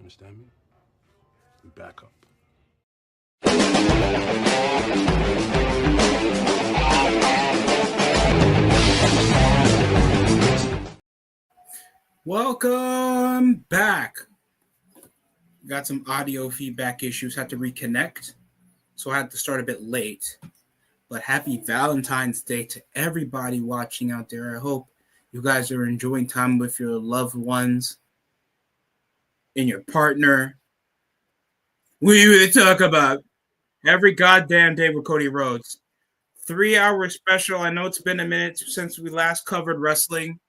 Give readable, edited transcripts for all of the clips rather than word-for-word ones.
Understand me? Back up. Welcome back. Got some audio feedback issues, had to reconnect, so I had to start a bit late. But happy Valentine's Day to everybody watching out there. I hope you guys are enjoying time with your loved ones and your partner. We talk about every goddamn day with Cody Rhodes. 3-hour special. I know it's been a minute since we last covered wrestling.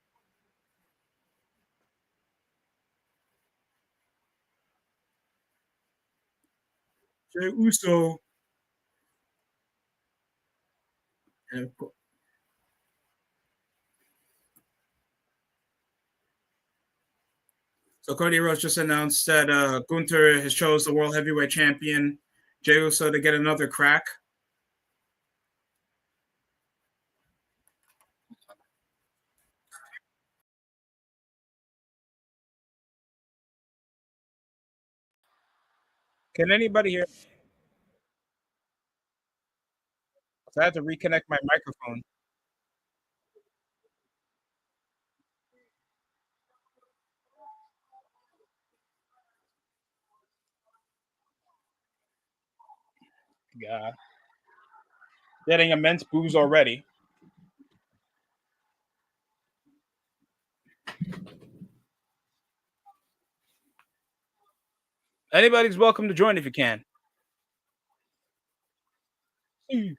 Jey Uso. And of course, so Cody Rhodes just announced that Gunther has chose the World Heavyweight Champion Jey Uso to get another crack. Can anybody hear? So I had to reconnect my microphone. Yeah. Getting immense boos already. Anybody's welcome to join if you can. You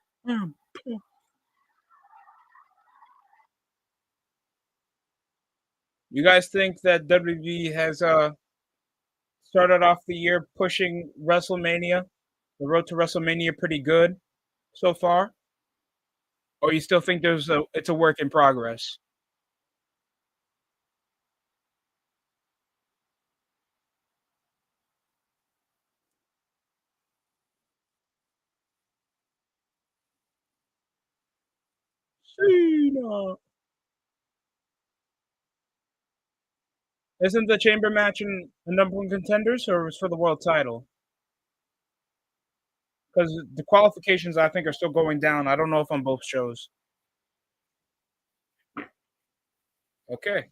guys think that WWE has started off the year pushing WrestleMania, the road to WrestleMania, pretty good so far? Or you still think it's a work in progress? Cena. Isn't the chamber match in the number one contenders, or was for the world title? Because the qualifications, I think, are still going down. I don't know if on both shows. Okay.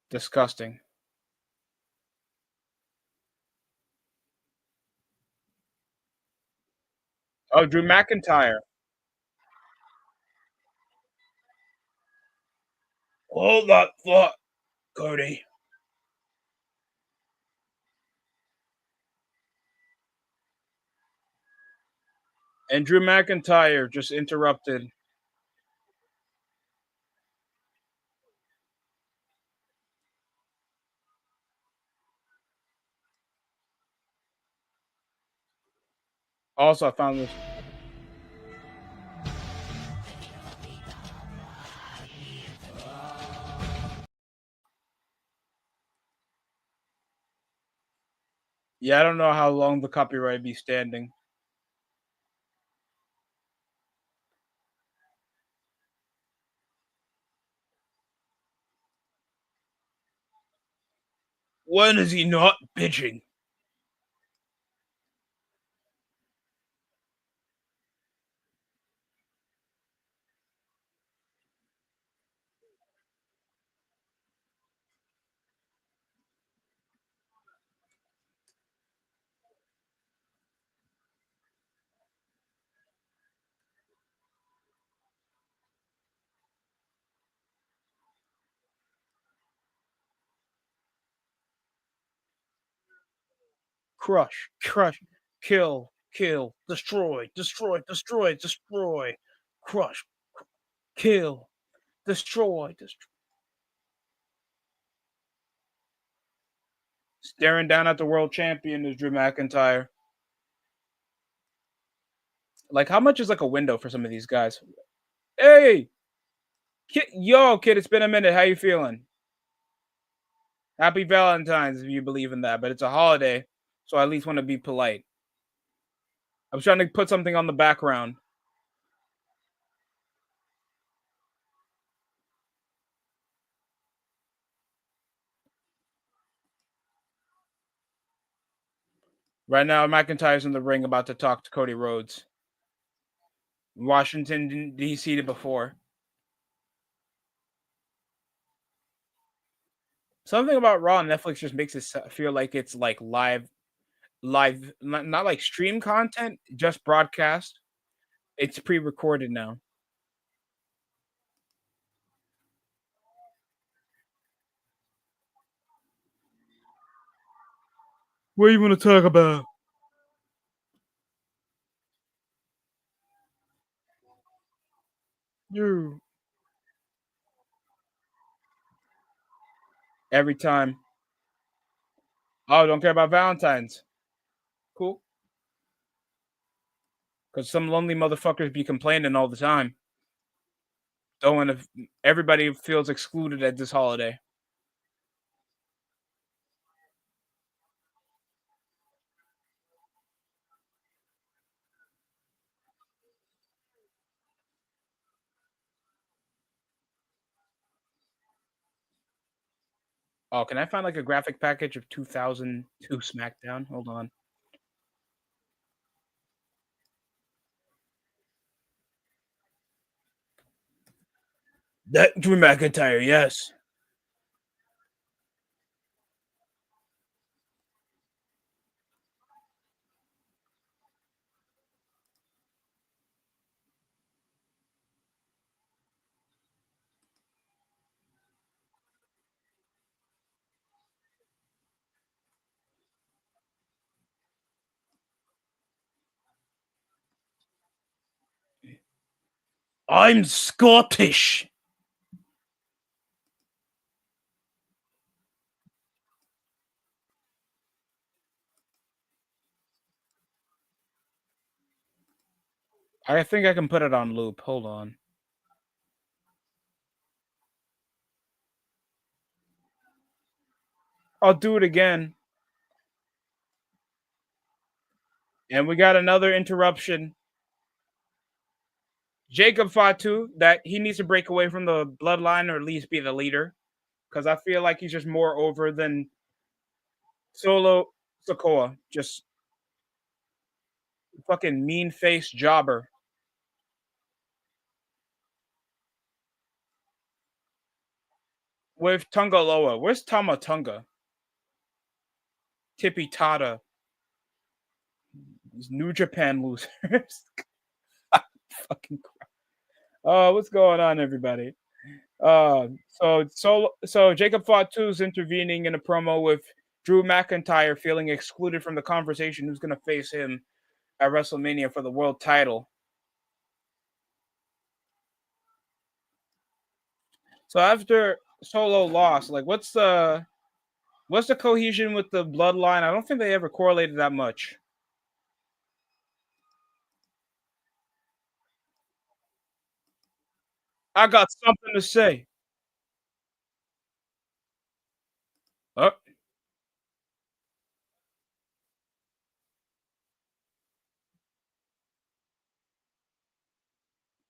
Disgusting. Oh, Drew McIntyre. Hold that thought, Cody. And Drew McIntyre just interrupted. Also, I found this. Yeah, I don't know how long the copyright be standing. When is he not bitching? Crush, crush, kill, kill, destroy, destroy, destroy, destroy, crush, kill, destroy, destroy. Staring down at the world champion is Drew McIntyre. Like, how much is like a window for some of these guys? Hey, Yo, kid, it's been a minute. How you feeling? Happy Valentines if you believe in that, but it's a holiday, so I at least want to be polite. I'm trying to put something on the background. Right now, McIntyre's in the ring about to talk to Cody Rhodes. Washington D.C. before. Something about Raw on Netflix just makes it feel like it's like live, not like stream content, just broadcast. It's pre-recorded now. What do you want to talk about? You every time. Oh, don't care about Valentine's. Cool. Because some lonely motherfuckers be complaining all the time. Don't want to. Everybody feels excluded at this holiday. Oh, can I find like a graphic package of 2002 Smackdown? Hold on. That Drew McIntyre, yes. I'm Scottish. I think I can put it on loop. Hold on. I'll do it again. And we got another interruption. Jacob Fatu that he needs to break away from the bloodline or at least be the leader. Because I feel like he's just more over than Solo Sokoa. Just fucking mean faced jobber. With Tungaloa. Where's Tamatunga? Tippy Tata. These New Japan losers. Fucking. What's going on, everybody? So Jacob Fatu's intervening in a promo with Drew McIntyre feeling excluded from the conversation. Who's going to face him at WrestleMania for the world title? So after Solo lost, like what's the cohesion with the bloodline? I don't think they ever correlated that much. I got something to say. Oh,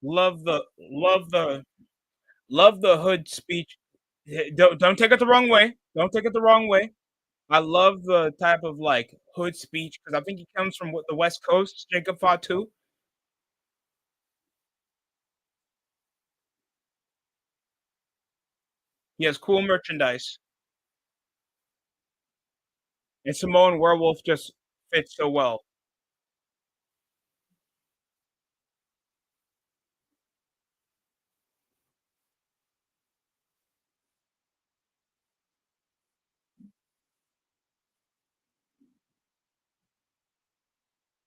love the hood speech. Don't take it the wrong way. Don't take it the wrong way. I love the type of like hood speech because I think he comes from what the West Coast, Jacob Fatu. He has cool merchandise, and Samoan Werewolf just fits so well.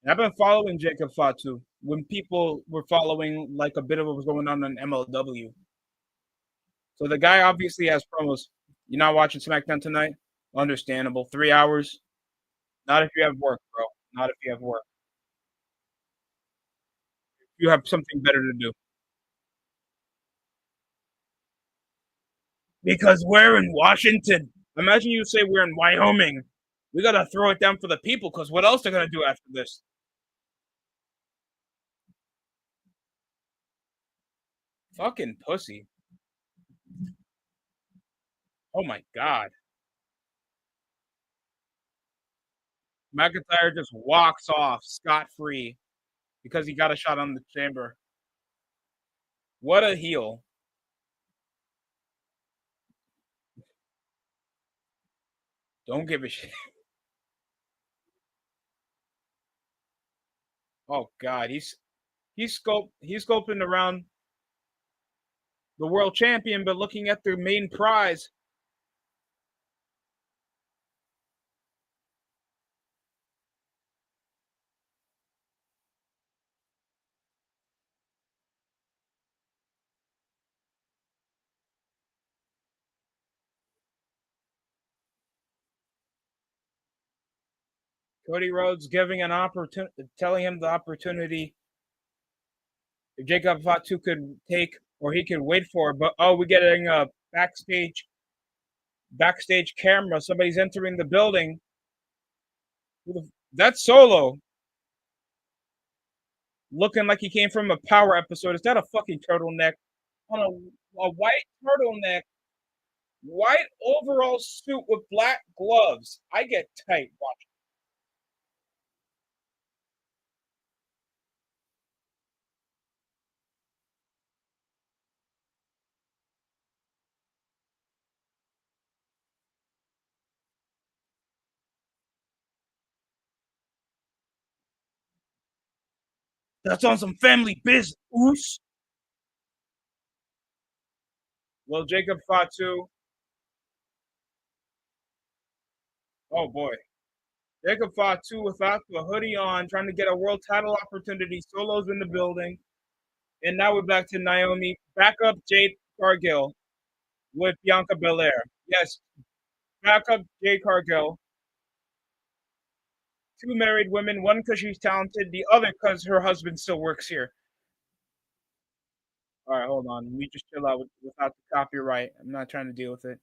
And I've been following Jacob Fatu when people were following like a bit of what was going on MLW. So the guy obviously has promos. You're not watching SmackDown tonight? Understandable. 3 hours. Not if you have work, bro. Not if you have work. You have something better to do. Because we're in Washington. Imagine you say we're in Wyoming. We gotta throw it down for the people, because what else they're gonna do after this? Fucking pussy. Oh my god. McIntyre just walks off scot-free because he got a shot on the chamber. What a heel. Don't give a shit. Oh god, he's scoping around the world champion, but looking at the main prize. Cody Rhodes giving an opportunity, telling him the opportunity if Jacob Fatu could take, or he could wait for it. But oh, we're getting a backstage camera. Somebody's entering the building. That's Solo, looking like he came from a Power episode. Is that a fucking turtleneck on a white turtleneck, white overall suit with black gloves? I get tight. Watch. That's on some family business. Oos. Well, Jacob Fatu. Oh boy. Jacob Fatu without the hoodie on, trying to get a world title opportunity. Solo's in the building. And now we're back to Naomi. Back up Jade Cargill with Bianca Belair. Yes, back up Jade Cargill. Two married women, one because she's talented, the other because her husband still works here. All right, hold on. We just chill out without the copyright. I'm not trying to deal with it.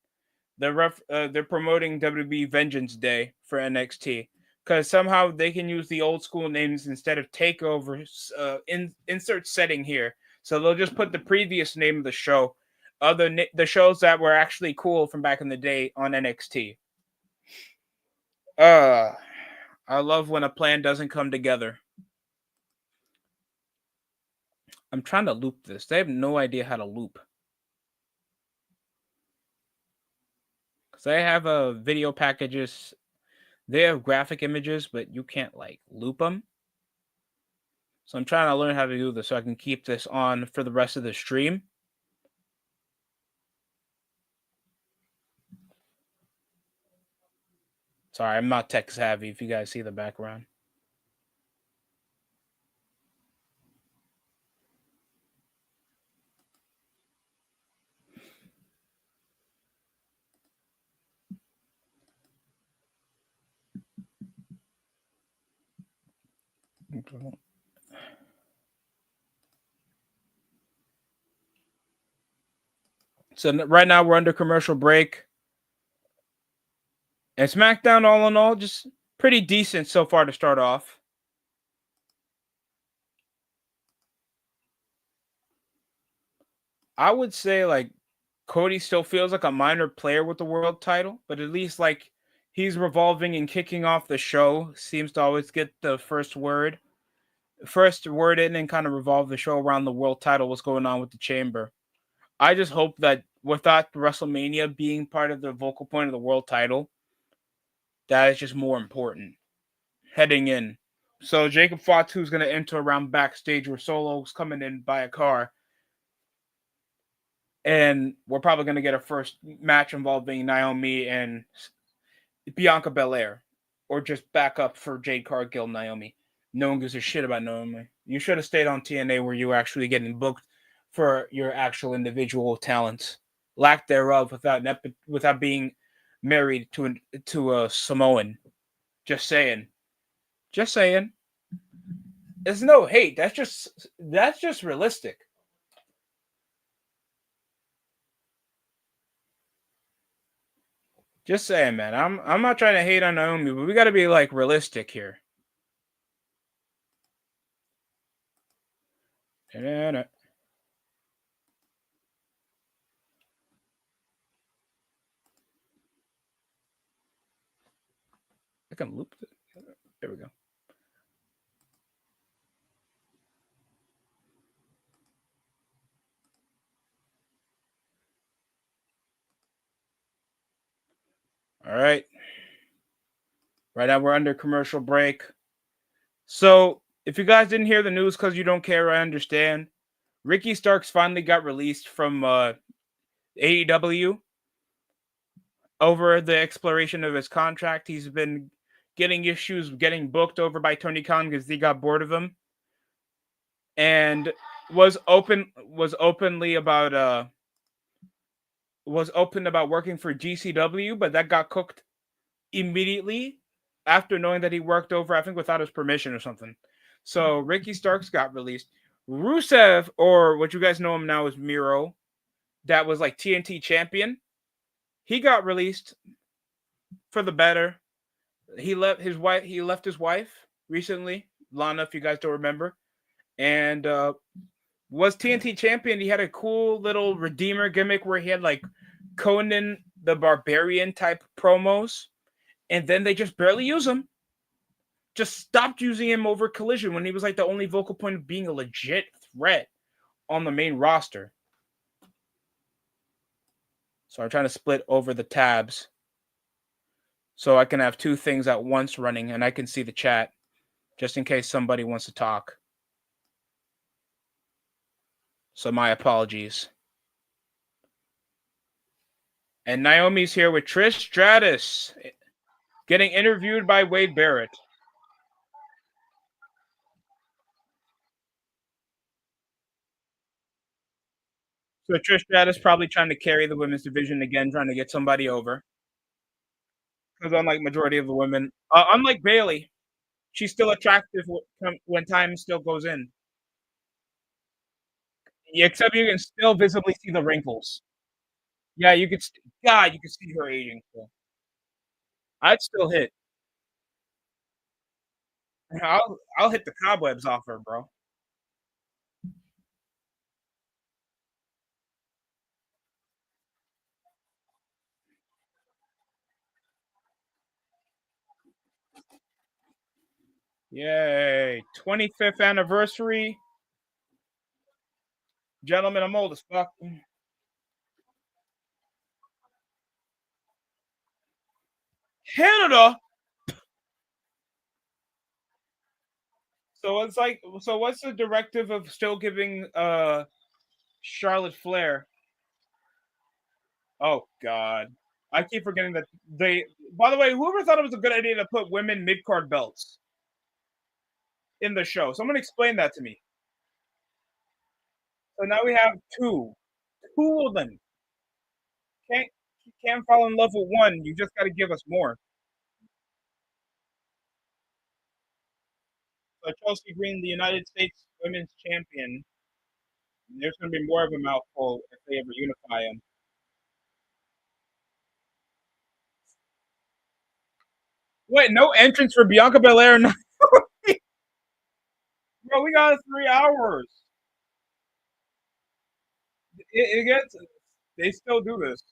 They're promoting WWE Vengeance Day for NXT because somehow they can use the old school names instead of takeovers. Insert setting here, so they'll just put the previous name of the show, the shows that were actually cool from back in the day on NXT. I love when a plan doesn't come together. I'm trying to loop this. They have no idea how to loop. Because they have video packages. They have graphic images, but you can't like loop them. So I'm trying to learn how to do this so I can keep this on for the rest of the stream. Sorry, I'm not tech savvy if you guys see the background. So right now we're under commercial break. And Smackdown, all in all, just pretty decent so far to start off. I would say like Cody still feels like a minor player with the world title, but at least like he's revolving and kicking off the show. Seems to always get the first word in and kind of revolve the show around the world title. What's going on with the chamber? I just hope that without WrestleMania being part of the vocal point of the world title, that is just more important heading in. So Jacob Fatu is going to enter around backstage where Solo's coming in by a car. And we're probably going to get a first match involving Naomi and Bianca Belair. Or just back up for Jade Cargill, Naomi. No one gives a shit about Naomi. You should have stayed on TNA where you were actually getting booked for your actual individual talents. Lack thereof without being married to a Samoan. Just saying. Just saying. There's no hate. That's just realistic. Just saying, man. I'm not trying to hate on Naomi, but we got to be like realistic here. I can loop it. There we go. All right. Right now we're under commercial break. So if you guys didn't hear the news because you don't care, I understand. Ricky Starks finally got released from AEW over the expiration of his contract. He's been getting issues getting booked over by Tony Khan because he got bored of him, and was openly about was open about working for GCW, but that got cooked immediately after knowing that he worked over, I think, without his permission or something. So Ricky Starks got released. Rusev, or what you guys know him now as Miro, that was like TNT champion, he got released for the better. He left his wife. He left his wife recently, Lana, if you guys don't remember, and was TNT champion. He had a cool little Redeemer gimmick where he had like Conan the Barbarian type promos, and then they just barely use him. Just stopped using him over Collision when he was like the only vocal point of being a legit threat on the main roster. So I'm trying to split over the tabs so I can have two things at once running and I can see the chat just in case somebody wants to talk. So my apologies. And Naomi's here with Trish Stratus getting interviewed by Wade Barrett. So Trish Stratus probably trying to carry the women's division again, trying to get somebody over. Because unlike majority of the women, unlike Bayley, she's still attractive when time still goes in. Yeah, except you can still visibly see the wrinkles. Yeah, you could. God, you can see her aging. Still. I'd still hit. I'll hit the cobwebs off her, bro. Yay! 25th anniversary, gentlemen. I'm old as fuck. Canada. So it's like, so what's the directive of still giving Charlotte Flair? Oh God, I keep forgetting that they. By the way, whoever thought it was a good idea to put women mid card belts in the show? Someone explain that to me. So now we have two of them. Can't can't fall in love with one. You just got to give us more. So Chelsea Green, the United States Women's Champion. There's going to be more of a mouthful if they ever unify them. Wait, no entrance for Bianca Belair? No. Bro, we got 3 hours. It gets. They still do this.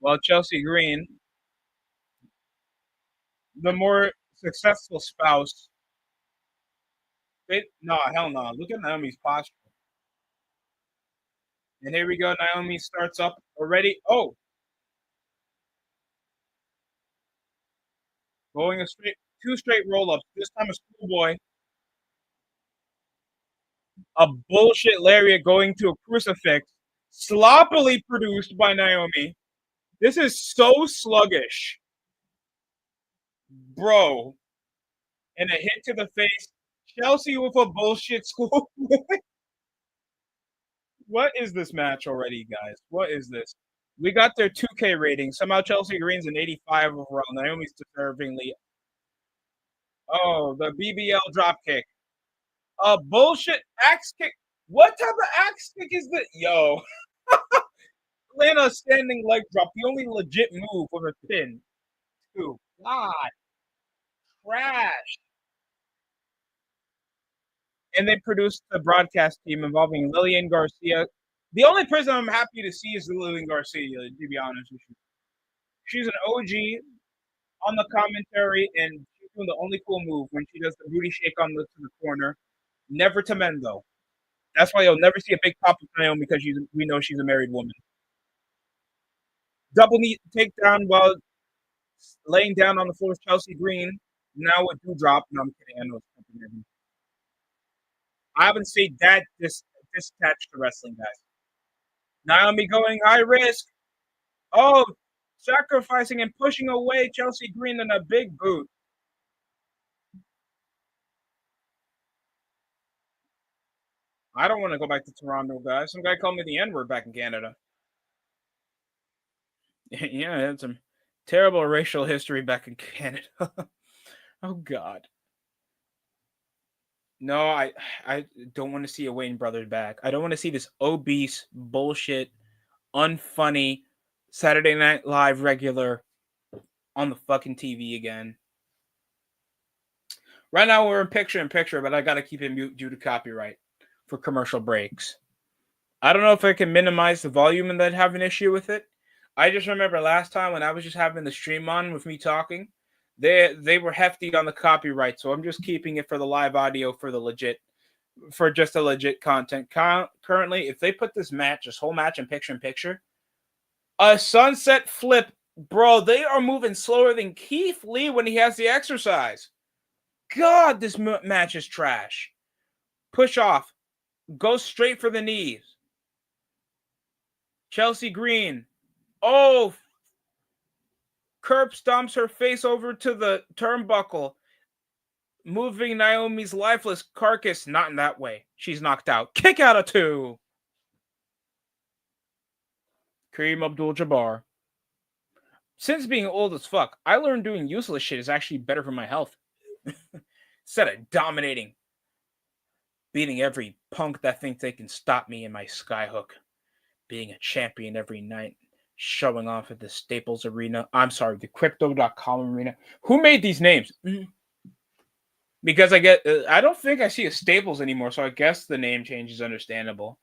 Well, Chelsea Green, the more successful spouse. No, hell no. Look at Naomi's posture. And here we go. Naomi starts up already. Oh, going a straight two straight roll ups. This time a schoolboy. A bullshit lariat going to a crucifix. Sloppily produced by Naomi. This is so sluggish. Bro. And a hit to the face. Chelsea with a bullshit school. What is this match already, guys? What is this? We got their 2K rating. Somehow Chelsea Green's an 85 overall. Naomi's deservingly. Oh, the BBL dropkick. A bullshit axe kick. What type of axe kick is this? Yo, Lana standing leg drop. The only legit move with a pin. Too. God, trash. And they produced the broadcast team involving Lillian Garcia. The only person I'm happy to see is Lillian Garcia, to be honest with you. She's an OG on the commentary, and she's doing the only cool move when she does the booty shake on to the corner. Never to men, though. That's why you'll never see a big pop of Naomi because we know she's a married woman. Double knee takedown while laying down on the floor is Chelsea Green. Now a dewdrop. No, I'm kidding. I know it's something. I haven't seen that disattached to wrestling, guys. Naomi going high risk. Oh, sacrificing and pushing away Chelsea Green in a big boot. I don't want to go back to Toronto, guys. Some guy called me the N-word back in Canada. Yeah, that's some terrible racial history back in Canada. Oh, God. No, I don't want to see a Wayne brothers back. I don't want to see this obese bullshit, unfunny Saturday Night Live regular on the fucking TV again. Right now we're in picture, but I gotta keep it mute due to copyright for commercial breaks. I don't know if I can minimize the volume and then have an issue with it. I just remember last time when I was just having the stream on with me talking, they were hefty on the copyright, so I'm just keeping it for the live audio for just the legit content. Currently, if they put this whole match in picture, a sunset flip, bro, they are moving slower than Keith Lee when he has the exercise. God, this match is trash. Push off. Go straight for the knees. Chelsea Green. Oh, curb stomps her face over to the turnbuckle, moving Naomi's lifeless carcass. Not in that way. She's knocked out. Kick out of 2. Kareem Abdul-Jabbar. Since being old as fuck, I learned doing useless shit is actually better for my health. Instead of dominating, beating every punk that thinks they can stop me in my skyhook, being a champion every night, showing off at the Staples Arena. I'm sorry, the Crypto.com Arena. Who made these names? Because I don't think I see a Staples anymore, so I guess the name change is understandable.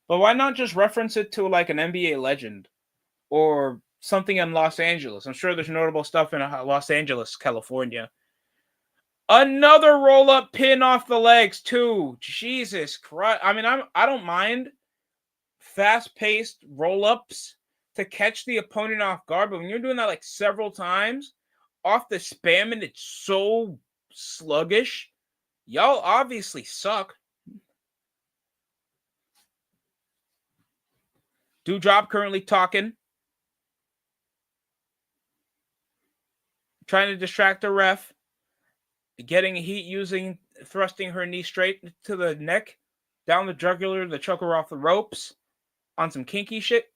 But why not just reference it to like an NBA legend or something in Los Angeles? I'm sure there's notable stuff in Los Angeles, California. Another roll-up pin off the legs too. Jesus Christ! I mean, I don't mind fast-paced roll-ups to catch the opponent off guard, but when you're doing that like several times off the spam and it's so sluggish, y'all obviously suck. Dewdrop currently talking, trying to distract the ref, getting heat thrusting her knee straight to the neck, down the jugular to choke her off the ropes on some kinky shit.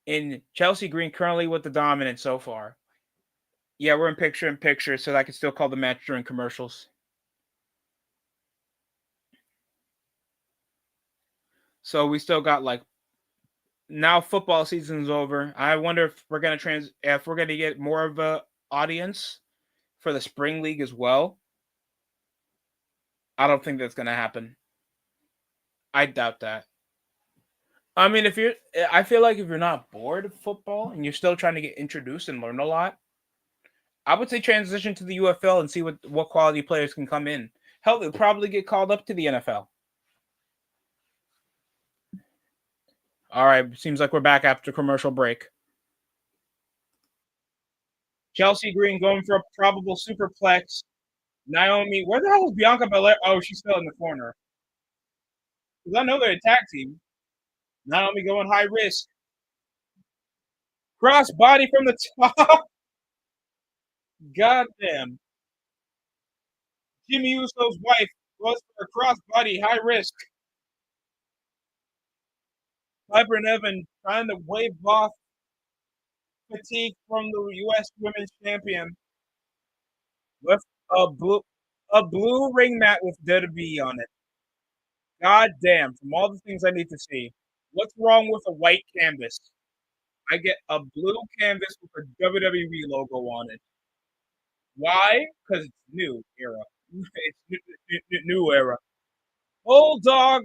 And Chelsea Green currently with the dominance so far. Yeah, we're in picture, so I can still call the match during commercials. So we still got like, now football season's over. I wonder if we're gonna get more of a audience for the spring league as well. I don't think that's gonna happen. I doubt that. I mean, I feel like if you're not bored of football and you're still trying to get introduced and learn a lot, I would say transition to the UFL and see what quality players can come in. Hell, they'll probably get called up to the NFL. All right, seems like we're back after commercial break. Chelsea Green going for a probable superplex. Naomi, where the hell is Bianca Belair? Oh, she's still in the corner. Because I know they're a tag team. Naomi going high risk. Cross body from the top. Goddamn. Jimmy Uso's wife goes for a cross body high risk. Piper and Evan trying to wave off fatigue from the U.S. Women's Champion with a a blue ring mat with WWE on it. God damn, from all the things I need to see. What's wrong with a white canvas? I get a blue canvas with a WWE logo on it. Why? Because it's new era. It's new era. Bulldog,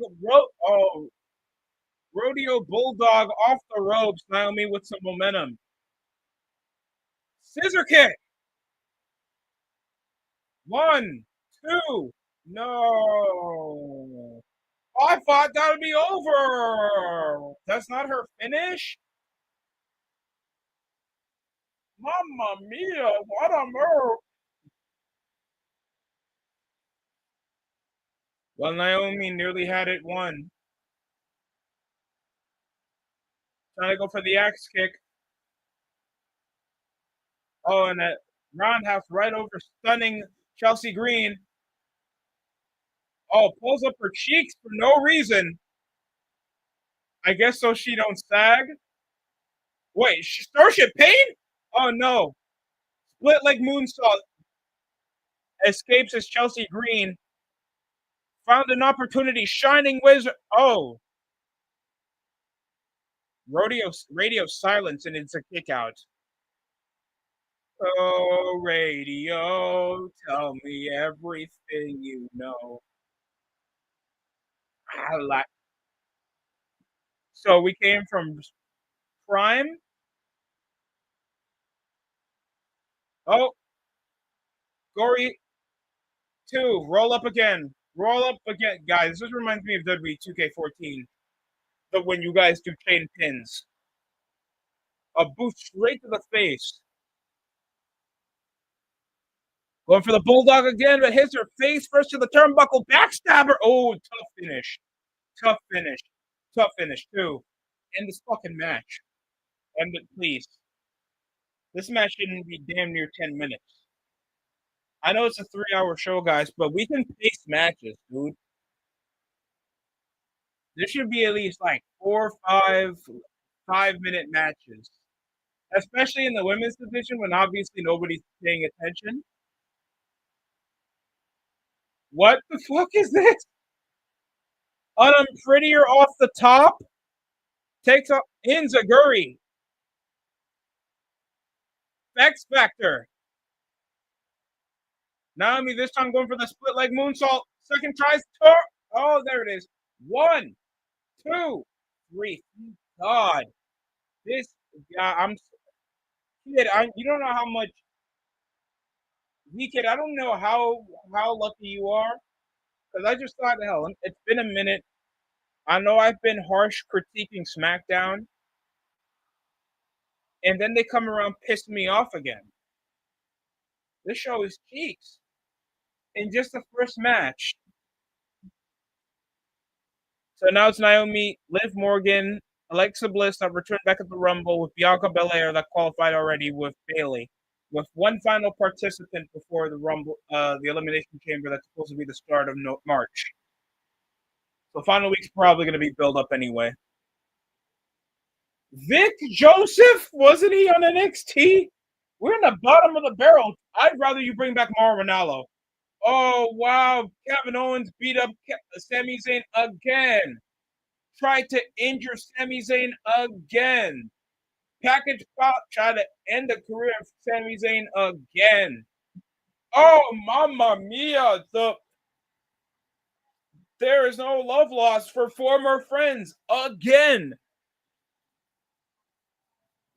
rodeo bulldog off the ropes. Naomi with some momentum. Scissor kick. 1, 2. No. I thought that would be over. That's not her finish. Mamma mia! What a move. Well, Naomi nearly had it won. Trying to go for the axe kick. Oh, and that roundhouse right over stunning Chelsea Green. Oh, pulls up her cheeks for no reason. I guess so she don't sag. Wait, Starship Pain? Oh no. Split leg moonsault. Escapes as Chelsea Green. Found an opportunity. Shining Wizard. Oh. Radio silence and it's a kick out. Oh, radio, tell me everything you know. I like. So we came from Prime. Oh, Gory 2. Roll up again. Roll up again. Guys, this reminds me of WWE 2K14. But when you guys do chain pins. A boot straight to the face. Going for the Bulldog again, but hits her face first to the turnbuckle. Backstabber. Oh, tough finish. Tough finish. Tough finish, too. End this fucking match. End it, please. This match shouldn't be damn near 10 minutes. I know it's a 3-hour show, guys, but we can pace matches, dude. There should be at least like 4 or 5 minute matches, especially in the women's division when obviously nobody's paying attention. What the fuck is this? Prettier off the top. Takes up Inzaguri. X Factor. Naomi this time going for the split leg moonsault. Second tries. Oh, there it is. 1, 2, 3. God, this. Yeah, I'm. Kid, you don't know how much. Kid, I don't know how lucky you are, because I just thought, hell, it's been a minute. I know I've been harsh critiquing SmackDown, and then they come around pissing me off again. This show is cheeks. In just the first match. So now it's Naomi, Liv Morgan, Alexa Bliss that returned back at the Rumble with Bianca Belair that qualified already with Bayley, with one final participant before the Rumble, the Elimination Chamber that's supposed to be the start of March. So final week's probably going to be built up anyway. Vic Joseph, wasn't he on NXT? We're in the bottom of the barrel. I'd rather you bring back Mauro Ranallo. Oh, wow. Kevin Owens beat up Sami Zayn again. Tried to injure Sami Zayn again. Package Pop tried to end the career of Sami Zayn again. Oh, mamma mia. There is no love lost for former friends again.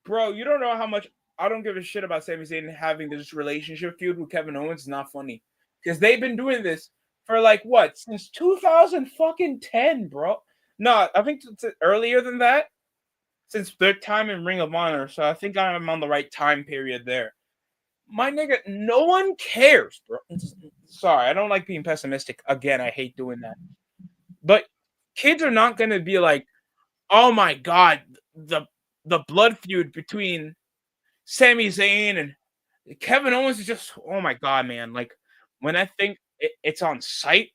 Bro, you don't know how much I don't give a shit about Sami Zayn having this relationship feud with Kevin Owens. It's not funny. Because they've been doing this for like what? Since 2010, bro. No, I think it's earlier than that. Since their time in Ring of Honor. So I think I'm on the right time period there. My nigga, no one cares, bro. Sorry, I don't like being pessimistic. Again, I hate doing that. But kids are not going to be like, oh my God, the blood feud between Sami Zayn and Kevin Owens is just, oh my God, man. Like, when I think it's on site,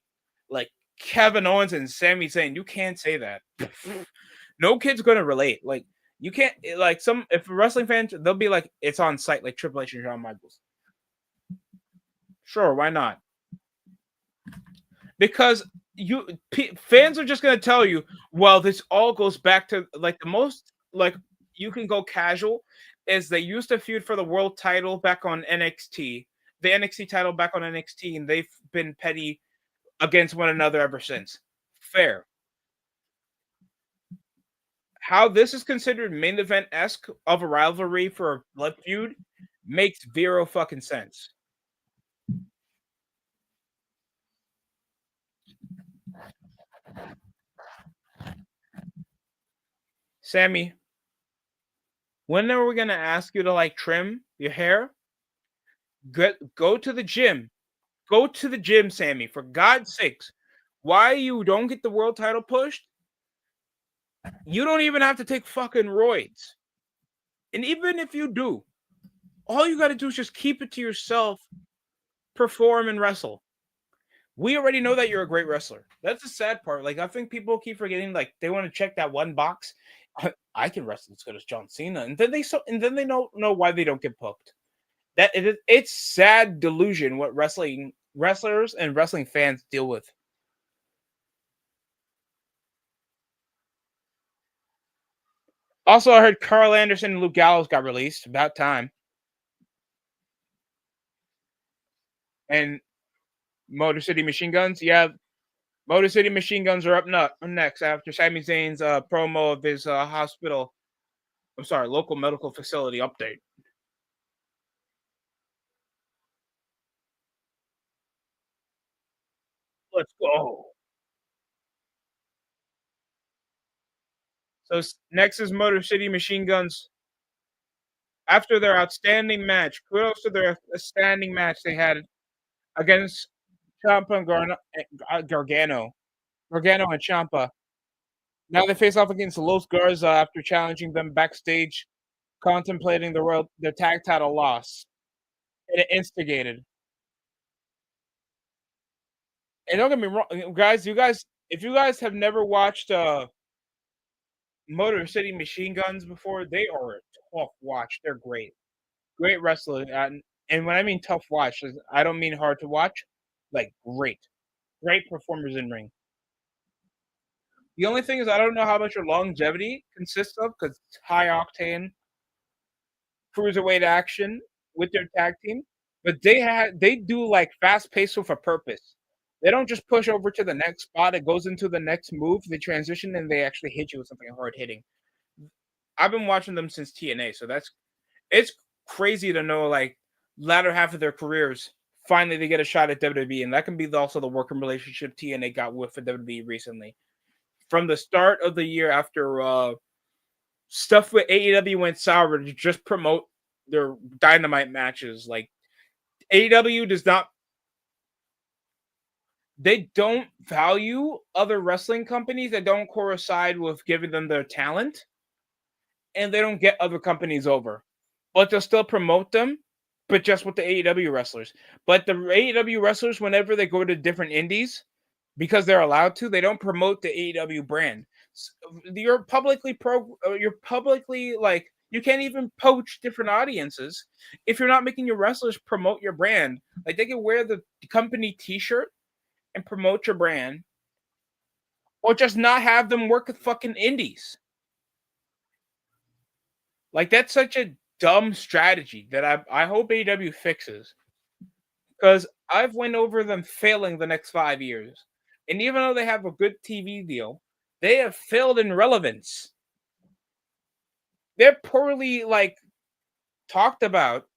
like Kevin Owens and Sami Zayn, you can't say that. No kid's going to relate. Like, you can't, like, if a wrestling fan, they'll be like, it's on site, like Triple H and Shawn Michaels. Sure, why not? because fans are just gonna tell you, well, this all goes back to like the most like you can go casual is they used to feud for the world title back on NXT, the NXT title back on NXT, and they've been petty against one another ever since. Fair. How this is considered main event esque of a rivalry for a blood feud makes zero fucking sense. Sammy, when are we gonna ask you to like trim your hair? Go to the gym. Go to the gym, Sammy. For God's sakes, why you don't get the world title pushed? You don't even have to take fucking roids. And even if you do, all you got to do is just keep it to yourself, perform and wrestle. We already know that you're a great wrestler. That's the sad part. Like I think people keep forgetting, like they want to check that one box. I can wrestle as good as John Cena, and then they don't know why they don't get booked. It's sad delusion what wrestlers and wrestling fans deal with. Also, I heard Carl Anderson and Luke Gallows got released. About time. And Motor City Machine Guns, yeah, Motor City Machine Guns are next after Sami Zayn's promo of his hospital. I'm sorry, local medical facility update. Let's go. So next is Motor City Machine Guns. After their outstanding match, kudos to their outstanding match they had against Ciampa and Gargano and Ciampa. Now they face off against Los Garza after challenging them backstage, contemplating their tag title loss. And it instigated. And don't get me wrong, guys. If you guys have never watched Motor City Machine Guns before, they are a tough watch. They're great wrestling. And when I mean tough watch, I don't mean hard to watch. Like great performers in ring. The only thing is, I don't know how much your longevity consists of because it's high octane cruiserweight action with their tag team, but they do like fast pace with a purpose. They don't just push over to the next spot. It goes into the next move. They transition and they actually hit you with something hard hitting. I've been watching them since TNA, so it's crazy to know like latter half of their careers. Finally, they get a shot at WWE, and that can be also the working relationship TNA got with the WWE recently. From the start of the year after stuff with AEW went sour to just promote their dynamite matches. Like AEW does not, they don't value other wrestling companies that don't coincide with giving them their talent, and they don't get other companies over, but they'll still promote them, but just with the AEW wrestlers. But the AEW wrestlers, whenever they go to different indies, because they're allowed to, they don't promote the AEW brand. You're publicly like you can't even poach different audiences if you're not making your wrestlers promote your brand. Like they can wear the company T-shirt and promote your brand, or just not have them work with fucking indies. Like that's such a dumb strategy that I hope AEW fixes because I've went over them failing the next 5 years, and even though they have a good TV deal, they have failed in relevance. They're poorly like talked about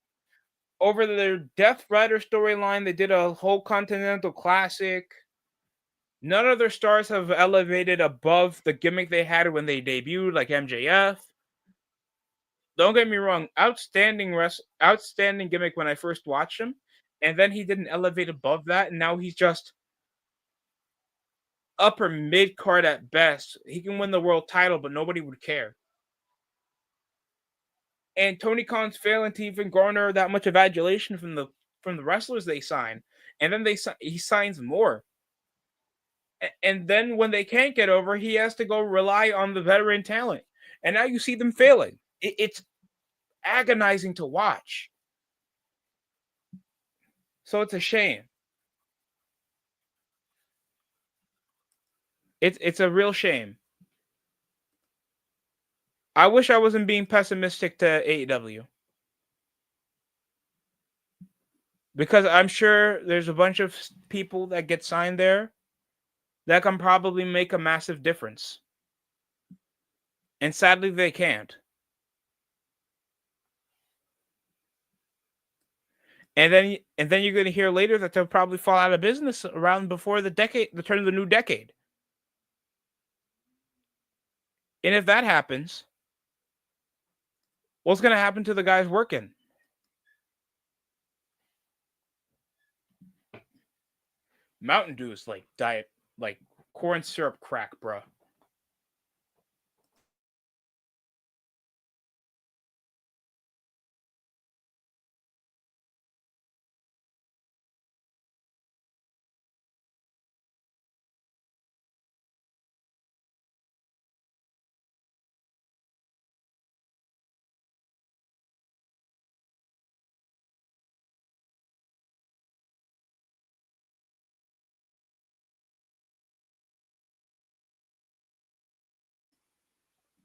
over their Death Rider storyline. They did a whole Continental Classic. None of their stars have elevated above the gimmick they had when they debuted, like MJF. Don't get me wrong, outstanding gimmick when I first watched him, and then he didn't elevate above that, and now he's just upper mid card at best. He can win the world title, but nobody would care. And Tony Khan's failing to even garner that much of adulation from the wrestlers they sign, and then he signs more. And then when they can't get over, he has to go rely on the veteran talent, and now you see them failing. It's agonizing to watch. So it's a shame. It's a real shame. I wish I wasn't being pessimistic to AEW because I'm sure there's a bunch of people that get signed there that can probably make a massive difference. And sadly, they can't. And then you're going to hear later that they'll probably fall out of business around before the turn of the new decade. And if that happens, what's going to happen to the guys working? Mountain Dew is like diet, like corn syrup crack, bro.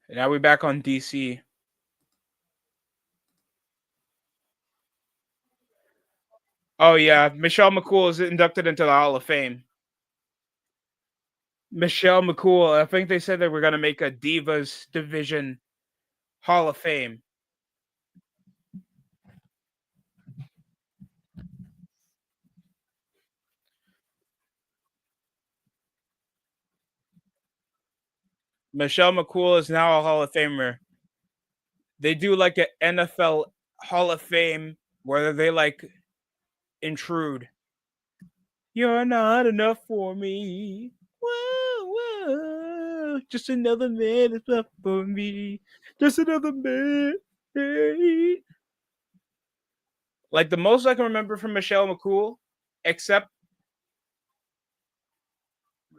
Now we're back on DC. Oh yeah, Michelle McCool is inducted into the Hall of Fame. Michelle McCool, I think they said that we're gonna make a Divas division Hall of Fame. Michelle McCool is now a Hall of Famer. They do like an NFL Hall of Fame where they like intrude. You're not enough for me. Whoa, whoa. Just another man is up for me. Just another man. Hey. Like the most I can remember from Michelle McCool, except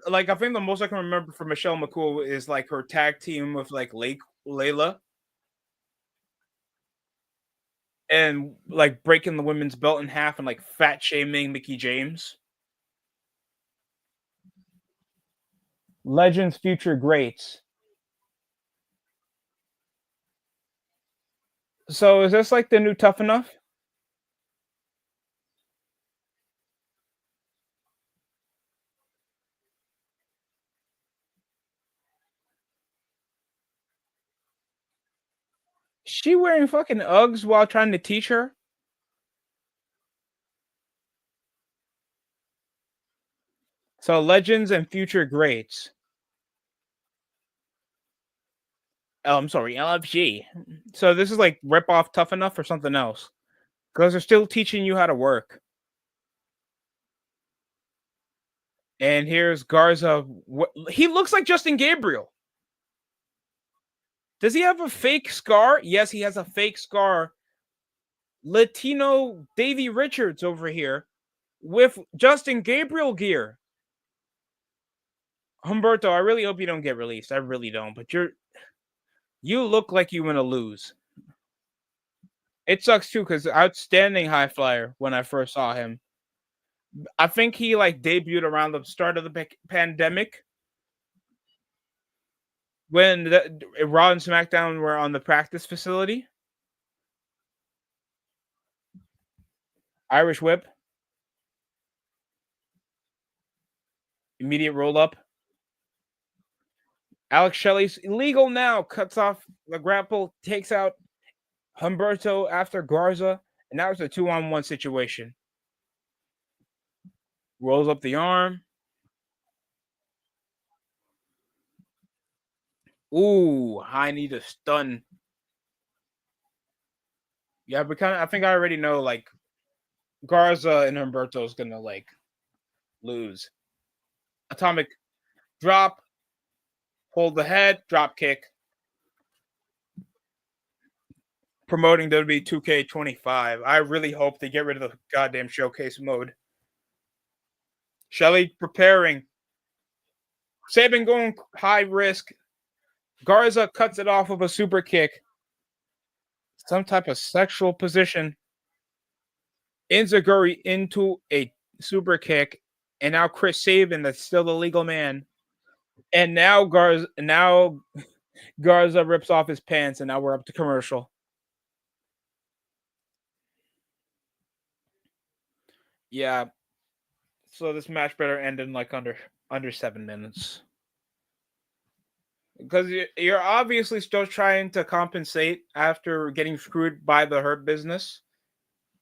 like I think the most I can remember from Michelle McCool is like her tag team with like Layla and like breaking the women's belt in half and like fat shaming Mickey James. Legends, future greats. So is this like the new Tough Enough? She wearing fucking Uggs while trying to teach her? So legends and future greats. Oh, I'm sorry, LFG. So this is like rip off Tough Enough or something else? Because they're still teaching you how to work. And here's Garza. He looks like Justin Gabriel. Does he have a fake scar? Yes, he has a fake scar. Latino Davey Richards over here with Justin Gabriel gear. Humberto, I really hope you don't get released. I really don't. But you look like you want to lose. It sucks too because outstanding high flyer when I first saw him. I think he like debuted around the start of the pandemic when the Raw and SmackDown were on the practice facility. Irish whip. Immediate roll up. Alex Shelley's illegal now. Cuts off the grapple. Takes out Humberto after Garza. And now it's a 2-on-1 situation. Rolls up the arm. Ooh, high knee to stun. Yeah, but I think I already know like Garza and Humberto is gonna like lose. Atomic drop, hold the head, drop kick. Promoting WWE 2K25. I really hope they get rid of the goddamn showcase mode. Shelley preparing. Sabin going high risk. Garza cuts it off with a super kick. Some type of sexual position. Enziguri into a super kick. And now Chris Sabin, that's still the legal man, And now Garza rips off his pants, and now we're up to commercial. Yeah. So this match better end in like under 7 minutes. Because you're obviously still trying to compensate after getting screwed by the Hurt Business.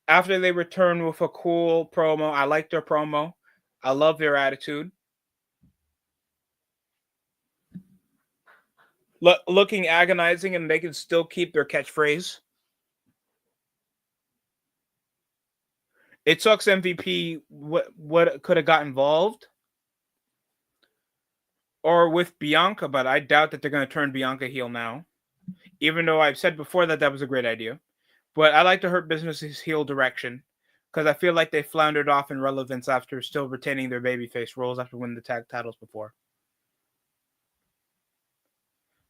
After they return with a cool promo, I like their promo. I love their attitude. Looking agonizing, and they can still keep their catchphrase. It sucks MVP what could have got involved, or with Bianca, but I doubt that they're going to turn Bianca heel now. Even though I've said before that was a great idea. But I like to Hurt Business's heel direction because I feel like they floundered off in relevance after still retaining their babyface roles after winning the tag titles before.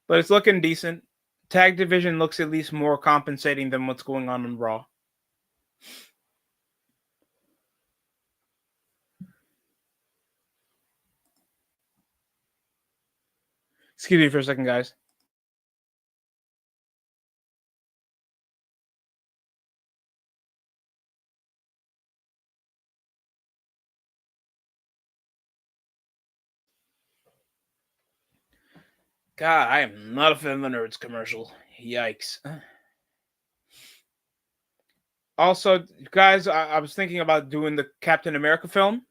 But it's looking decent. Tag division looks at least more compensating than what's going on in Raw. Excuse me for a second, guys. God, I am not a fan of the Nerds commercial. Yikes. Also, guys, I was thinking about doing the Captain America film.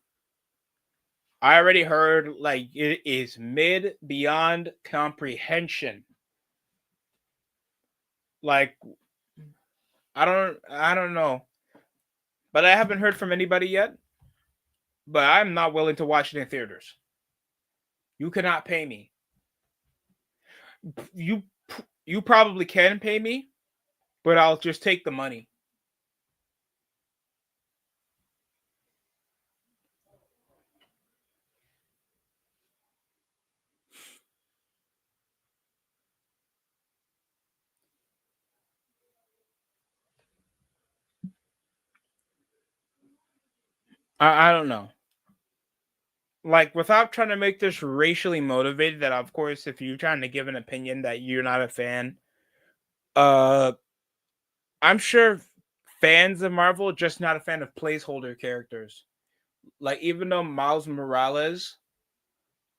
I already heard like it is mid beyond comprehension. Like I don't know. But I haven't heard from anybody yet. But I'm not willing to watch it in theaters. You cannot pay me. You probably can pay me, but I'll just take the money. I don't know. Like without trying to make this racially motivated, that of course if you're trying to give an opinion that you're not a fan, I'm sure fans of Marvel just not a fan of placeholder characters. Like even though Miles Morales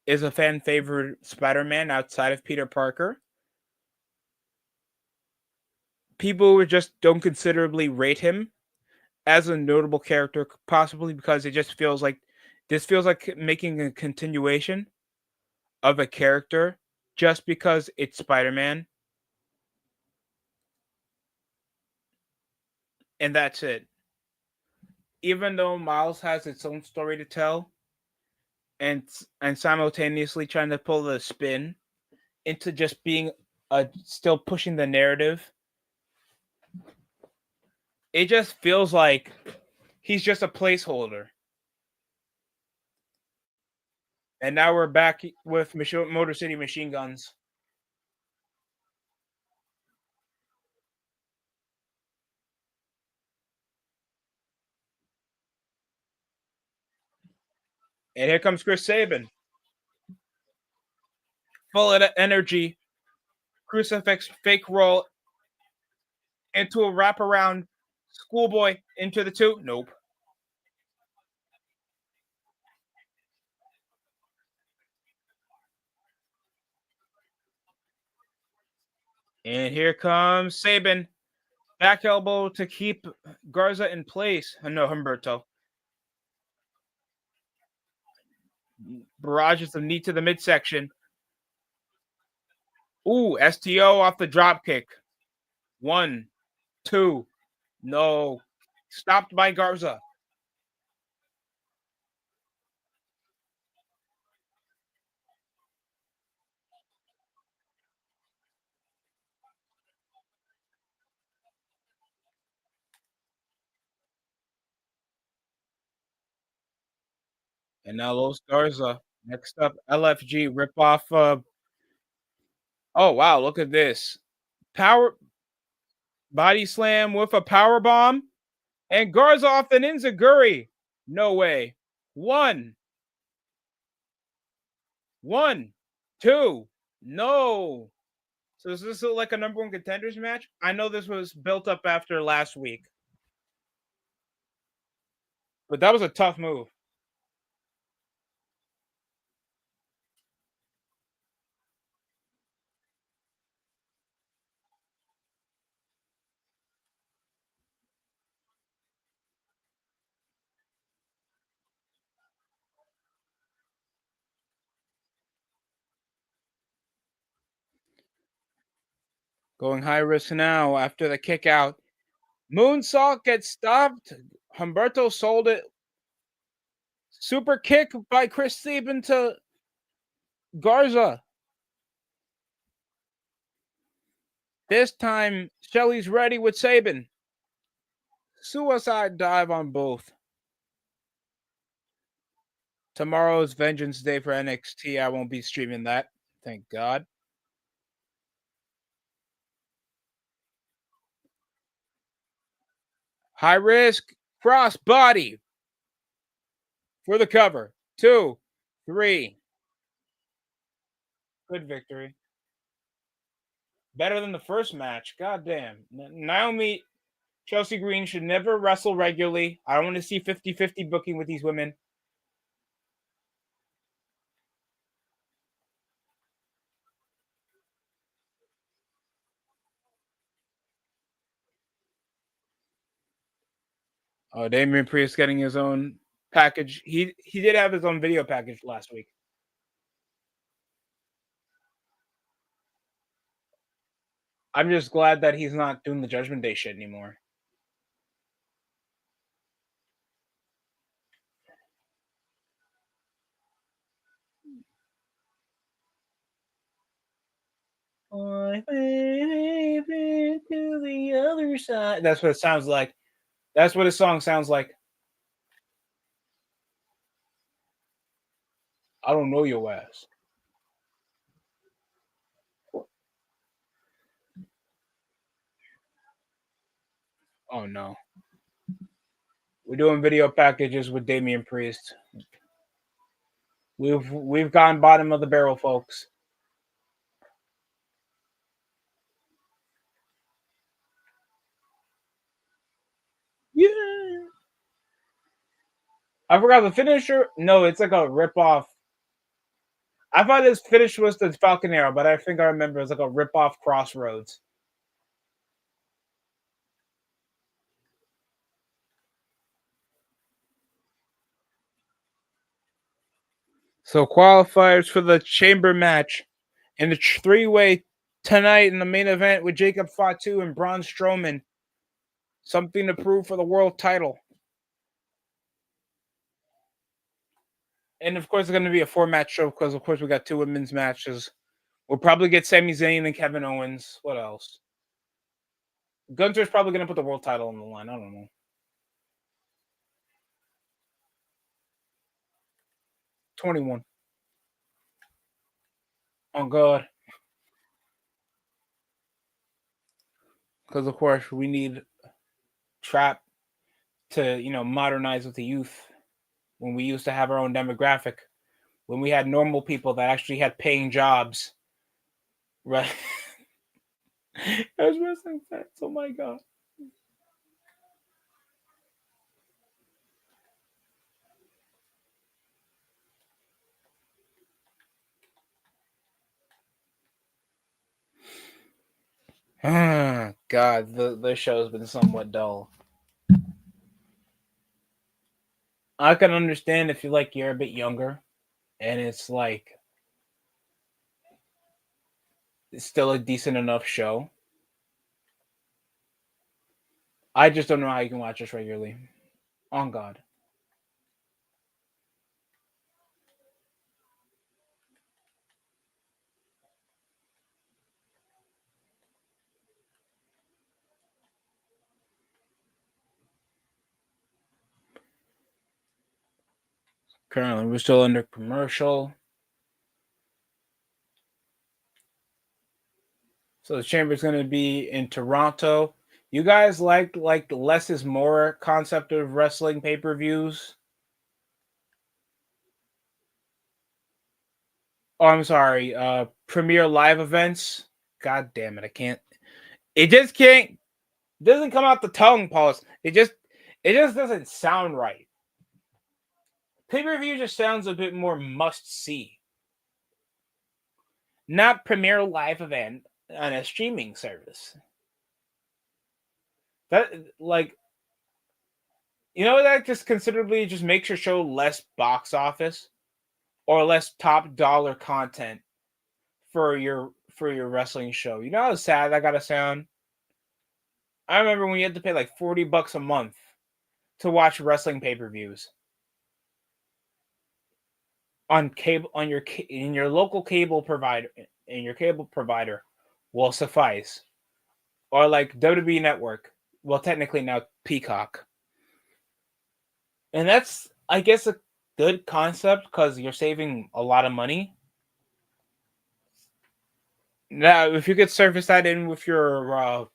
is a fan favorite Spider-Man outside of Peter Parker, people who just don't considerably rate him as a notable character, possibly because it just feels like this feels like making a continuation of a character just because it's Spider-Man, and that's it. Even though Miles has its own story to tell, and simultaneously trying to pull the spin into just being still pushing the narrative, it just feels like he's just a placeholder. And now we're back with Motor City Machine Guns. And here comes Chris Sabin. Full of energy. Crucifix fake roll into a wraparound. Schoolboy into the two. Nope. And here comes Sabin. Back elbow to keep Garza in place. No, Humberto. Barrages of knee to the midsection. Ooh, STO off the drop kick. 1, 2. No. Stopped by Garza. And now Los Garza. Next up, LFG rip off. Oh wow, look at this power body slam with a power bomb, and Garza off the Ninzaguri. No way. One. 2. No. So is this like a number one contenders match? I know this was built up after last week, but that was a tough move. Going high risk now after the kick out. Moonsault gets stopped. Humberto sold it. Super kick by Chris Sabin to Garza. This time, Shelly's ready with Sabin. Suicide dive on both. Tomorrow's Vengeance Day for NXT. I won't be streaming that. Thank God. High risk cross body for the cover. 2, 3. Good victory. Better than the first match. God damn. Naomi Chelsea Green should never wrestle regularly. I don't want to see 50-50 booking with these women. Oh, Damian Priest getting his own package. He did have his own video package last week. I'm just glad that he's not doing the Judgment Day shit anymore. To the other side. That's what it sounds like. That's what his song sounds like. I don't know your ass. Oh no. We're doing video packages with Damian Priest. We've gone bottom of the barrel, folks. Yeah. I forgot the finisher. No, it's like a rip-off. I thought his finish was the Falcon Arrow, but I think I remember it's like a rip-off Crossroads. So qualifiers for the chamber match in the three-way tonight in the main event with Jacob Fatu and Braun Strowman. Something to prove for the world title. And of course, it's going to be a 4-match show because, of course, we got 2 women's matches. We'll probably get Sami Zayn and Kevin Owens. What else? Gunther's probably going to put the world title on the line. I don't know. 21. Oh, God. Because, of course, we need Trap to, modernize with the youth when we used to have our own demographic. When we had normal people that actually had paying jobs. Right? As wrestling fans. Oh, my God. God, the show's been somewhat dull. I can understand if you're a bit younger and it's still a decent enough show. I just don't know how you can watch this regularly. On God. Currently, we're still under commercial. So the chamber's going to be in Toronto. You guys like less is more concept of wrestling pay-per-views? Oh, I'm sorry. Premiere live events. God damn it! I can't. It just can't. Doesn't come out the tongue, Paulus. It just doesn't sound right. Pay per view just sounds a bit more must see, not premiere live event on a streaming service. That like that just considerably just makes your show less box office or less top dollar content for your wrestling show. You know how sad that gotta sound? I remember when you had to pay like $40 a month to watch wrestling pay-per-views on cable on your in your local cable provider in your cable provider will suffice. Or like WWE Network. Well, technically now Peacock. And that's I guess a good concept because you're saving a lot of money. Now, if you could surface that in with your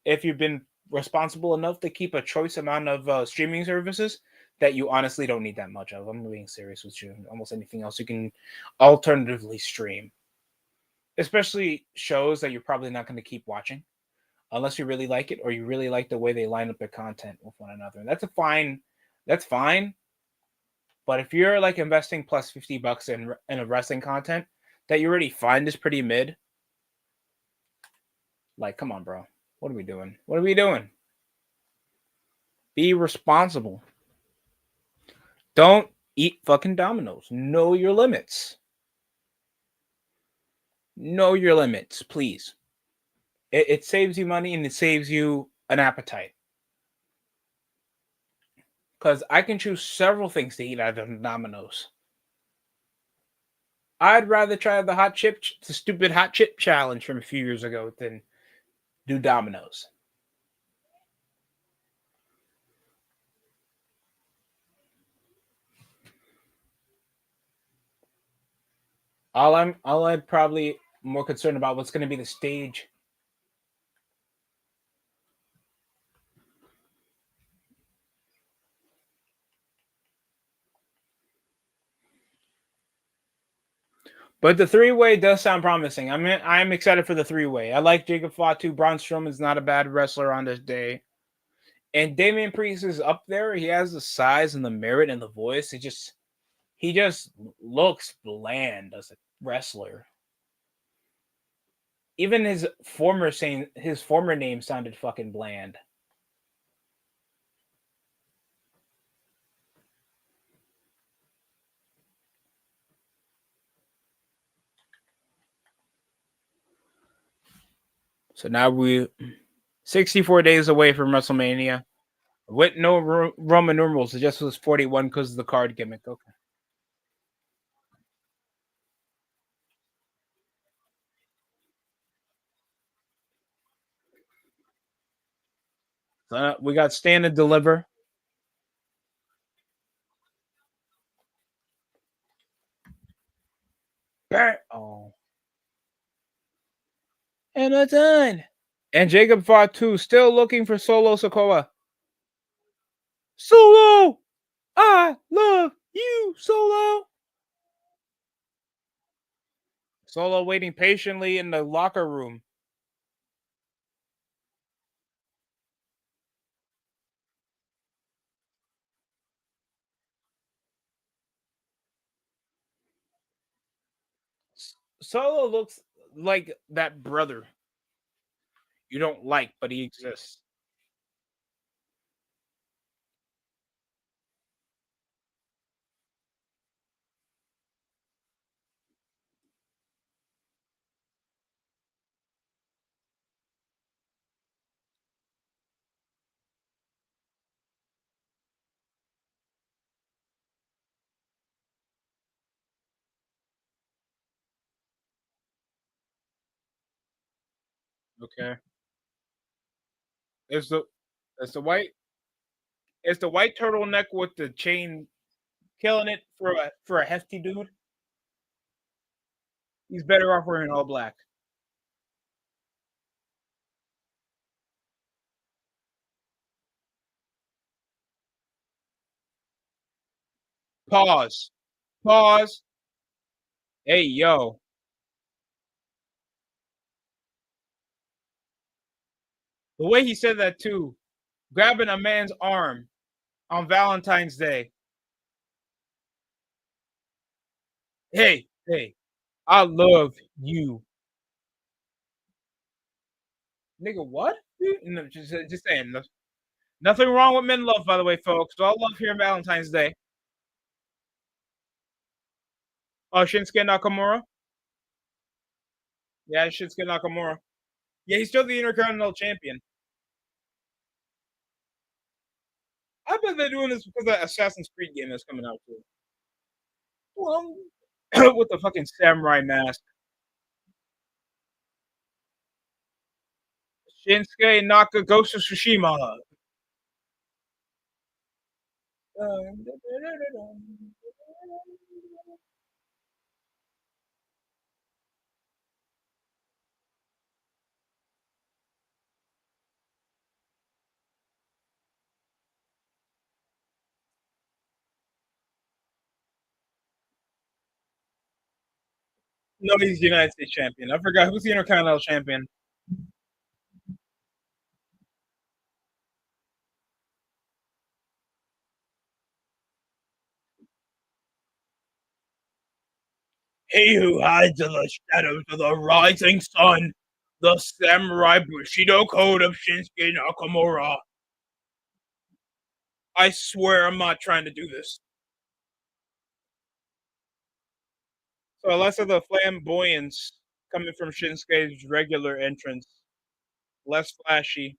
if you've been responsible enough to keep a choice amount of streaming services that you honestly don't need that much of. I'm being serious with you. Almost anything else you can alternatively stream, especially shows that you're probably not going to keep watching unless you really like it or you really like the way they line up their content with one another. And that's a fine. That's fine. But if you're like investing plus $50 in a wrestling content that you already find is pretty mid, like, come on, bro. What are we doing? What are we doing? Be responsible. Don't eat fucking Dominoes. Know your limits. Know your limits, please. It saves you money and it saves you an appetite. Because I can choose several things to eat out of Domino's. I'd rather try the stupid hot chip challenge from a few years ago than do Domino's. I'm probably more concerned about what's going to be the stage. But the three-way does sound promising. I'm excited for the three-way. I like Jacob Fatu. Braun Strowman's not a bad wrestler on this day. And Damian Priest is up there. He has the size and the merit and the voice. He just looks bland as a wrestler. Even his former name sounded fucking bland. So now we 64 days away from WrestleMania with no Roman numerals. It just was 41 because of the card gimmick. Okay. So we got Stand and Deliver. Oh. And it's done. And Jacob Fatu still looking for Solo Sokoa. Solo! I love you, Solo! Solo waiting patiently in the locker room. Solo looks like that brother you don't like, but he exists. Okay. It's the it's the white it's the white turtleneck with the chain killing it for a hefty dude. He's better off wearing all black. Pause. Pause. Hey, yo. The way he said that too, grabbing a man's arm on Valentine's Day. Hey, hey, I love you. Nigga, what? No, just saying. Nothing wrong with men love, by the way, folks. All love here on Valentine's Day. Oh, Shinsuke Nakamura? Yeah, Shinsuke Nakamura. Yeah, he's still the Intercontinental Champion. I bet they're doing this because that Assassin's Creed game that's coming out too. Well, with the fucking samurai mask. Shinsuke Naka Ghost of Tsushima. No, he's the United States champion. I forgot who's the Intercontinental champion. He who hides in the shadows of the rising sun, the samurai Bushido code of Shinsuke Nakamura. I swear I'm not trying to do this. So less of the flamboyance coming from Shinsuke's regular entrance, less flashy.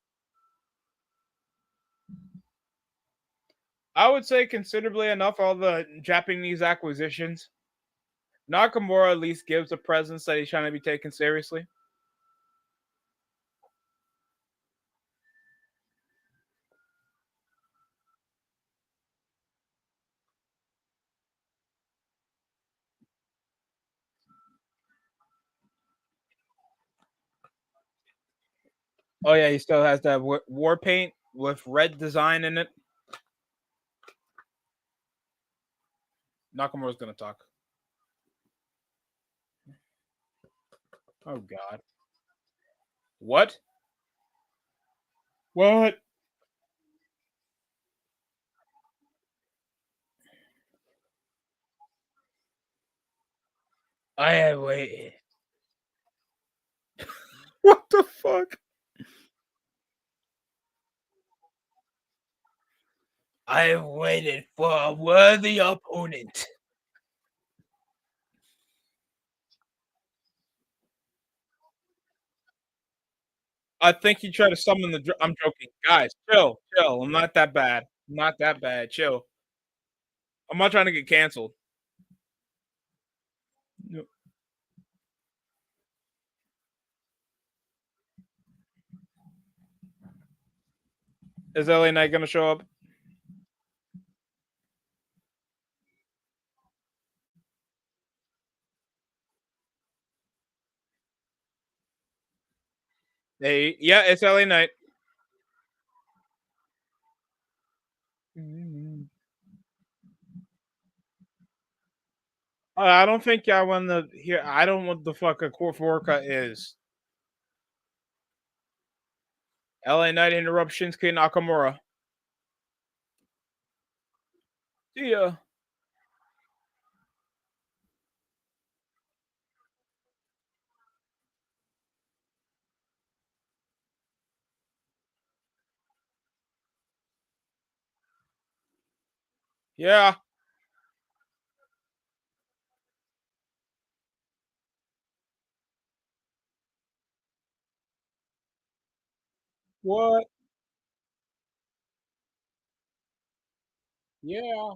I would say considerably enough all the Japanese acquisitions. Nakamura at least gives a presence that he's trying to be taken seriously. Oh yeah, he still has that war paint with red design in it. Nakamura's gonna talk. Oh God. What? What? I have waited. What the fuck? I have waited for a worthy opponent. I think he tried to summon the. I'm joking, guys. Chill, chill. I'm not that bad. I'm not that bad. Chill. I'm not trying to get canceled. Is LA Knight gonna show up? Hey, yeah, it's LA Knight. I don't think I want to hear. I don't know what the fuck a Corforca is. LA Knight interrupts Shinsuke Nakamura. See ya. Yeah. What? Yeah.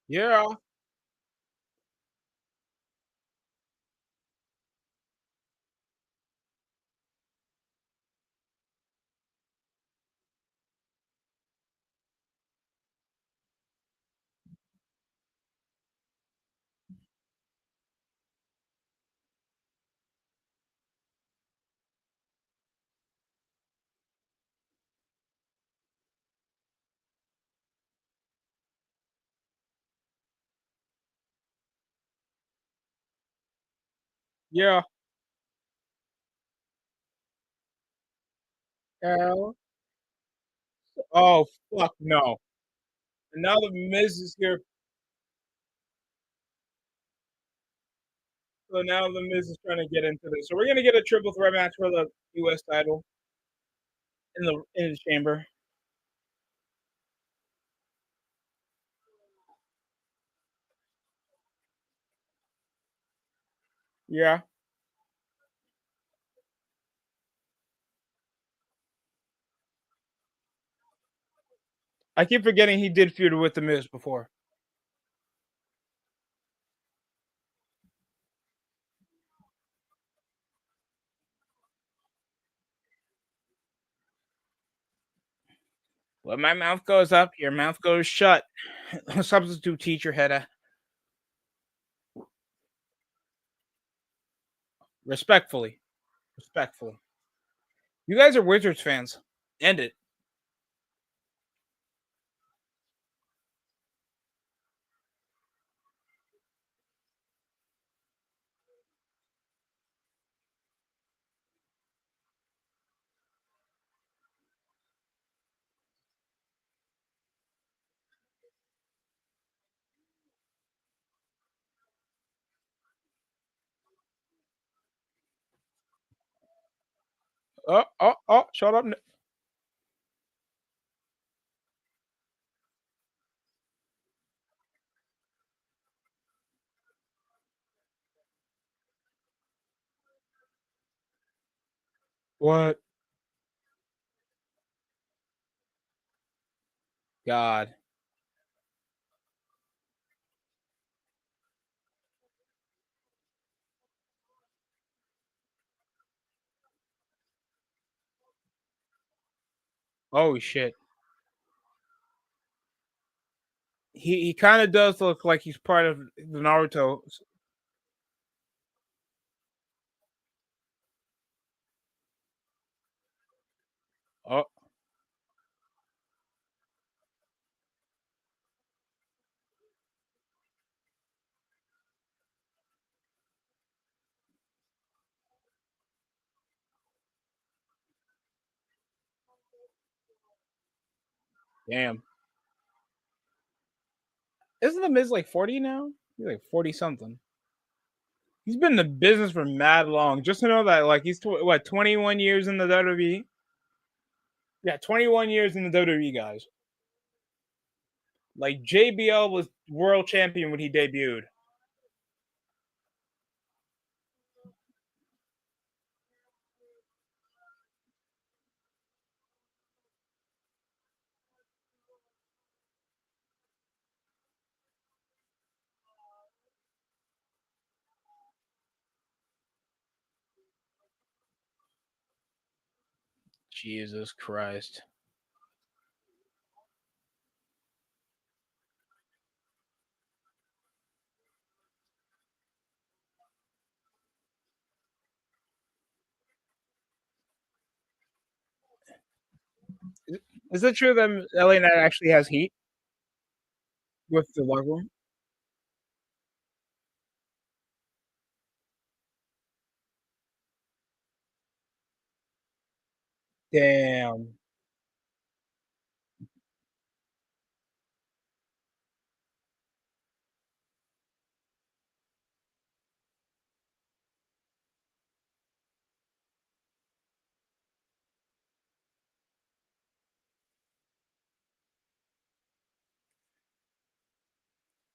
Yeah. Yeah. Hell. Oh fuck no. And now the Miz is here. So now the Miz is trying to get into this. So we're gonna get a triple threat match for the US title in the chamber. Yeah. I keep forgetting he did feud with the Miz before. When my mouth goes up, your mouth goes shut. Substitute teacher Hedda. Respectfully. Respectfully. You guys are Wizards fans. End it. Shut up. What? God. Oh shit. He kind of does look like he's part of the Naruto. Oh damn. Isn't the Miz like 40 now? He's like 40 something. He's been in the business for mad long. Just to know that, like, he's 21 years in the WWE. Yeah, 21 years in the WWE, guys. Like JBL was world champion when he debuted. Jesus Christ. Is it true that LA Knight actually has heat with the locker room? Damn.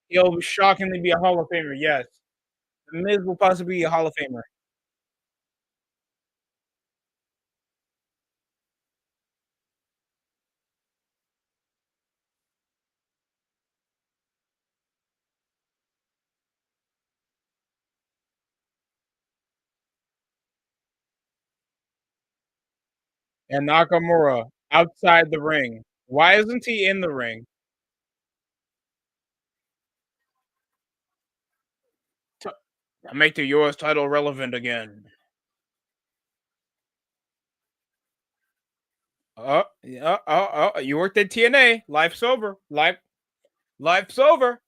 He'll shockingly be a Hall of Famer, yes. The Miz will possibly be a Hall of Famer. And Nakamura outside the ring. Why isn't he in the ring? Make the US title relevant again. You worked at TNA. Life's over. Life's over.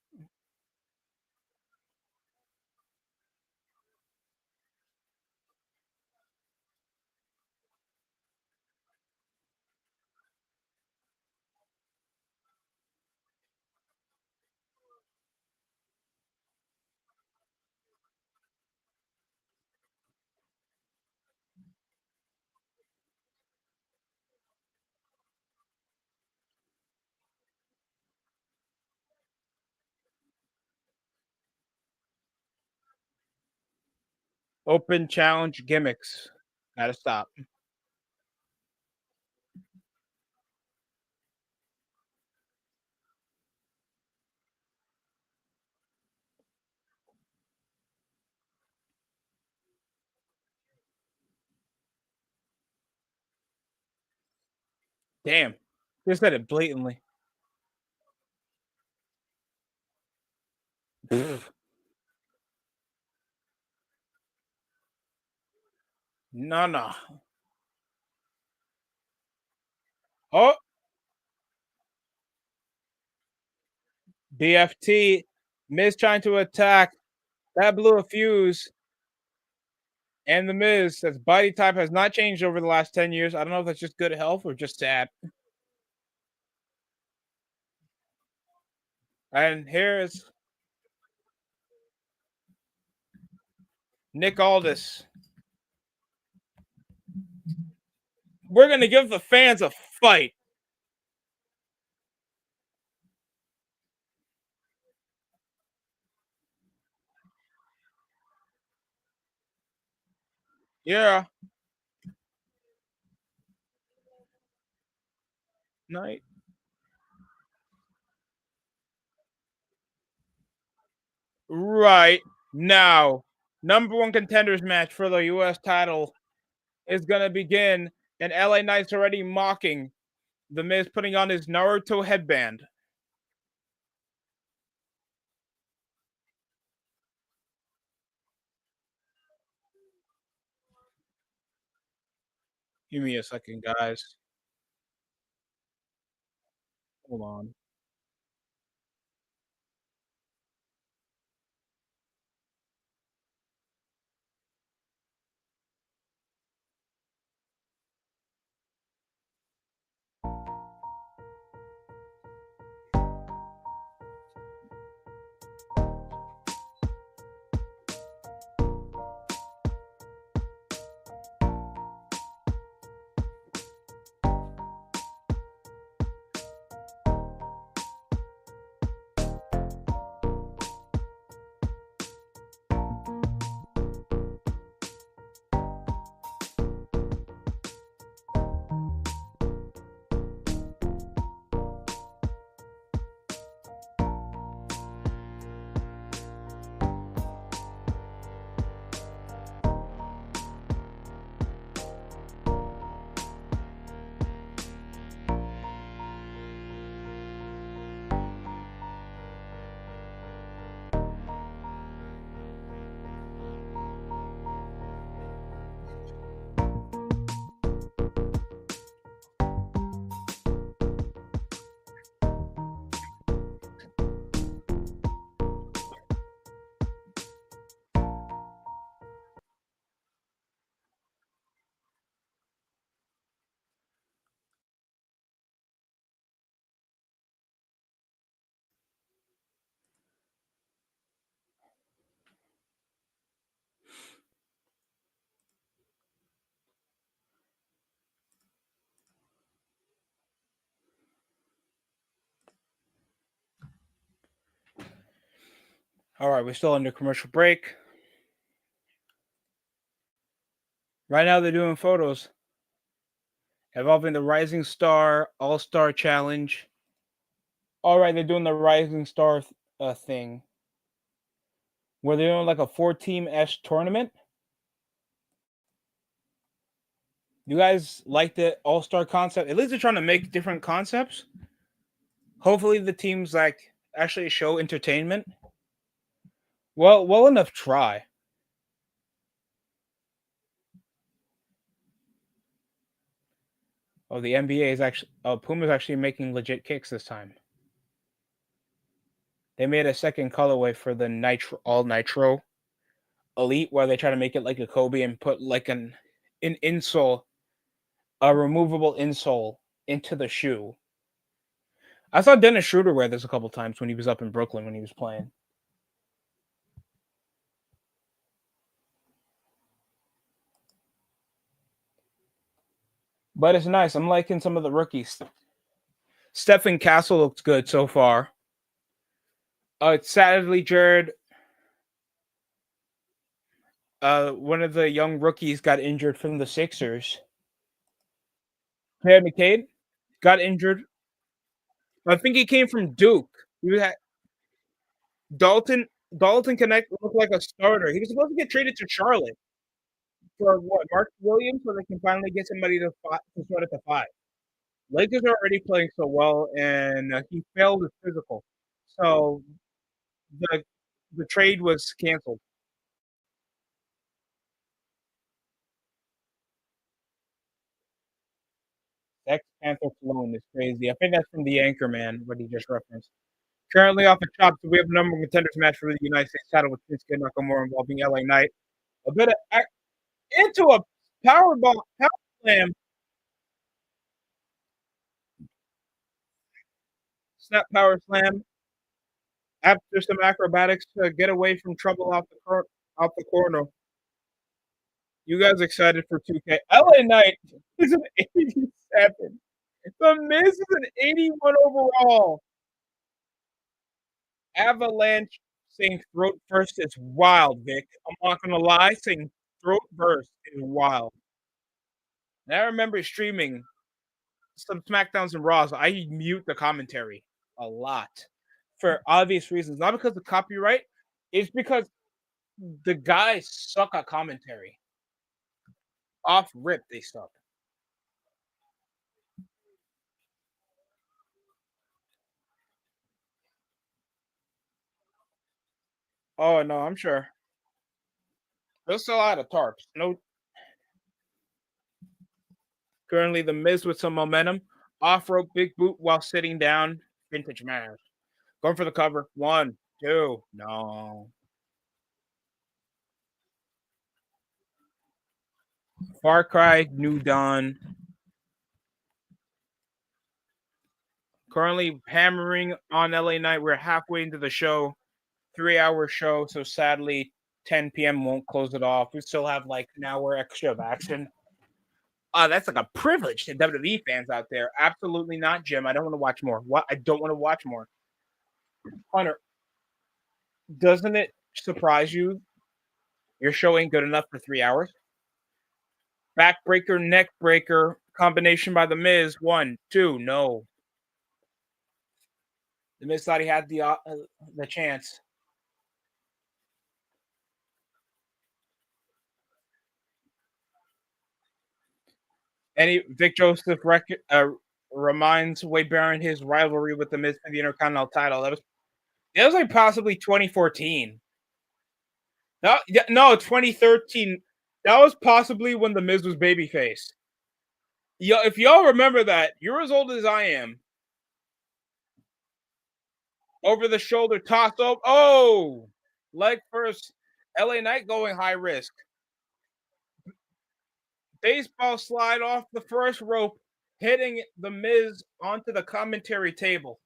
Open challenge gimmicks. Gotta stop. Damn. Just said it blatantly. No, no. Oh, BFT. Miz trying to attack. That blew a fuse. And the Miz, his body type has not changed over the last 10 years. I don't know if that's just good health or just sad. And here's Nick Aldis. We're going to give the fans a fight. Yeah. Night. Right now, number one contenders match for the U.S. title is going to begin. And LA Knight's already mocking the Miz putting on his Naruto headband. Give me a second, guys. Hold on. All right, we're still under commercial break. Right now, they're doing photos involving the Rising Star All-Star Challenge. All right, they're doing the Rising Star thing where they're doing like a 4-team-esque tournament. You guys like the All-Star concept? At least they're trying to make different concepts. Hopefully, the teams like actually show entertainment. Well enough try. Oh, the NBA is actually. Oh, Puma's actually making legit kicks this time. They made a second colorway for the Nitro All Nitro Elite, where they try to make it like a Kobe and put like an insole, a removable insole into the shoe. I saw Dennis Schroeder wear this a couple times when he was up in Brooklyn when he was playing. But it's nice. I'm liking some of the rookies. Stephen Castle looks good so far. It's sadly Jared. one of the young rookies got injured from the Sixers. Ted McCade got injured. I think he came from Duke. You had Dalton. Dalton Connect looked like a starter. He was supposed to get traded to Charlotte for what? Mark Williams, so they can finally get somebody to start at the five. Lakers are already playing so well, and he failed his physical, so the the trade was canceled. Ex Panther Cologne is crazy. I think that's from the Anchorman, what he just referenced. Currently off the chops, we have a number one contenders match for the United States title with Shinsuke Nakamura involving LA Knight. A bit of into a power slam, snap power slam. After some acrobatics to get away from trouble off the corner. You guys excited for 2K? LA Knight is an 87. The Miz is an 81 overall. Avalanche saying throat first is wild, Vic. I'm not gonna lie, saying throat first is wild. And I remember streaming some Smackdowns and Raws. I mute the commentary a lot for obvious reasons. Not because of copyright, it's because the guys suck at commentary. Off rip, they suck. Oh no, I'm sure. They'll sell out of tarps. No, currently the Miz with some momentum. Off rope big boot while sitting down. Vintage match. Going for the cover. 1, 2. No. Far Cry, New Dawn. Currently hammering on LA Knight. We're halfway into the show. 3-hour show. So sadly, 10 p.m. won't close it off. We still have like an hour extra of action. That's like a privilege to WWE fans out there. Absolutely not, Jim. I don't want to watch more. What? I don't want to watch more. Hunter, doesn't it surprise you? Your show ain't good enough for 3 hours. Backbreaker, neck breaker, combination by the Miz. 1, 2. No. The Miz thought he had the chance. Vic Joseph reminds Wade Barron his rivalry with the Miz for the Intercontinental title. That was like possibly 2014. No, 2013. That was possibly when the Miz was babyface. If y'all remember that, you're as old as I am. Over the shoulder toss up. Oh, leg first. LA Knight going high risk. Baseball slide off the first rope, hitting the Miz onto the commentary table.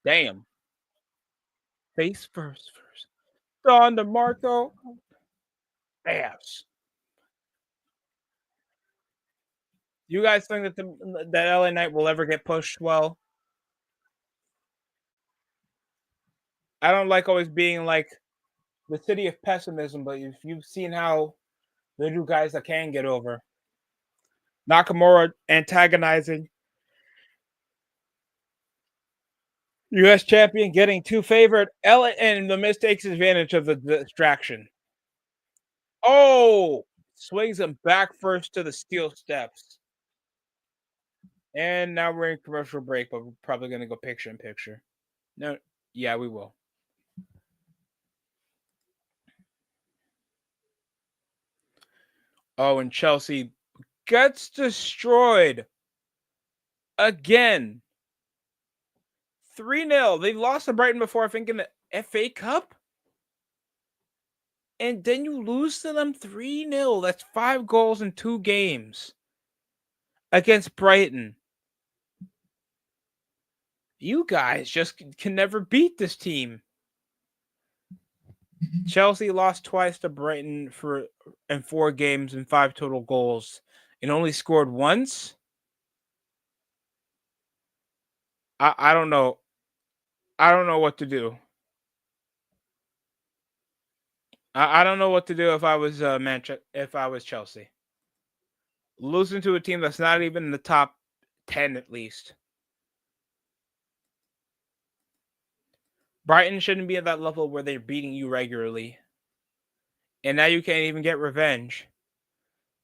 Damn. Face first. Don DeMarco. Ass. You guys think that LA Knight will ever get pushed well? I don't like always being like the city of pessimism, but if you've seen how they do guys that can get over. Nakamura antagonizing U.S. champion, getting too favored. And the Miz takes advantage of the distraction. Oh, swings him back first to the steel steps. And now we're in commercial break, but we're probably going to go picture in picture. No, yeah, we will. Oh, and Chelsea gets destroyed again. 3-0. They've lost to Brighton before, I think, in the FA Cup. And then you lose to them 3-0. That's 5 goals in 2 games against Brighton. You guys just can never beat this team. Chelsea lost twice to Brighton in 4 games and 5 total goals and only scored once. I don't know. I don't know what to do. I don't know what to do if I was if I was Chelsea. Losing to a team that's not even in the top 10 at least. Brighton shouldn't be at that level where they're beating you regularly. And now you can't even get revenge.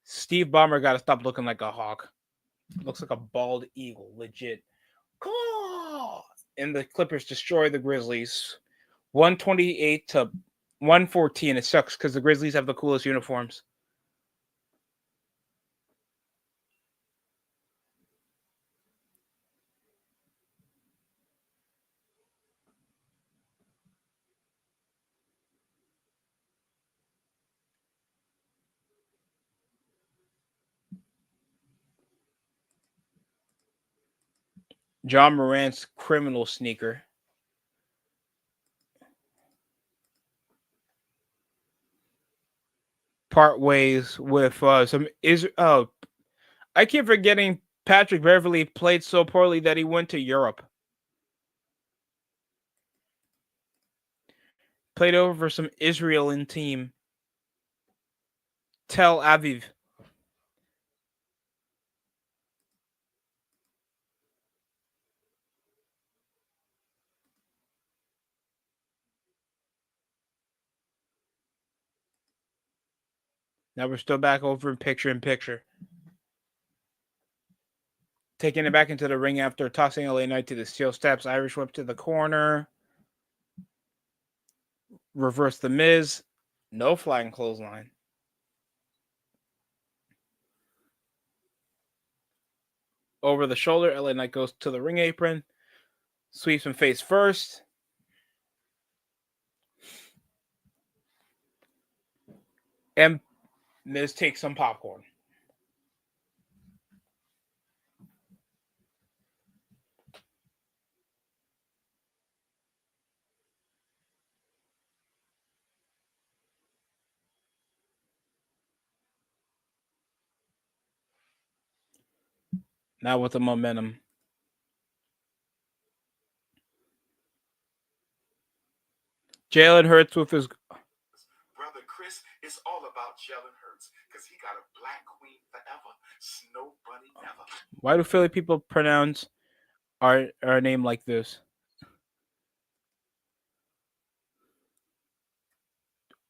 Steve Ballmer got to stop looking like a hawk. Looks like a bald eagle, legit. Caw! And the Clippers destroy the Grizzlies. 128 to 114. It sucks because the Grizzlies have the coolest uniforms. John Morant's criminal sneaker. Part ways with some I keep forgetting Patrick Beverly played so poorly that he went to Europe. Played over some Israeli team. Tel Aviv. Now we're still back over in picture. Taking it back into the ring after tossing LA Knight to the steel steps. Irish whip to the corner. Reverse the Miz. No flying clothesline. Over the shoulder. LA Knight goes to the ring apron. Sweeps him face first. And Miz takes some popcorn. Now with the momentum. Jalen Hurts with his brother Chris. It's all about Jalen Hurts because he got a black queen forever. Snow bunny never. Why do Philly people pronounce our name like this?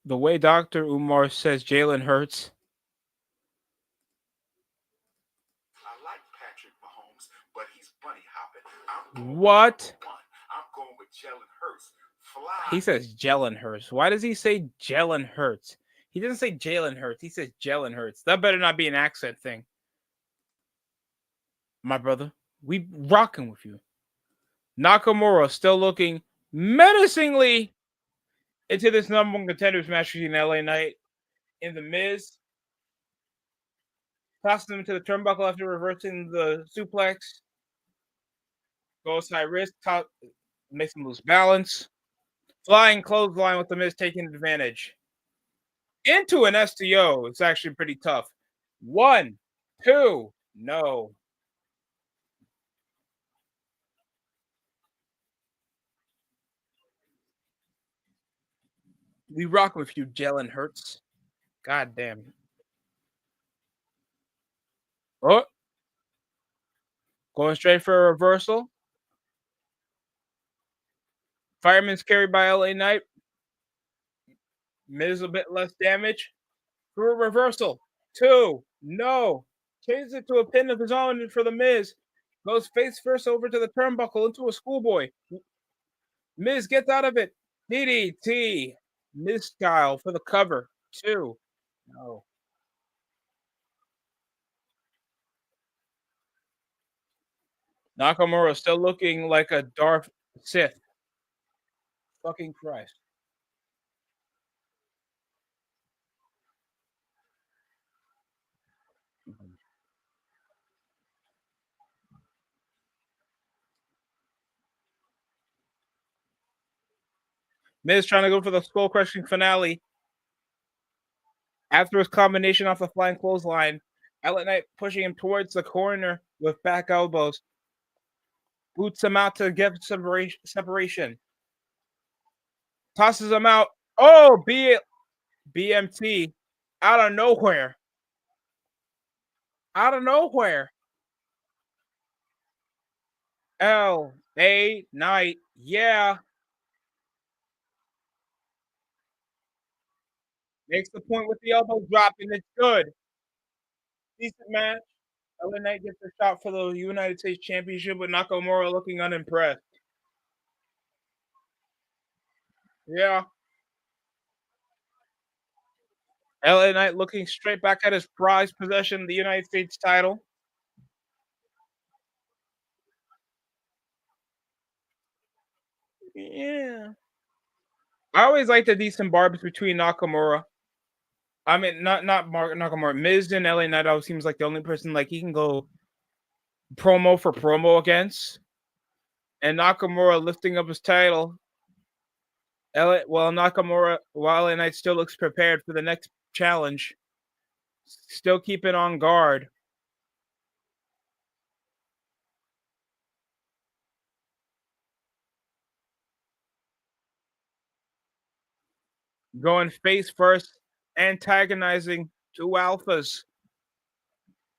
The way Dr. Umar says Jalen Hurts. I like Patrick Mahomes, but he's bunny hopping. What? I'm going with Jalen Hurts. Fly. He says Jalen Hurts. Why does he say Jalen Hurts? He doesn't say Jalen Hurts. He says Jalen Hurts. That better not be an accent thing. My brother, we rocking with you. Nakamura still looking menacingly into this number one contenders match between LA Knight and The Miz. Tosses him into the turnbuckle after reversing the suplex. Goes high risk, makes him lose balance. Flying clothesline with The Miz taking advantage. Into an STO. It's actually pretty tough. 1, 2, no. We rock with you, Jalen Hurts. God damn. Oh. Going straight for a reversal. Fireman's carried by LA Knight. Miz a bit less damage. For a reversal. 2. No. Changes it to a pin of his own for The Miz. Goes face first over to the turnbuckle into a schoolboy. Miz gets out of it. DDT. Miz style for the cover. 2. No. Nakamura still looking like a Darth Sith. Fucking Christ. Miz trying to go for the skull crushing finale. After his combination off the flying clothesline, LA Knight pushing him towards the corner with back elbows. Boots him out to get separation. Tosses him out. Oh, be it. BMT out of nowhere. Out of nowhere. LA Knight. Yeah. Makes the point with the elbow drop, and it's good. Decent match. LA Knight gets a shot for the United States Championship with Nakamura looking unimpressed. Yeah. LA Knight looking straight back at his prized possession, the United States title. Yeah. I always like the decent barbs between Nakamura. I mean, not Mark Nakamura. Miz and LA Knight always seems like the only person like he can go promo for promo against. And Nakamura lifting up his title. Nakamura, while LA Knight still looks prepared for the next challenge, still keeping on guard. Going face first, antagonizing two alphas,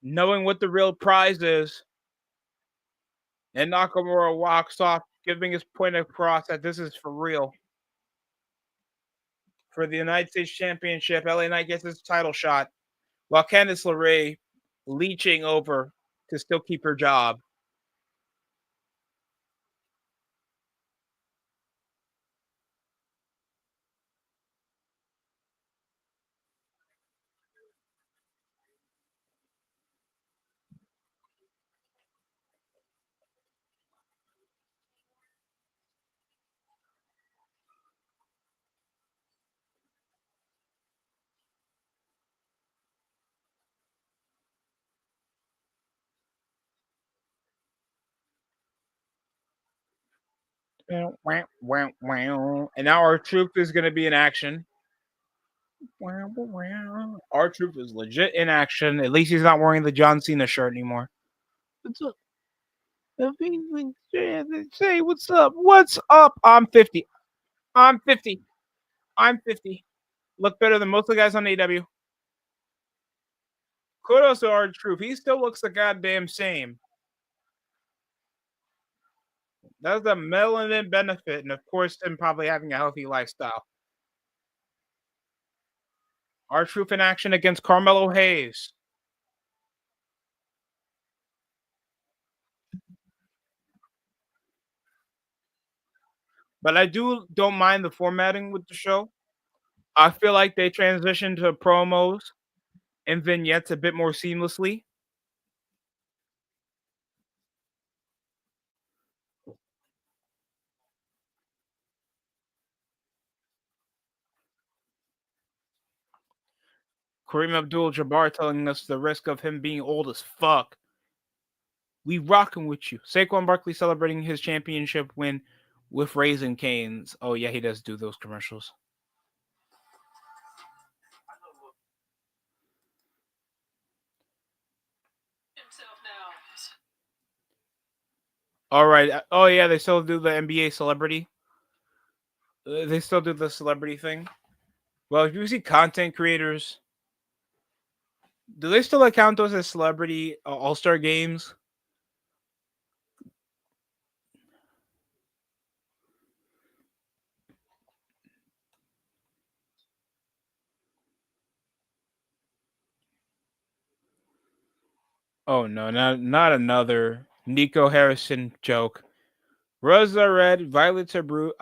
knowing what the real prize is. And Nakamura walks off, giving his point across that this is for real. For the United States Championship, LA Knight gets his title shot, while Candice LeRae leeching over to still keep her job. And now our troop is going to be in action. Our troop is legit in action. At least he's not wearing the John Cena shirt anymore. What's up? Say what's up? What's up? I'm 50. I'm 50. I'm 50. Look better than most of the guys on AW. Kudos to our troop. He still looks the goddamn same. That's the melanin benefit, and of course, him probably having a healthy lifestyle. Our troop in action against Carmelo Hayes. But I don't mind the formatting with the show. I feel like they transitioned to promos and vignettes a bit more seamlessly. Kareem Abdul-Jabbar telling us the risk of him being old as fuck. We rocking with you. Saquon Barkley celebrating his championship win with Raisin Canes. Oh yeah, he does do those commercials. All right. Oh yeah, they still do the NBA celebrity. They still do the celebrity thing. Well, if you see content creators, do they still account those as celebrity all-star games? Oh no, not another Nico Harrison joke. Roses are red, violets are blue.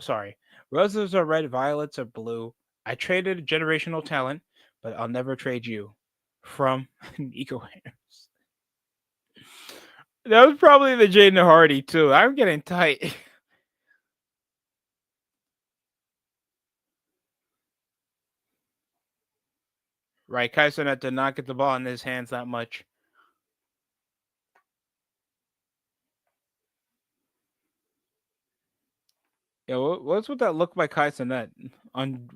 Sorry. Roses are red, violets are blue. I traded generational talent, but I'll never trade you. From Nico Harris. That was probably the Jaden Hardy too. I'm getting tight. Right, Kai Cenat did not get the ball in his hands that much. Yeah, what's with that look by Kai Cenat on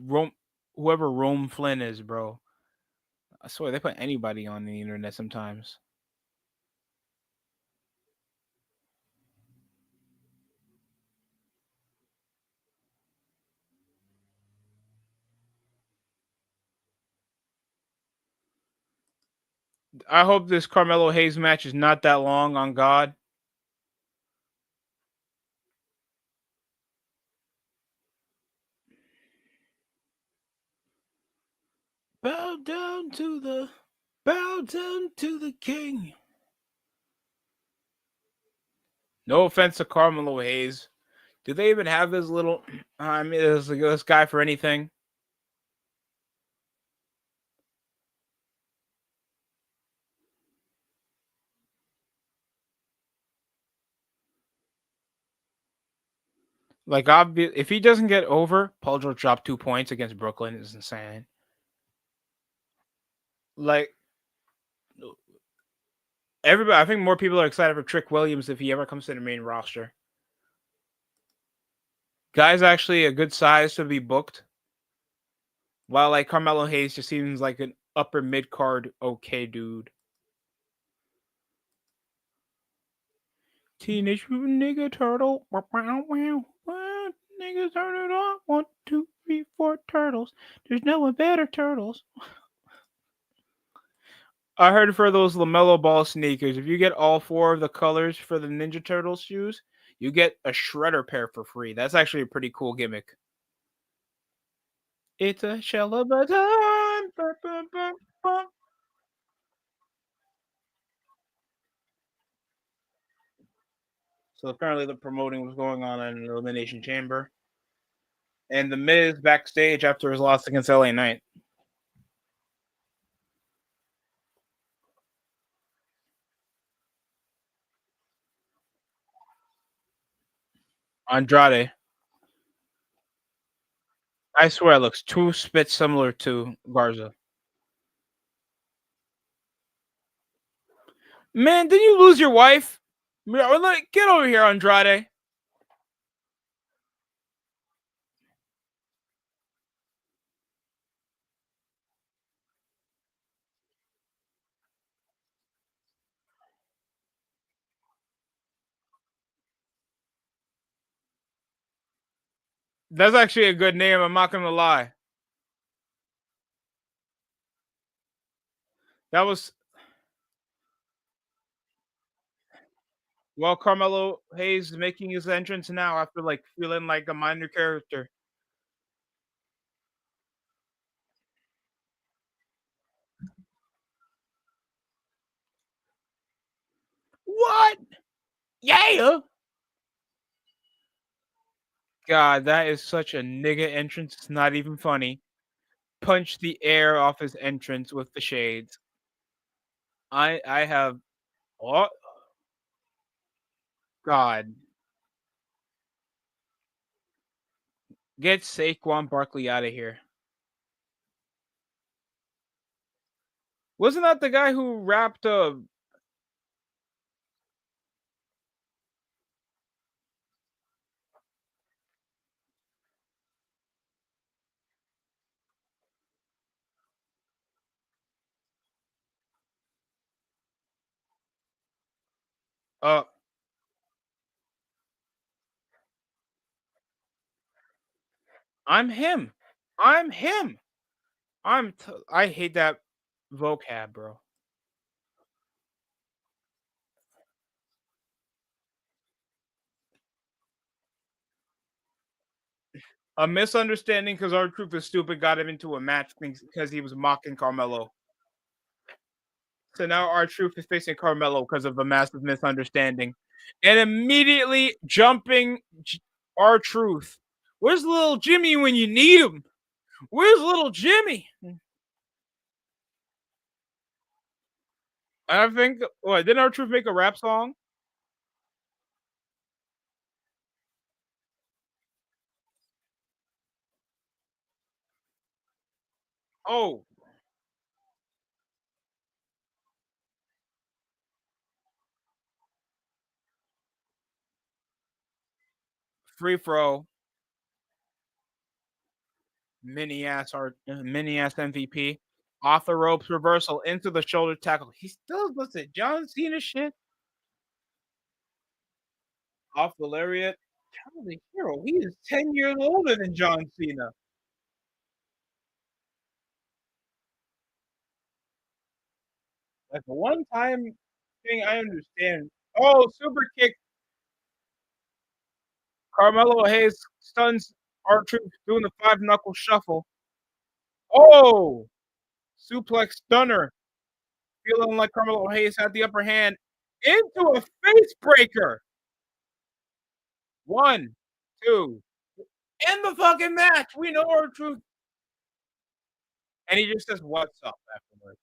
whoever Rome Flynn is, bro? I swear they put anybody on the internet sometimes. I hope this Carmelo Hayes match is not that long. On God. Bow down to the king. No offense to Carmelo Hayes. Do they even have this little? I mean, this guy for anything? Like, if he doesn't get over, Paul George dropped 2 points against Brooklyn is insane. Like, everybody, I think more people are excited for Trick Williams if he ever comes to the main roster. Guy's actually a good size to be booked. While like Carmelo Hayes just seems like an upper mid card okay dude. Teenage Mutant Ninja Turtle. Wow, wow, wow. Niggas turn it on. 1, 2, 3, 4 turtles. There's no one better turtles. I heard for those LaMelo Ball sneakers, if you get all 4 of the colors for the Ninja Turtles shoes, you get a Shredder pair for free. That's actually a pretty cool gimmick. It's a shell of a time. Bum, bum, bum, bum. So apparently the promoting was going on in an Elimination Chamber. And The Miz backstage after his loss against LA Knight. Andrade. I swear it looks too spit similar to Garza. Man, didn't you lose your wife? Get over here, Andrade. That's actually a good name. I'm not gonna lie. That was Carmelo Hayes is making his entrance now after like feeling like a minor character. What? Yeah. God, that is such a nigga entrance. It's not even funny. Punch the air off his entrance with the shades. I have oh God. Get Saquon Barkley out of here. Wasn't that the guy who rapped uh I'm him. I'm him. I hate that vocab, bro. A misunderstanding because our truth is stupid got him into a match because he was mocking Carmelo. So now our truth is facing Carmelo because of a massive misunderstanding, and immediately jumping our truth. Where's little Jimmy when you need him? Where's little Jimmy? I think. What didn't our truth make a rap song? Oh, free throw, mini ass MVP, off the ropes reversal into the shoulder tackle. He still looks at John Cena shit off the lariat. Charlie Hero, he is 10 years older than John Cena. Like the one time thing I understand. Oh, super kick. Carmelo Hayes stuns R-Truth doing the 5-knuckle shuffle. Oh, suplex stunner. Feeling like Carmelo Hayes had the upper hand into a face breaker. 1, 2. In the fucking match. We know R-Truth. And he just says, "What's up?" afterwards.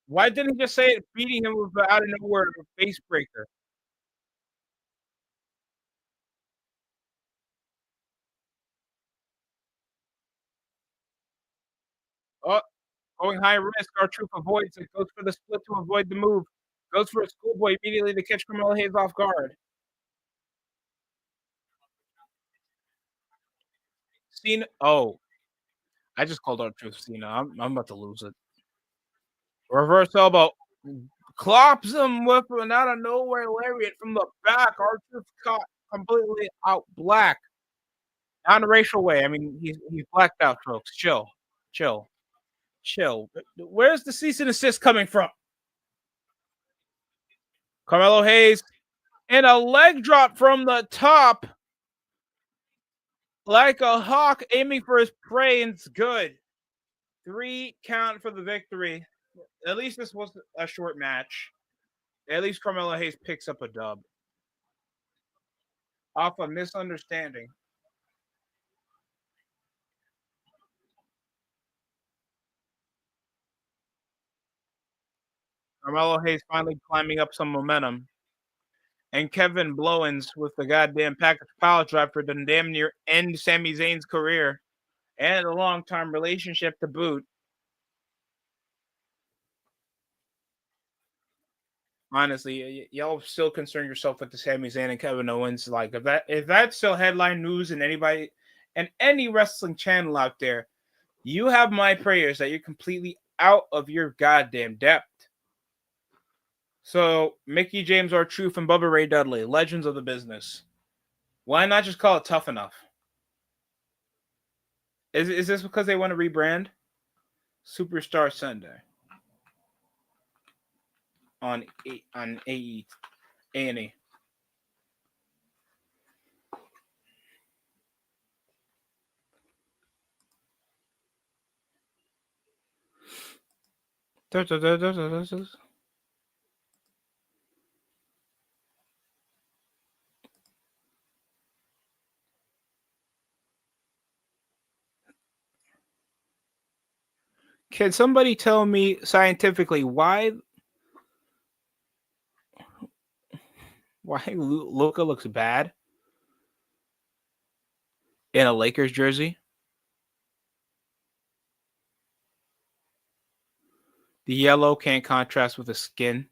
Why didn't he just say it beating him with out of nowhere a face breaker? Oh, going high risk. R-Truth avoids it. Goes for the split to avoid the move. Goes for a schoolboy immediately to catch Carmelo Hayes off guard. Cena. Oh, I just called R-Truth Cena. I'm about to lose it. Reverse elbow. Clops him with an out of nowhere lariat from the back. R-Truth caught completely out black. Not in a racial way. I mean, he's blacked out, folks. Chill. Chill. Chill. Where's the cease and desist coming from? Carmelo Hayes and a leg drop from the top. Like a hawk aiming for his prey, and it's good. 3 count for the victory. At least this was a short match. At least Carmelo Hayes picks up a dub. Off a misunderstanding. Carmelo Hayes finally climbing up some momentum. And Kevin Blowens with the goddamn package power drive for the damn near end Sami Zayn's career. And a long-term relationship to boot. Honestly, y'all still concern yourself with the Sami Zayn and Kevin Owens. Like if that's still headline news and anybody and any wrestling channel out there, you have my prayers that you're completely out of your goddamn depth. So Mickey James R-Truth and Bubba Ray Dudley, legends of the business. Why not just call it Tough Enough? Is this because they want to rebrand? Superstar Sunday on A&E. Can somebody tell me scientifically why Luka looks bad in a Lakers jersey? The yellow can't contrast with the skin.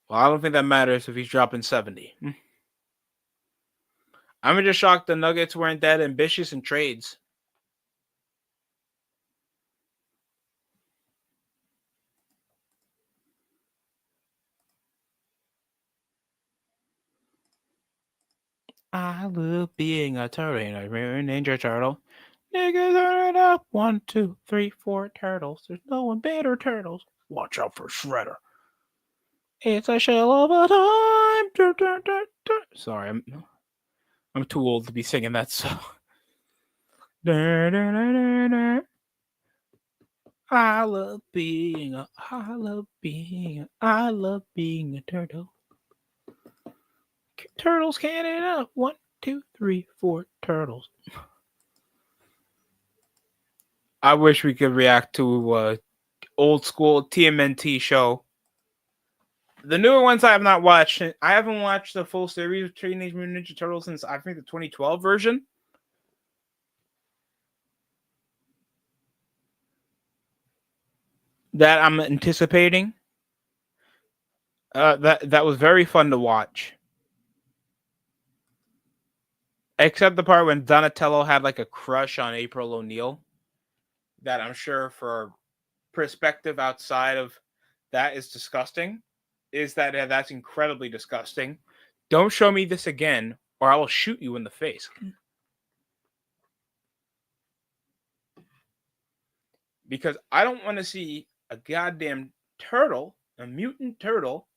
Well, I don't think that matters if he's dropping 70. I'm just shocked the Nuggets weren't that ambitious in trades. I love being a turtle, Ninja Turtle. Niggas turn it up. 1, 2, 3, 4 turtles. There's no one better turtles. Watch out for Shredder. It's a shell of a time. Sorry, I'm too old to be singing that song. I love being a turtle. Turtles can it up. 1, 2, 3, 4 turtles. I wish we could react to old school TMNT show. The newer ones I have not watched. I haven't watched the full series of Teenage Mutant Ninja Turtles since I think the 2012 version. That I'm anticipating. That was very fun to watch. Except the part when Donatello had like a crush on April O'Neil. That I'm sure for perspective outside of that is disgusting. That's incredibly disgusting. Don't show me this again, or I will shoot you in the face. because I don't want to see a goddamn turtle, a mutant turtle,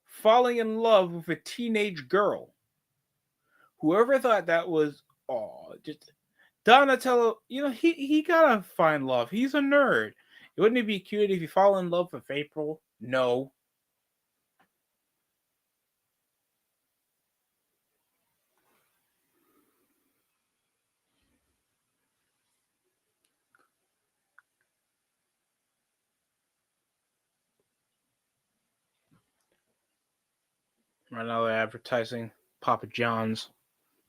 falling in love with a teenage girl. Whoever thought that was, oh, just Donatello, he gotta find love. He's a nerd. Wouldn't it be cute if you fall in love with April? No. Right now they're advertising Papa John's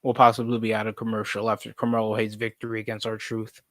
will possibly be out of commercial after Carmelo Hayes' victory against R-Truth.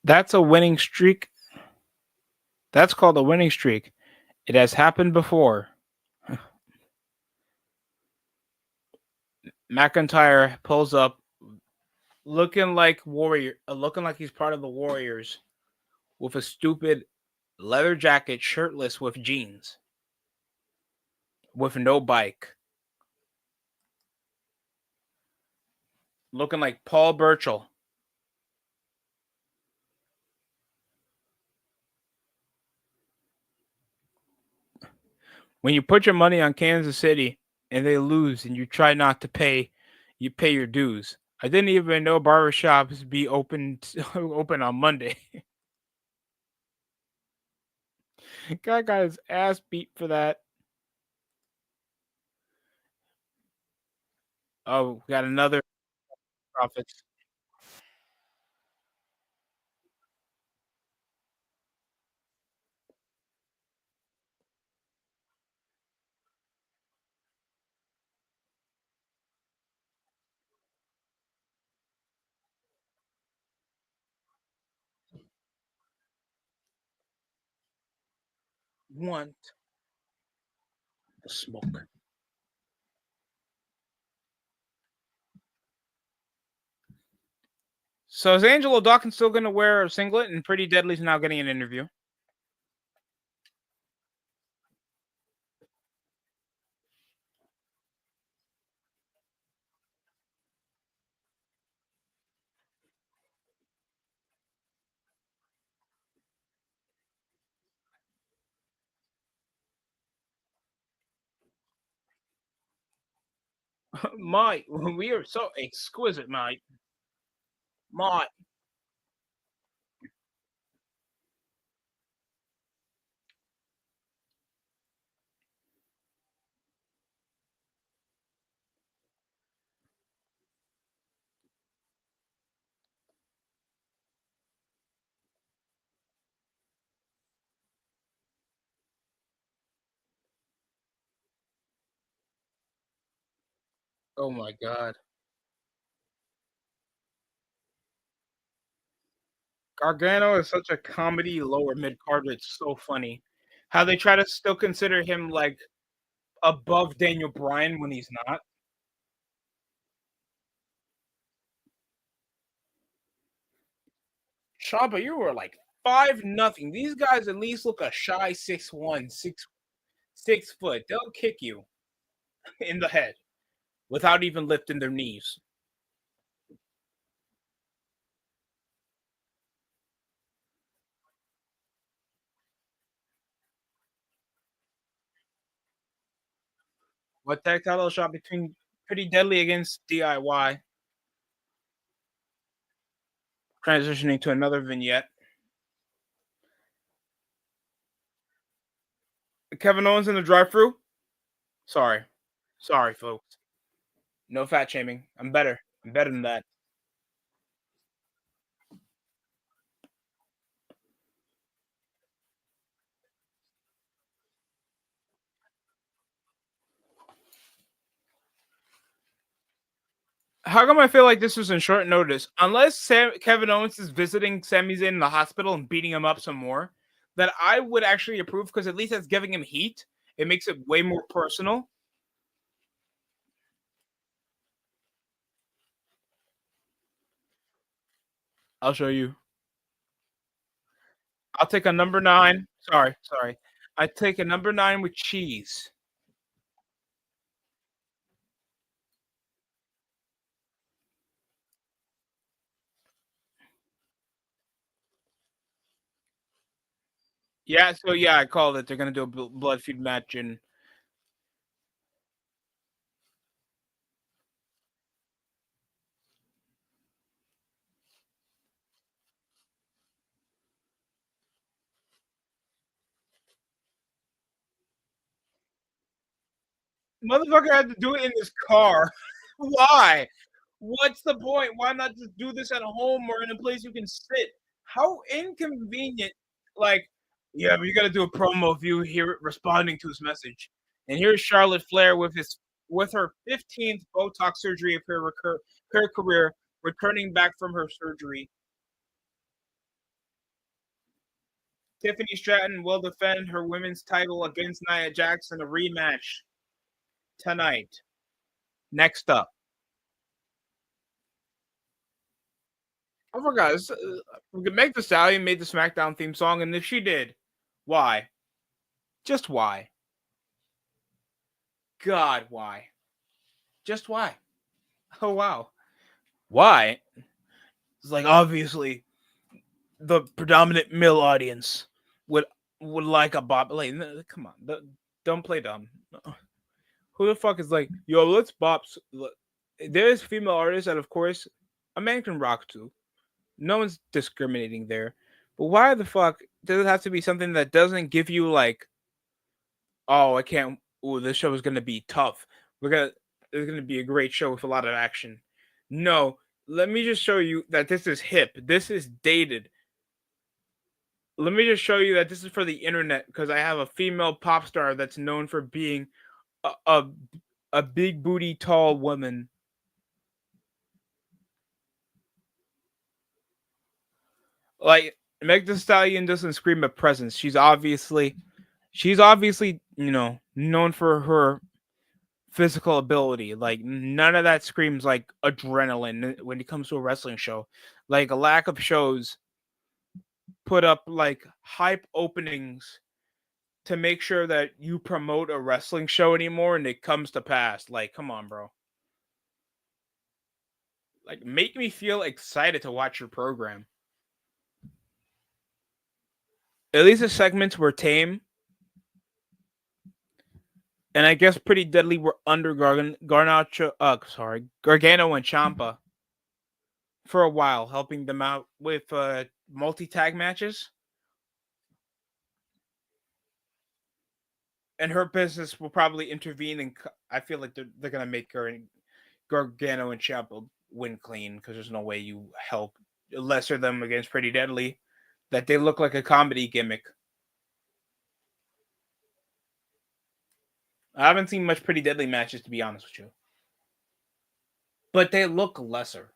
That's a winning streak. That's called a winning streak. It has happened before. McIntyre pulls up looking like looking like he's part of the Warriors with a stupid leather jacket, shirtless with jeans, with no bike. Looking like Paul Burchill. When you put your money on Kansas City and they lose and you try not to pay, you pay your dues. I didn't even know barbershops be open open on Monday. Guy got his ass beat for that. Oh, got another profits. Want the smoke. So is Angelo Dawkins still going to wear a singlet and Pretty Deadly's now getting an interview? Mike, we are so exquisite, Mike. Mike. Oh my god. Gargano is such a comedy lower mid card. It's so funny how they try to still consider him like above Daniel Bryan when he's not. Ciampa, you were like 5-0. These guys at least look a shy 6'1", 6 foot. They'll kick you in the head without even lifting their knees. What tag title shot between Pretty Deadly against DIY? Transitioning to another vignette. Kevin Owens in the drive-thru. Sorry, folks. No fat shaming. I'm better. I'm better than that. How come I feel like this was in short notice? Unless Kevin Owens is visiting Sami Zayn in the hospital and beating him up some more, that I would actually approve because at least that's giving him heat. It makes it way more personal. I'll show you. I'll take a number 9. Sorry. I take a number 9 with cheese. Yeah, so yeah, I called it. They're gonna do a blood feud match, and motherfucker had to do it in his car. Why? What's the point? Why not just do this at home or in a place you can sit? How inconvenient. Like, yeah, but you gotta do a promo of you here responding to his message. And here's Charlotte Flair with her 15th Botox surgery of her career, returning back from her surgery. Tiffany Stratton will defend her women's title against Nia Jax in a rematch tonight. Next up. I forgot. Meg Thee Stallion made the SmackDown theme song, and if she did, why? Just why? God, why? Just why? Oh wow, why? It's like obviously the predominant male audience would like a bop. Like, come on, don't play dumb. Who the fuck is like, yo, let's bop? There's female artists that, of course, a man can rock to. No one's discriminating there. But why the fuck does it have to be something that doesn't give you like, oh, I can't. Oh, this show is gonna be tough. There's gonna be a great show with a lot of action. No, let me just show you that this is hip. This is dated. Let me just show you that this is for the internet because I have a female pop star that's known for being a, a, a big booty tall woman. Like, Meg Thee Stallion doesn't scream a presence. She's obviously, known for her physical ability. Like, none of that screams like adrenaline when it comes to a wrestling show. Like, a lack of shows put up like hype openings to make sure that you promote a wrestling show anymore and it comes to pass. Like, come on, bro. Like, make me feel excited to watch your program. At least the segments were tame. And I guess Pretty Deadly were under Gargano and Ciampa for a while, helping them out with multi-tag matches. And her business will probably intervene, and I feel like they're gonna make Gargano and Ciampa win clean because there's no way you help lesser them against Pretty Deadly. That they look like a comedy gimmick. I haven't seen much Pretty Deadly matches, to be honest with you, but they look lesser.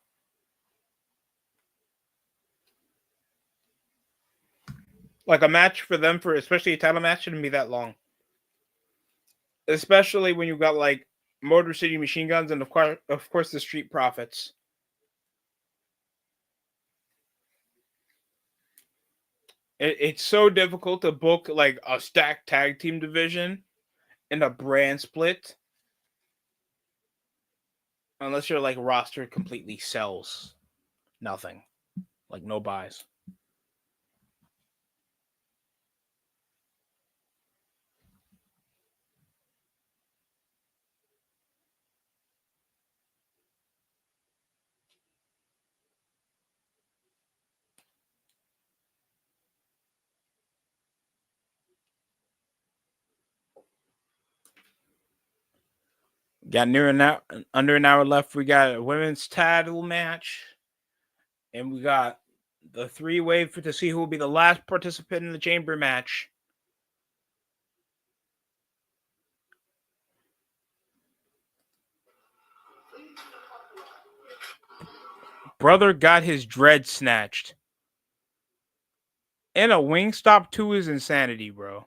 Like a match for them, for especially a title match, shouldn't be that long. Especially when you got like Motor City Machine Guns and of course the Street Profits. It's so difficult to book like a stacked tag team division and a brand split unless your like roster completely sells nothing, like no buys. Got under an hour left. We got a women's title match, and we got the three-way to see who will be the last participant in the chamber match. Brother got his dread snatched. And a Wingstop 2 is insanity, bro.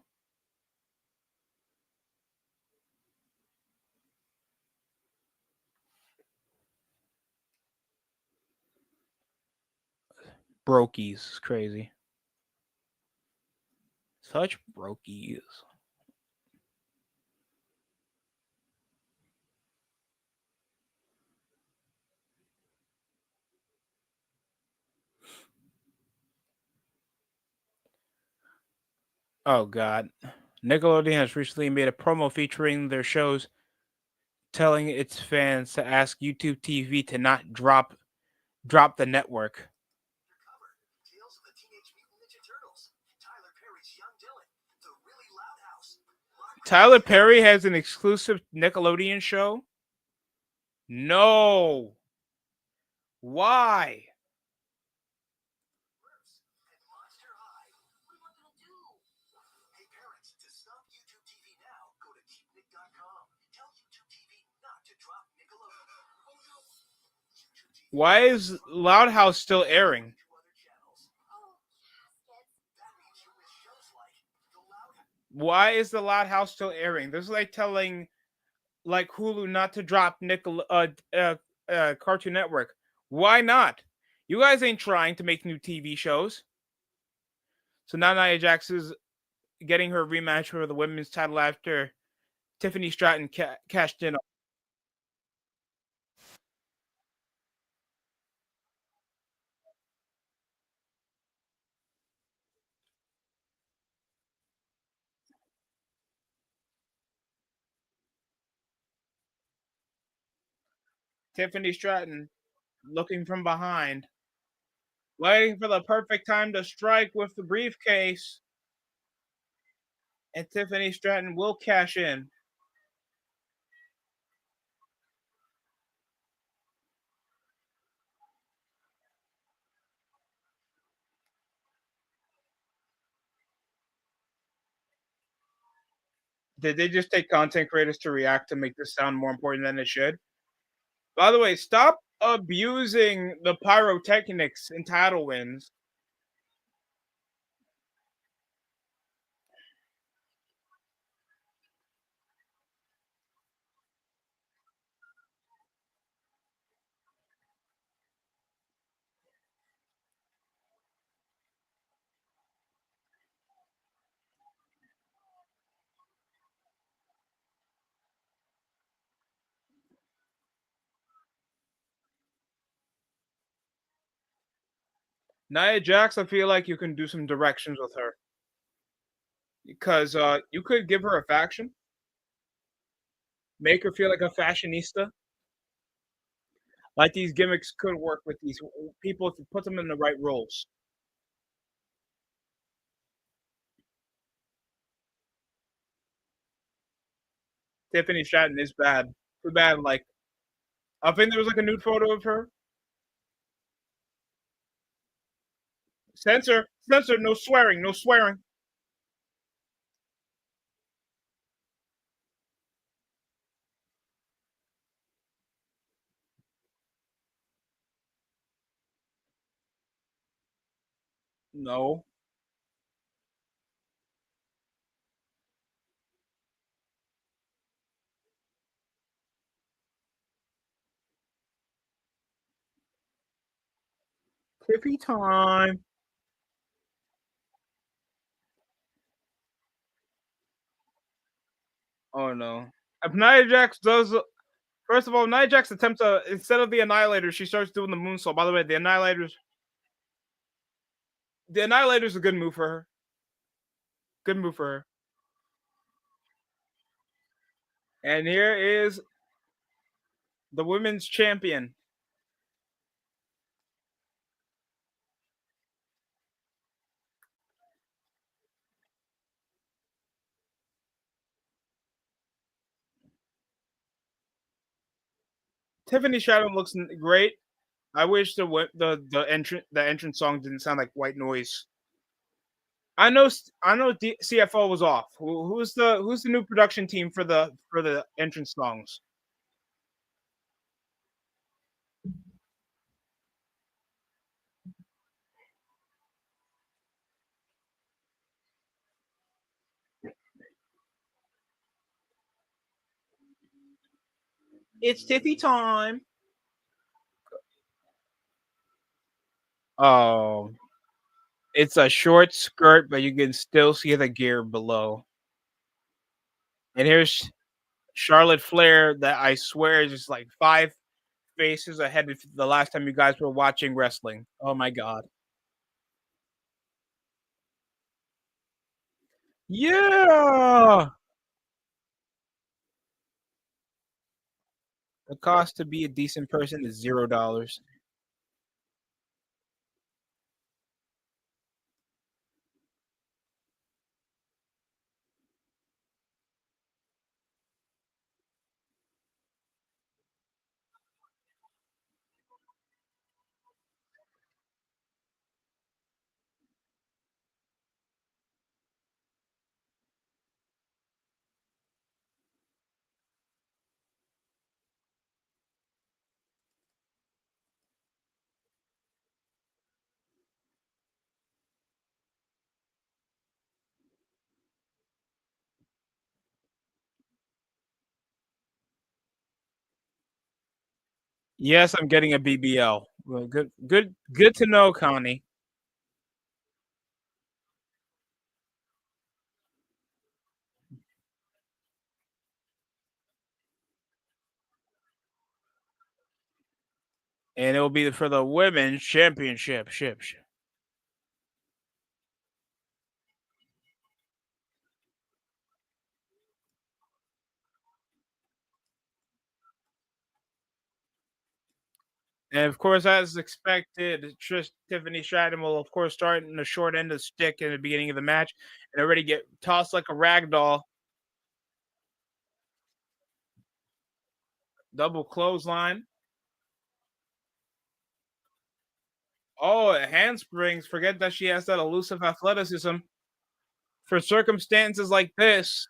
Brokies. It's crazy. Such brokies. Oh, God. Nickelodeon has recently made a promo featuring their shows, telling its fans to ask YouTube TV to not drop the network. Tales of the Teenage Mutant Ninja Turtles. Tyler Perry's Young Dylan. The Really Loud House. Tyler Perry has an exclusive Nickelodeon show? No. Why? And Monster High. What am I gonna do? Hey parents, to stop YouTube TV now, go to keepnick.com. Tell YouTube TV not to drop Nickelodeon. Oh no. YouTube TV. Why is Loud House still airing? Two other channels. Oh, that means you miss shows like The Loud House. Why is the Loud House still airing? This is like telling like Hulu not to drop Cartoon Network. Why not? You guys ain't trying to make new TV shows. So now Nia Jax is getting her rematch for the women's title after Tiffany Stratton cashed in. Tiffany Stratton looking from behind, waiting for the perfect time to strike with the briefcase. And Tiffany Stratton will cash in. Did they just take content creators to react to make this sound more important than it should? By the way, stop abusing the pyrotechnics in title wins. Nia Jax, I feel like you can do some directions with her. Because you could give her a faction, make her feel like a fashionista. Like these gimmicks could work with these people if you put them in the right roles. Tiffany Stratton is bad. Too bad. Like, I think there was like a nude photo of her. Censor, censor, no swearing, no swearing. No. Tiffy time. Oh no. If Nia Jax does, first of all, Nia Jax attempts to, instead of the Annihilator, she starts doing the moonsault. By the way, the Annihilator's a good move for her. Good move for her. And here is the women's champion. Tiffany Stratton looks great. I wish the entrance song didn't sound like white noise. I know CFO was off. Who's the new production team for the entrance songs? It's Tiffy time. Oh, it's a short skirt, but you can still see the gear below. And here's Charlotte Flair, that I swear is just like 5 faces ahead of the last time you guys were watching wrestling. Oh my god. Yeah. The cost to be a decent person is $0. Yes, I'm getting a BBL. Well, good to know, Connie. And it will be for the women's championship. And of course, as expected, Tiffany Stratton will, of course, start in the short end of the stick in the beginning of the match and already get tossed like a rag doll. Double clothesline. Oh, handsprings. Forget that she has that elusive athleticism. For circumstances like this,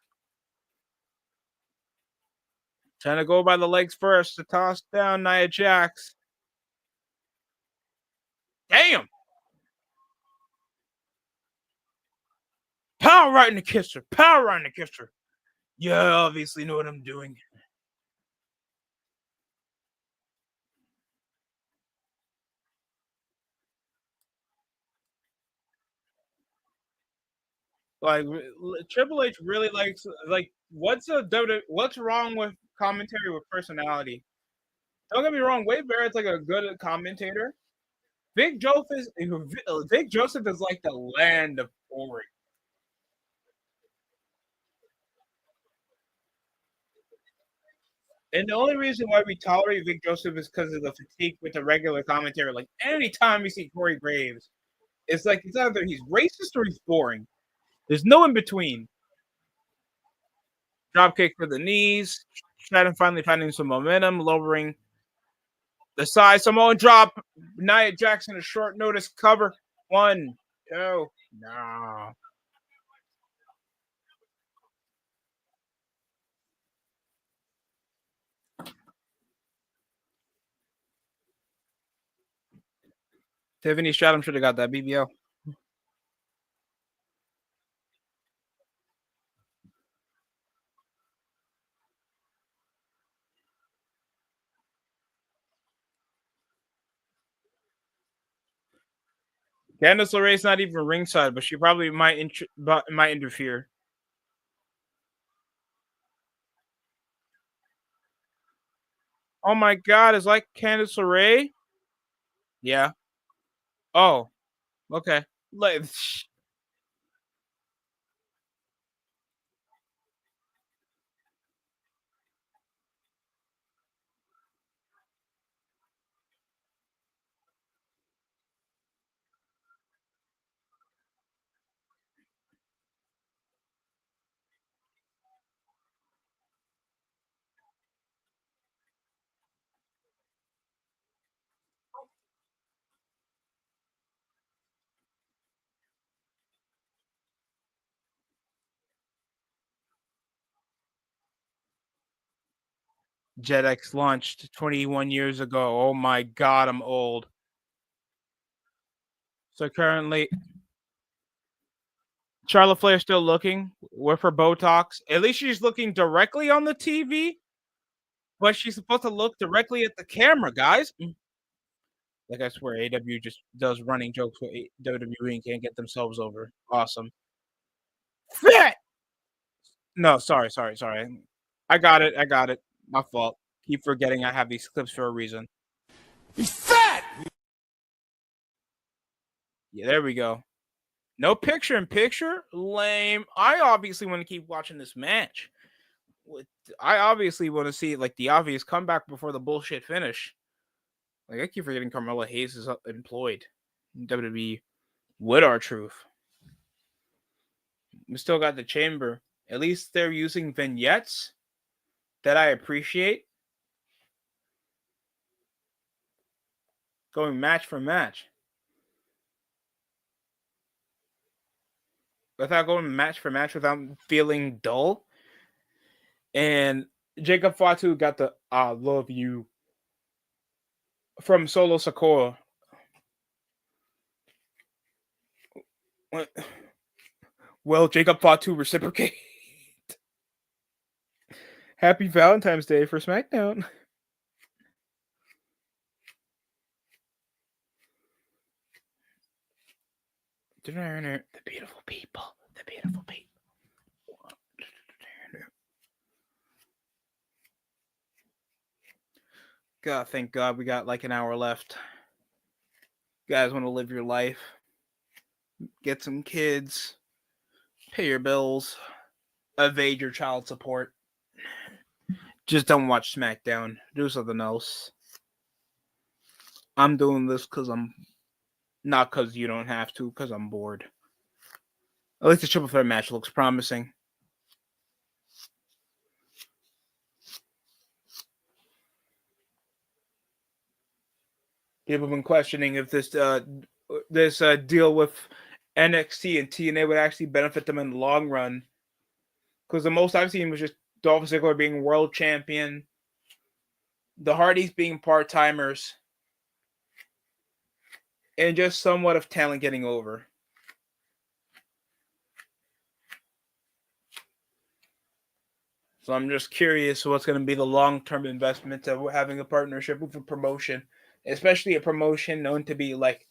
trying to go by the legs first to toss down Nia Jax. Damn! Power right in the kisser. Power right in the kisser. Yeah, I obviously know what I'm doing. Like Triple H really likes what's wrong with commentary with personality? Don't get me wrong, Wade Barrett's like a good commentator. Vic Joseph is like the land of boring. And the only reason why we tolerate Vic Joseph is because of the fatigue with the regular commentary. Like anytime we see Corey Graves, it's like it's either he's racist or he's boring. There's no in between. Drop kick for the knees. Stratton finally finding some momentum, lowering the side. Samoan drop. Nia Jackson a short notice cover. 1, 2. No. Tiffany Stratton should have got that BBL. Candice LeRae's not even ringside, but she probably might interfere. Oh my god, is like Candice LeRae? Yeah. Oh, okay. Like JetX launched 21 years ago. Oh my god, I'm old. So currently, Charlotte Flair still looking with her Botox. At least she's looking directly on the TV. but she's supposed to look directly at the camera, guys. Like I swear, AW just does running jokes with WWE and can't get themselves over. Awesome. Fat. No, sorry. I got it. My fault. Keep forgetting I have these clips for a reason. He's fat! Yeah, there we go. No picture in picture? Lame. I obviously want to keep watching this match. I obviously want to see like the obvious comeback before the bullshit finish. Like I keep forgetting Carmella Hayes is employed in WWE with R-Truth. We still got the chamber. At least they're using vignettes that I appreciate. Going match for match. Without going match for match without feeling dull. And Jacob Fatu got the I love you from Solo Sikoa. Well, Jacob Fatu reciprocate. Happy Valentine's Day for Smackdown. The beautiful people. The beautiful people. God, thank God we got like an hour left. You guys want to live your life. Get some kids. Pay your bills. Evade your child support. Just don't watch SmackDown. Do something else. I'm doing this because I'm not because you don't have to, because I'm bored. At least the triple threat match looks promising. People have been questioning if this deal with NXT and TNA would actually benefit them in the long run. Because the most I've seen was just Dolph Ziggler being world champion, the Hardys being part-timers, and just somewhat of talent getting over. So I'm just curious what's going to be the long-term investment of having a partnership with a promotion, especially a promotion known to be like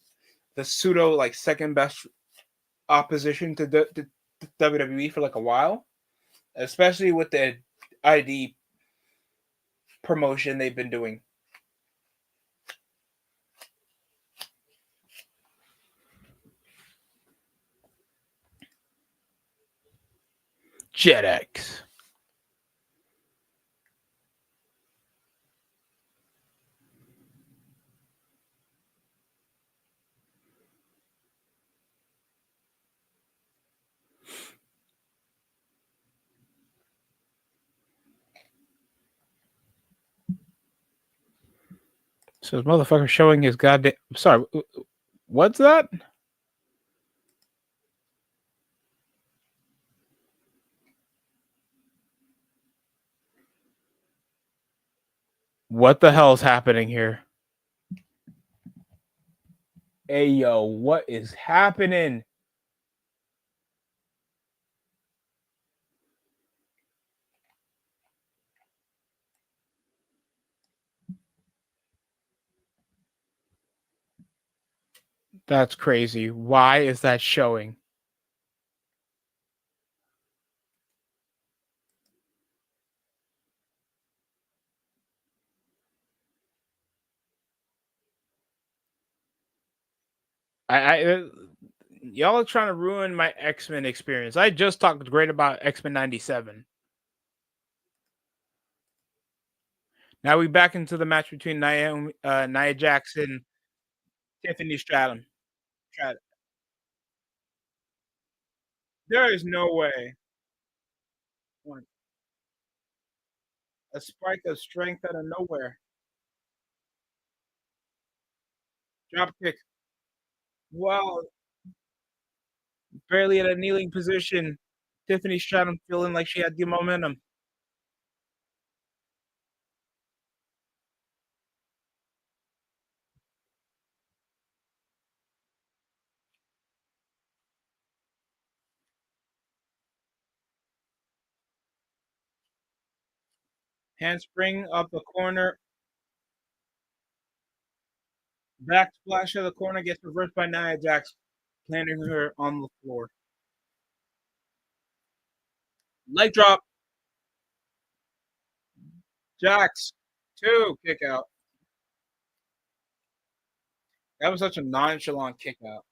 the pseudo like second best opposition to WWE for like a while, especially with the ID promotion they've been doing. JetX. So this motherfucker showing his goddamn. Sorry, what's that? What the hell is happening here? Hey yo, what is happening? That's crazy. Why is that showing? Y'all are trying to ruin my X-Men experience. I just talked great about X-Men 97. Now we back into the match between Nia Jackson, Tiffany Stratton. There is no way. A spike of strength out of nowhere. Drop kick. Wow. Barely at a kneeling position. Tiffany Stratton feeling like she had the momentum. Handspring up the corner. Back splash of the corner gets reversed by Nia Jax, landing her on the floor. Leg drop. Jax, 2, kick out. That was such a nonchalant kick out.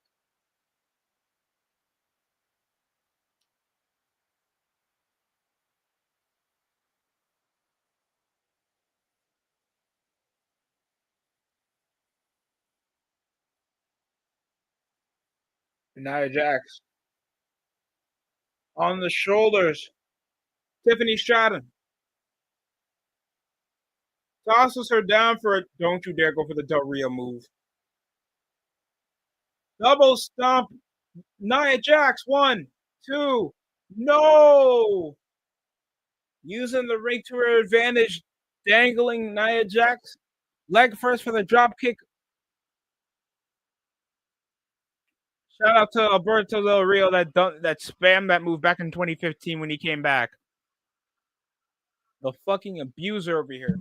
Nia Jax. On the shoulders. Tiffany Stratton. Tosses her down for a don't you dare go for the Del Rio move. Double stomp. Nia Jax, 1, 2. No! Using the ring to her advantage, dangling Nia Jax. Leg first for the drop kick. Shout out to Alberto Del Rio that spammed that move back in 2015 when he came back. The fucking abuser over here.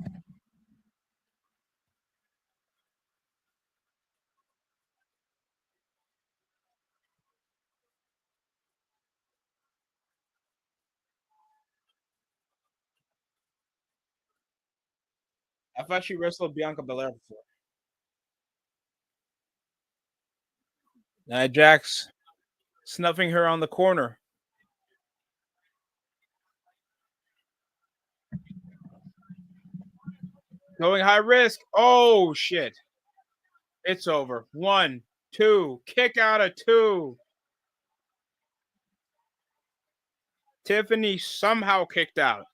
I thought she wrestled Bianca Belair before. Nia Jax snuffing her on the corner. Going high risk. Oh, shit. It's over. 1, 2. Kick out of 2. Tiffany somehow kicked out.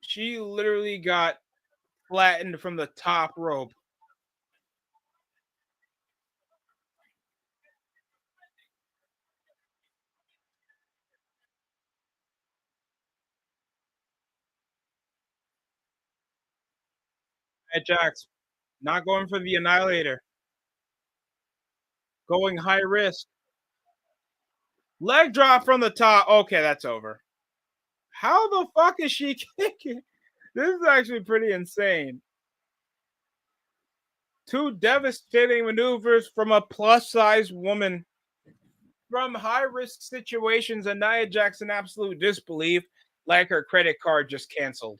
She literally got flattened from the top rope. Nia Jax not going for the Annihilator. Going high risk. Leg drop from the top. Okay, that's over. How the fuck is she kicking? This is actually pretty insane. 2 devastating maneuvers from a plus-size woman. From high-risk situations, and Nia Jax in absolute disbelief, like her credit card just canceled.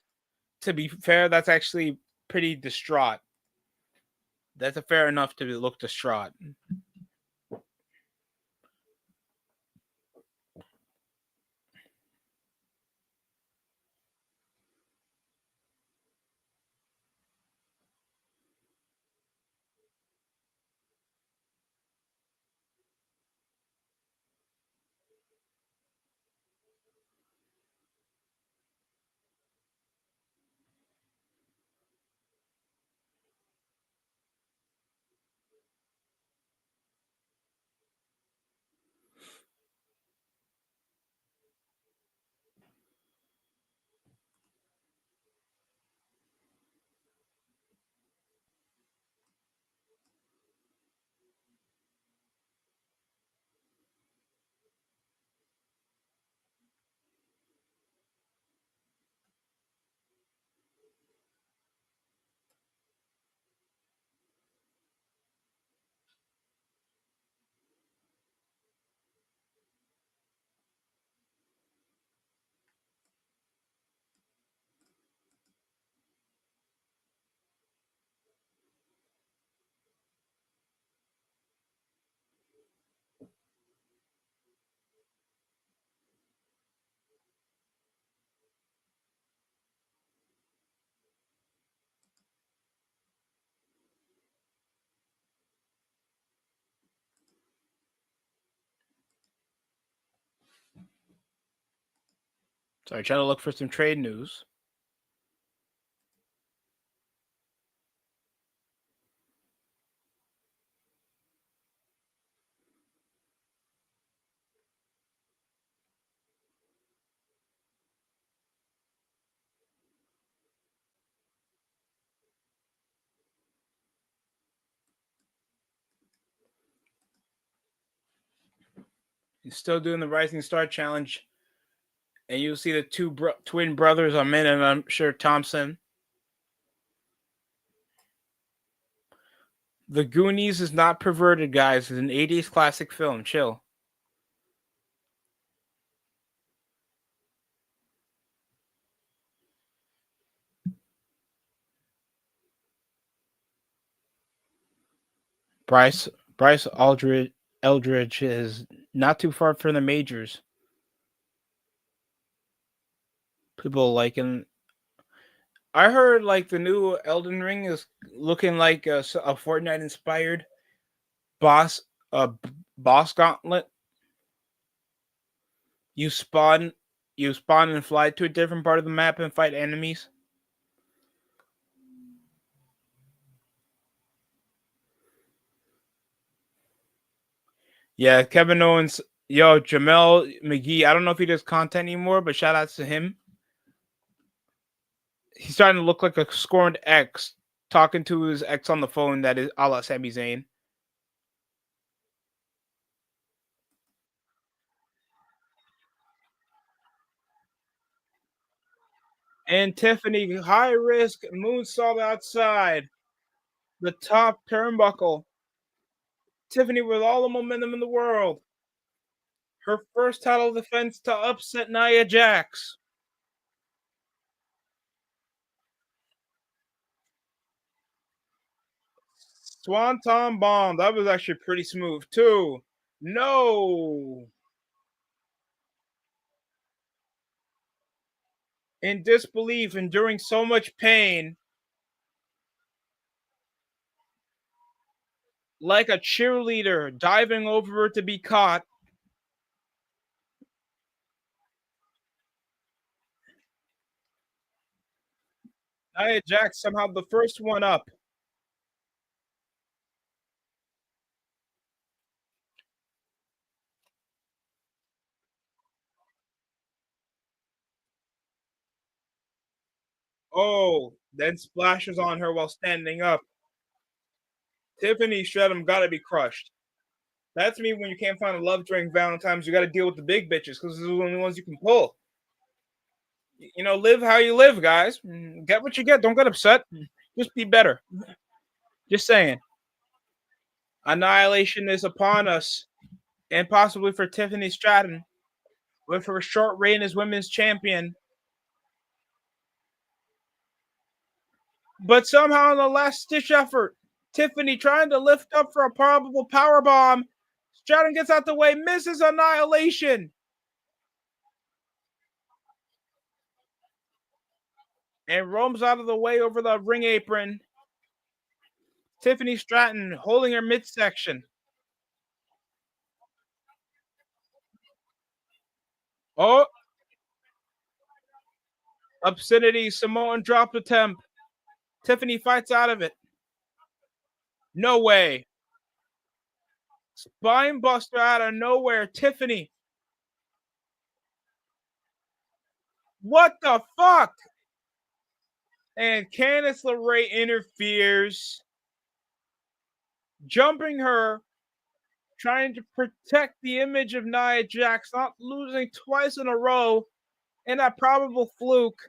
To be fair, that's actually pretty distraught. That's a fair enough to look distraught. Sorry, trying to look for some trade news. He's still doing the Rising Star Challenge. And you'll see the twin brothers, Amin and I'm sure Thompson. The Goonies is not perverted, guys. It's an 80s classic film. Chill. Bryce Eldridge is not too far from the majors. People liking. I heard like the new Elden Ring is looking like a Fortnite inspired boss boss gauntlet. You spawn and fly to a different part of the map and fight enemies. Yeah, Kevin Owens, Jamel McGee. I don't know if he does content anymore, but shout outs to him. He's starting to look like a scorned ex talking to his ex on the phone that is a la Sami Zayn. And Tiffany, high risk moonsault outside the top turnbuckle. Tiffany with all the momentum in the world. Her first title defense to upset Nia Jax. Swanton bomb. That was actually pretty smooth too. No. In disbelief, enduring so much pain. Like a cheerleader diving over to be caught. Nia Jax somehow the first one up. Oh, then splashes on her while standing up. Tiffany Stratton gotta be crushed. That's me when you can't find a love during Valentine's. You got to deal with the big bitches because those are the only ones you can pull. You know, live how you live, guys. Get what you get. Don't get upset. Just be better. Just saying. Annihilation is upon us, and possibly for Tiffany Stratton, with her short reign as women's champion. But somehow, in the last-ditch effort, Tiffany trying to lift up for a probable power bomb. Stratton gets out the way, misses Annihilation. And roams out of the way over the ring apron. Tiffany Stratton holding her midsection. Oh, obscenity, Samoan drop attempt. Tiffany fights out of it. No way. Spine buster out of nowhere. Tiffany. What the fuck? And Candice LeRae interferes, jumping her, trying to protect the image of Nia Jax, not losing twice in a row in that probable fluke.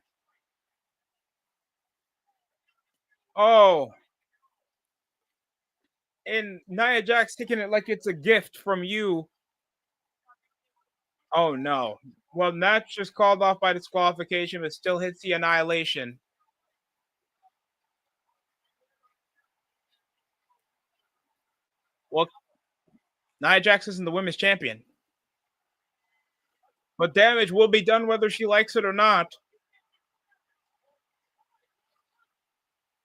Oh. And Nia Jax taking it like it's a gift from you. Oh, no. Well, that's just called off by disqualification, but still hits the Annihilation. Well, Nia Jax isn't the women's champion. But damage will be done whether she likes it or not.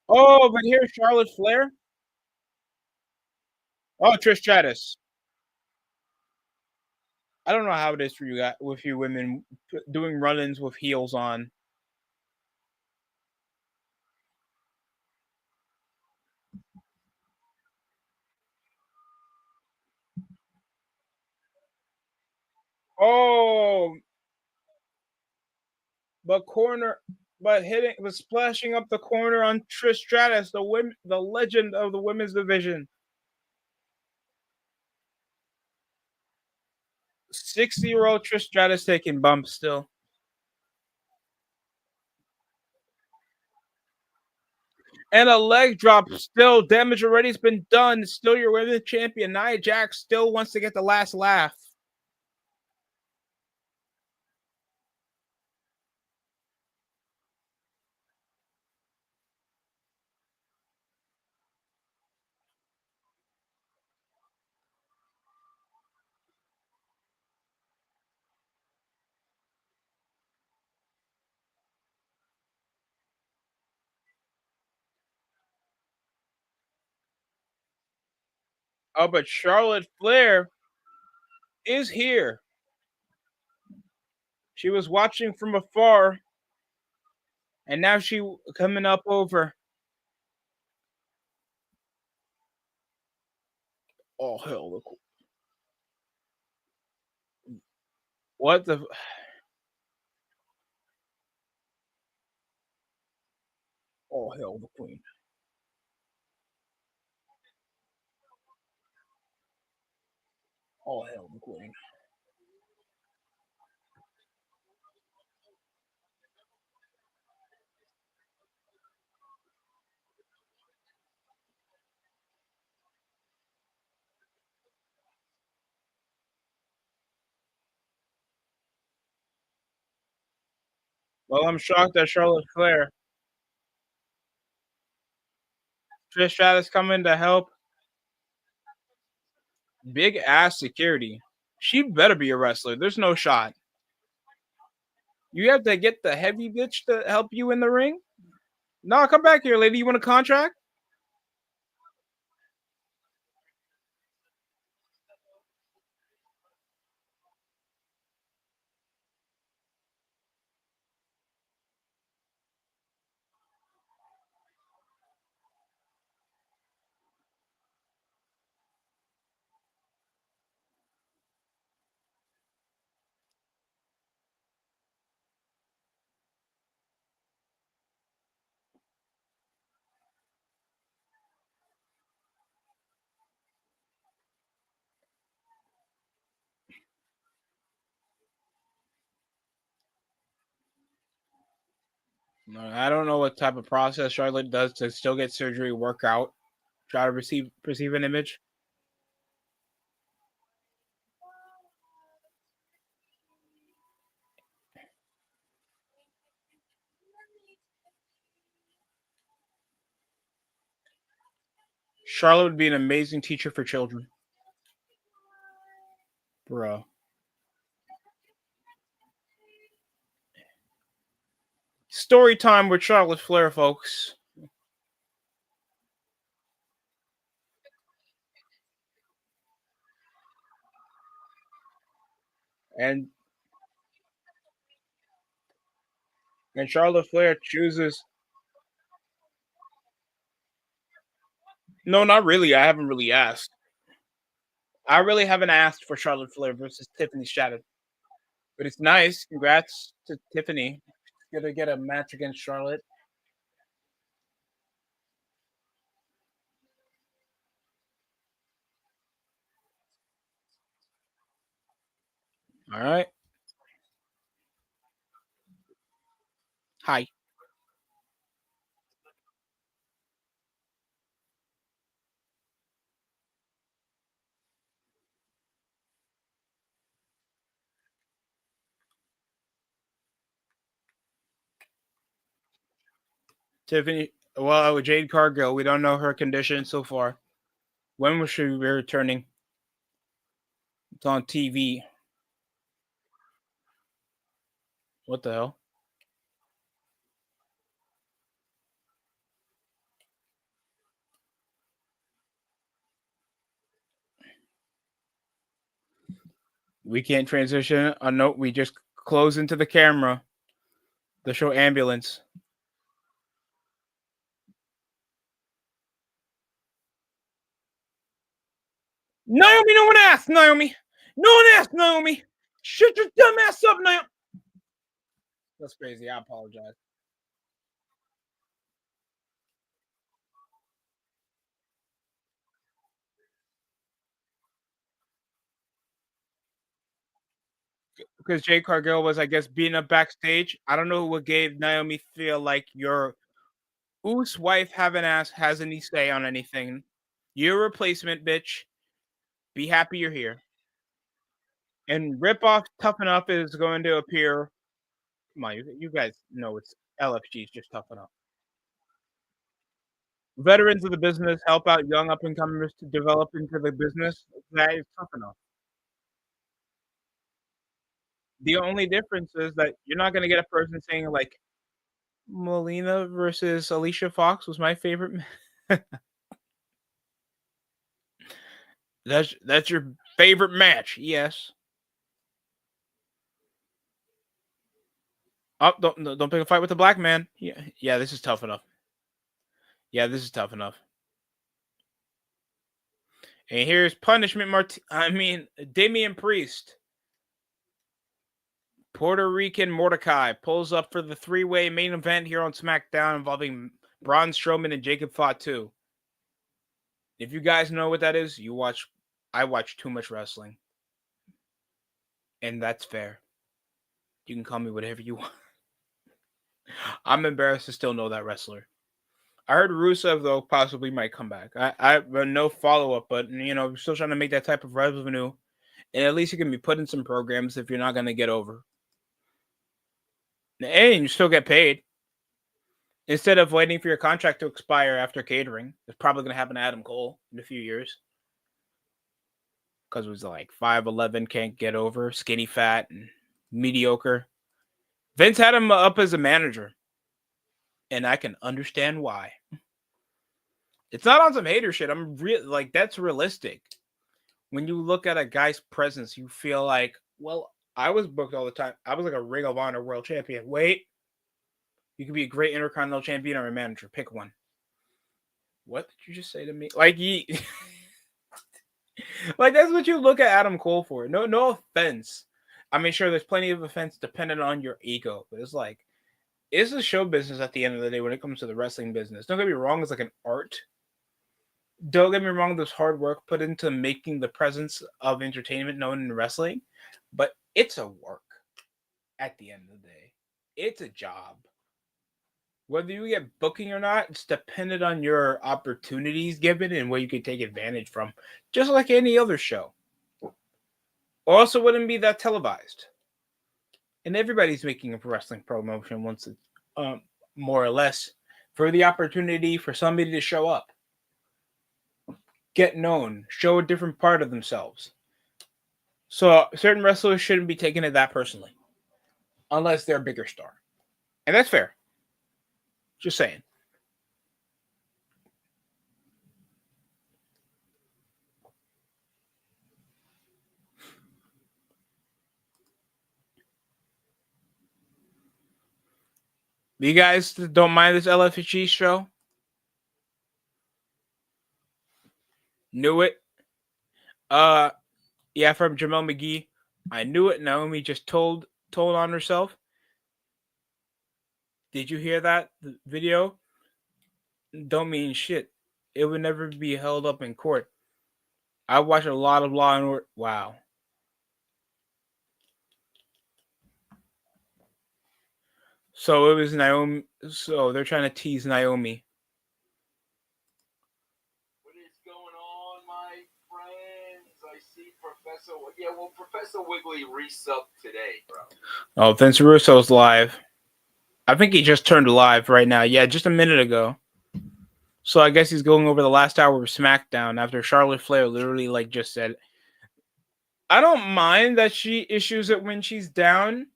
Oh, but here's Charlotte Flair. Oh, Trish Stratus. I don't know how it is for you guys, with you women doing run-ins with heels on. Oh, but splashing up the corner on Trish Stratus, the legend of the women's division. 60-year-old Trish Stratus taking bumps still. And a leg drop still. Damage already has been done. Still your women's champion. Nia Jax still wants to get the last laugh. Oh, but Charlotte Flair is here. She was watching from afar, and now she coming up over. Oh hell! Look. What the? Oh hell, the queen. Oh hell, the queen. Well, I'm shocked that Charlotte Flair, Trish Stratus coming to help. Big ass security. She better be a wrestler. There's no shot. You have to get the heavy bitch to help you in the ring. No, come back here, lady. You want a contract? No, I don't know what type of process Charlotte does to still get surgery, work out, try to perceive an image. Charlotte would be an amazing teacher for children. Bro. Story time with Charlotte Flair, folks. And Charlotte Flair chooses. No, not really. I haven't really asked. I really haven't asked for Charlotte Flair versus Tiffany Stratton. But it's nice. Congrats to Tiffany. Gonna get a match against Charlotte. All right. Hi. Tiffany. Well, Jade Cargill. We don't know her condition so far. When will she be returning? It's on TV. What the hell? We can't transition. A note. We just close into the camera. The show ambulance. Naomi, no one asked, Naomi. No one asked, Naomi. Shut your dumb ass up, Naomi. That's crazy. I apologize. because Jade Cargill was, I guess, beating up backstage. I don't know what gave Naomi feel like your Usos wife has any say on anything. You're a replacement, bitch. Be happy you're here. And Ripoff Toughen Up is going to appear. Come on, you guys know it's LFG is just Toughen Up. Veterans of the business help out young up and comers to develop into the business. That is Tough Enough. The only difference is that you're not going to get a person saying like Melina versus Alicia Fox was my favorite. That's your favorite match, yes. Oh, don't pick a fight with the black man. Yeah, this is tough enough. Yeah, this is tough enough. And here's Punishment Damian Priest. Puerto Rican Mordecai pulls up for the three-way main event here on SmackDown involving Braun Strowman and Jacob Fatu. If you guys know what that is, I watch too much wrestling. And that's fair. You can call me whatever you want. I'm embarrassed to still know that wrestler. I heard Rusev, though, possibly might come back. I no follow-up, but, I'm still trying to make that type of revenue. And at least you can be put in some programs if you're not going to get over. And you still get paid. Instead of waiting for your contract to expire after catering. It's probably going to happen to Adam Cole in a few years. Because it was like 5'11", can't get over, skinny fat, and mediocre. Vince had him up as a manager. And I can understand why. It's not on some hater shit. That's realistic. When you look at a guy's presence, you feel like, well, I was booked all the time. I was like a Ring of Honor world champion. Wait. You could be a great Intercontinental champion or a manager. Pick one. What did you just say to me? Like that's what you look at Adam Cole for. No offense. I mean, sure, there's plenty of offense dependent on your ego, but it's a show business at the end of the day when it comes to the wrestling business. Don't get me wrong, it's like an art. Don't get me wrong, there's hard work put into making the presence of entertainment known in wrestling, but it's a work at the end of the day. It's a job. Whether you get booking or not, it's dependent on your opportunities given and where you can take advantage from, just like any other show. Also, wouldn't be that televised. And everybody's making a wrestling promotion once it's more or less for the opportunity for somebody to show up, get known, show a different part of themselves. So certain wrestlers shouldn't be taking it that personally, unless they're a bigger star. And that's fair. Just saying. You guys don't mind this LFG show? Knew it. Yeah, from Jamel McGee. I knew it. Naomi just told on herself. Did you hear that video? Don't mean shit. It would never be held up in court. I watch a lot of Law and Order. Wow. So it was Naomi. So they're trying to tease Naomi. What is going on, my friends? I see Professor. Yeah, well, Professor Wiggly resubbed today, bro. Oh, Vince Russo's live. I think he just turned live right now. Yeah, just a minute ago. So I guess he's going over the last hour of SmackDown after Charlotte Flair literally just said, I don't mind that she issues it when she's down,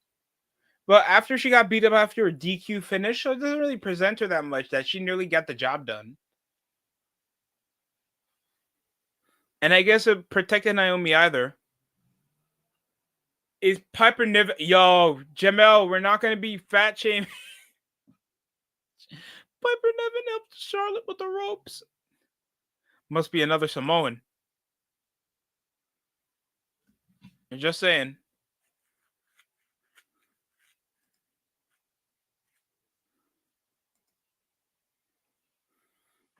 but after she got beat up after a DQ finish, so it doesn't really present her that much that she nearly got the job done. And I guess it protected Naomi either. Is Piper Niven... Yo, Jamel, we're not going to be fat shaming. Piper Niven helped Charlotte with the ropes. Must be another Samoan. I'm just saying.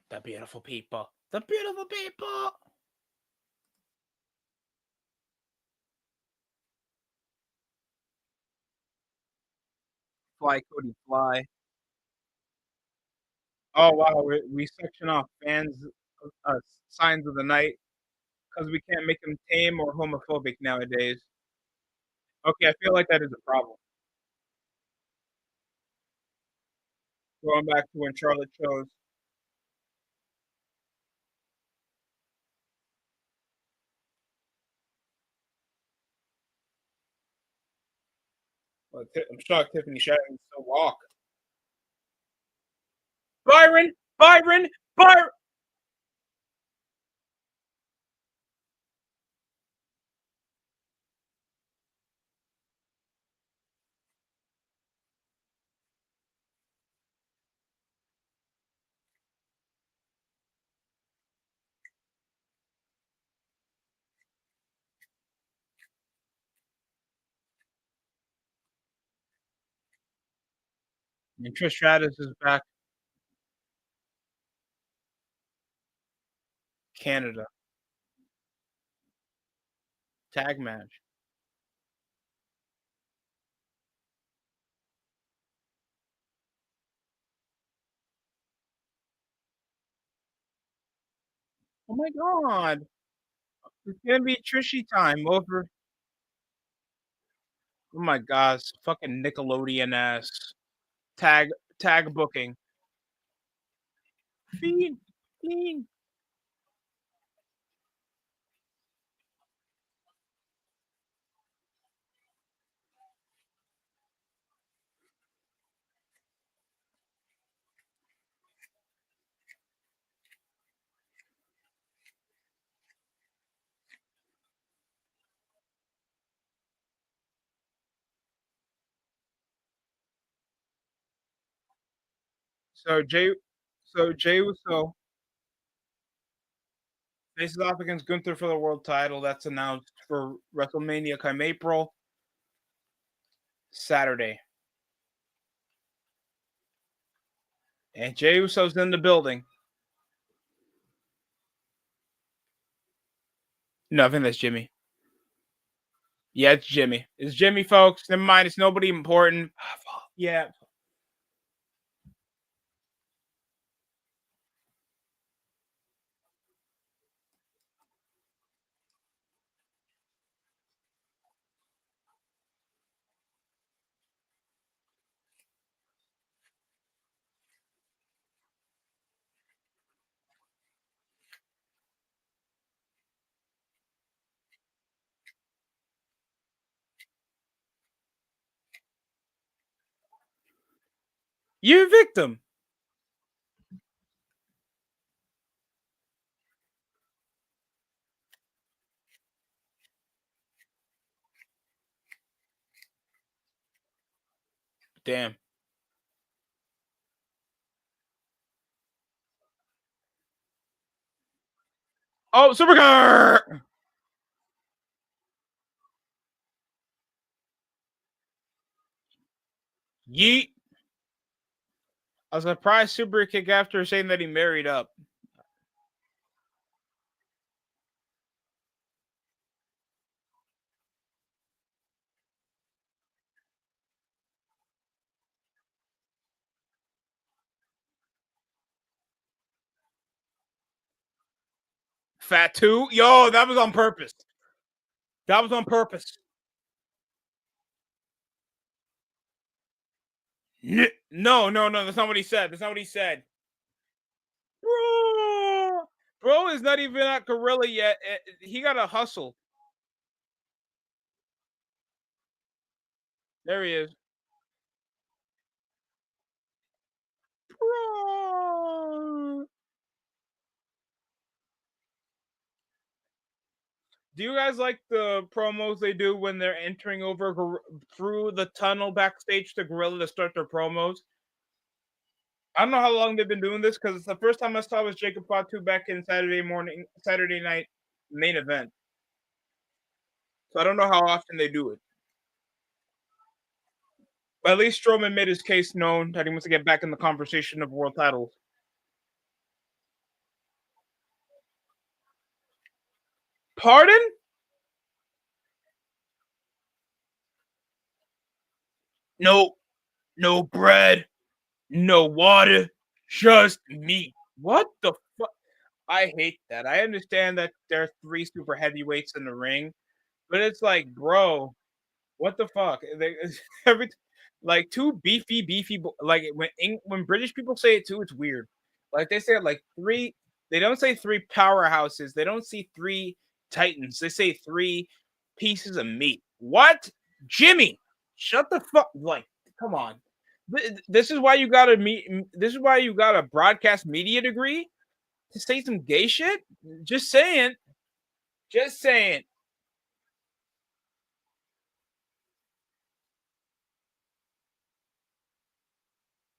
The beautiful people. The beautiful people. Fly, Cody, fly. Oh wow, we section off fans signs of the night because we can't make them tame or homophobic nowadays. Okay, I feel like that is a problem. Going back to when Charlotte chose. Well, I'm shocked Tiffany Stratton still walk. Byron, Byron, Byron. And Trish Stratus is back. Canada tag match. Oh my god, it's gonna be Trishy time over. Oh my gosh, fucking Nickelodeon ass tag tag booking. Fiend, fiend. So Jay Uso faces off against Gunther for the world title. That's announced for WrestleMania come April, Saturday. And Jay Uso's in the building. No, I think that's Jimmy. Yeah, it's Jimmy. It's Jimmy, folks. Never mind. It's nobody important. Yeah. You victim. Damn. Oh, Supercar! Yeet. I was surprised Super Kick after saying that he married up. Fat 2? Yo, that was on purpose. That was on purpose. No, no, no. That's not what he said. That's not what he said. Bro is not even at Gorilla yet. He got to hustle. There he is. Bro. Do you guys like the promos they do when they're entering over through the tunnel backstage to Gorilla to start their promos? I don't know how long they've been doing this because it's the first time I saw was Jacob Fatu back in Saturday night main event. So I don't know how often they do it. But at least Strowman made his case known that he wants to get back in the conversation of world titles. Pardon? No. No bread, no water, just meat. What the fuck? I hate that. I understand that there are 3 super heavyweights in the ring, but it's like, bro, what the fuck? They every like 2 beefy like when British people say it too, it's weird. Like they say like 3, they don't say 3 powerhouses. They don't see 3 titans. They say 3 pieces of meat. What? Jimmy, shut the fuck like come on. This is why you got to meet this is why you got a broadcast media degree to say some gay shit? Just saying. Just saying.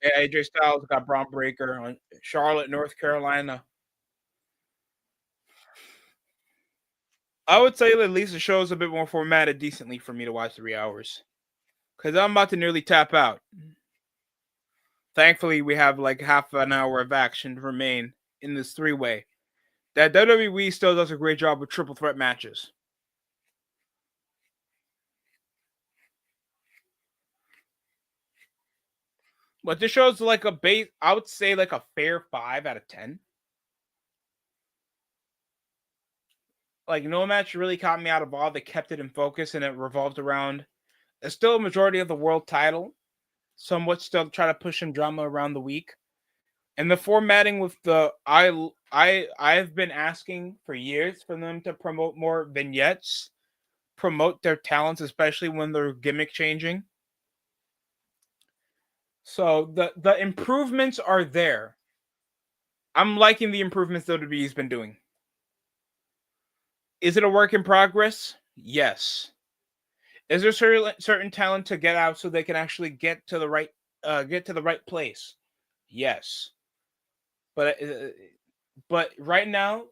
Yeah, AJ Styles got Braun Breaker on Charlotte, North Carolina. I would say at least the show's a bit more formatted decently for me to watch 3 hours. Because I'm about to nearly tap out. Thankfully, we have like half an hour of action to remain in this 3-way. That WWE still does a great job with triple threat matches. But this show's like a base, I would say like a fair 5 out of 10. Like no match really caught me out of all. They kept it in focus and it revolved around it's still a majority of the world title. Somewhat still try to push some drama around the week. And the formatting with the I've been asking for years for them to promote more vignettes, promote their talents, especially when they're gimmick changing. So the improvements are there. I'm liking the improvements WWE's been doing. Is it a work in progress? Yes. Is there certain talent to get out so they can actually get to the right place? Yes. But right now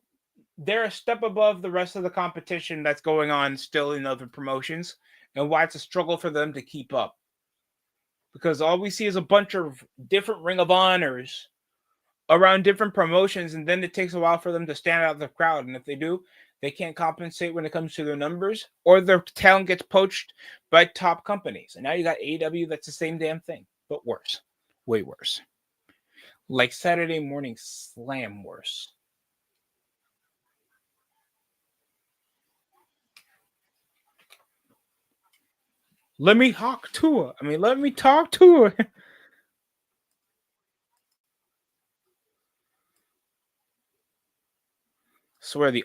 they're a step above the rest of the competition that's going on still in other promotions, and why it's a struggle for them to keep up. Because all we see is a bunch of different Ring of Honors around different promotions, and then it takes a while for them to stand out of the crowd. And if they do, they can't compensate when it comes to their numbers, or their talent gets poached by top companies. And now you got AEW that's the same damn thing, but worse. Way worse. Like Saturday Morning Slam worse. Let me talk to her. Let me talk to her. Swear the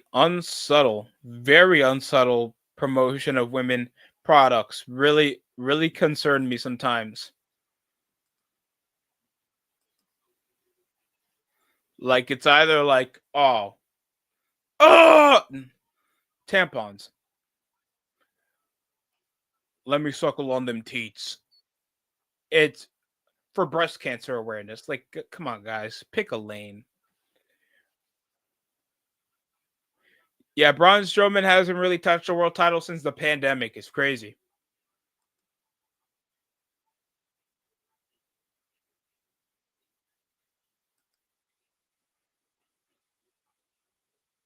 very unsubtle promotion of women products really concerned me sometimes. Like it's either like, oh, tampons. Let me suckle on them teats. It's for breast cancer awareness. Like, come on, guys, pick a lane. Yeah, Braun Strowman hasn't really touched a world title since the pandemic. It's crazy.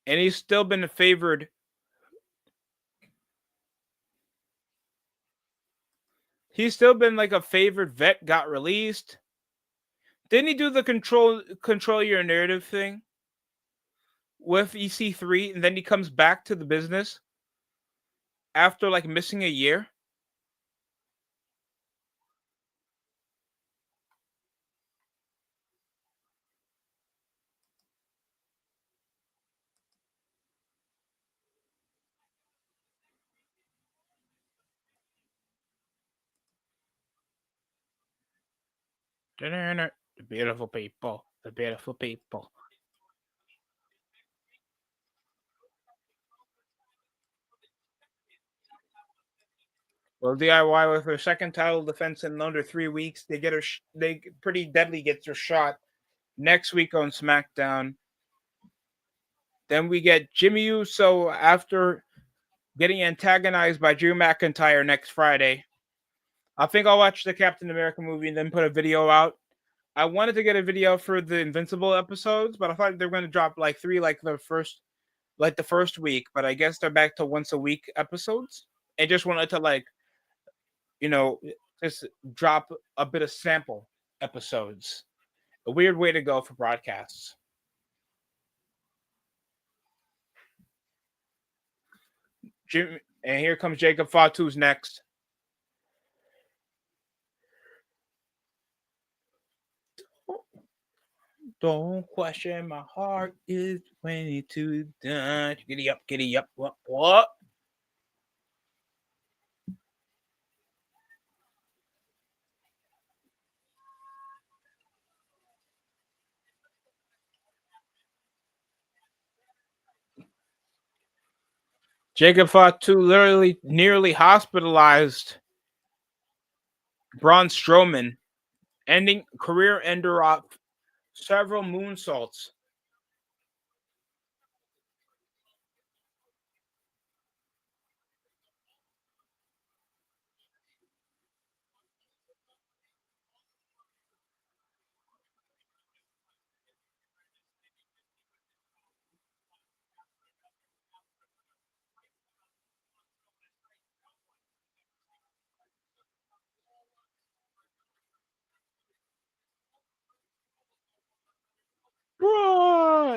And he's still been favored. He's still been like a favored vet, got released. Didn't he do the control your narrative thing with EC3, and then he comes back to the business after like missing a year? The beautiful people. The beautiful people. Well, DIY with her second title defense in under 3 weeks. They get her. They pretty deadly gets her shot next week on Smackdown. Then we get Jimmy Uso after getting antagonized by Drew McIntyre next Friday. I think I'll watch the Captain America movie and then put a video out. I wanted to get a video for the Invincible episodes, but I thought they were going to drop like 3 the first week, but I guess they're back to once a week episodes. I just wanted to just drop a bit of sample episodes. A weird way to go for broadcasts. Jim, and here comes Jacob Fatu's next. Don't question my heart is 22 done. Giddy up, giddy up. What? Jacob Fatu literally nearly hospitalized Braun Strowman, ending career ender off several moonsaults.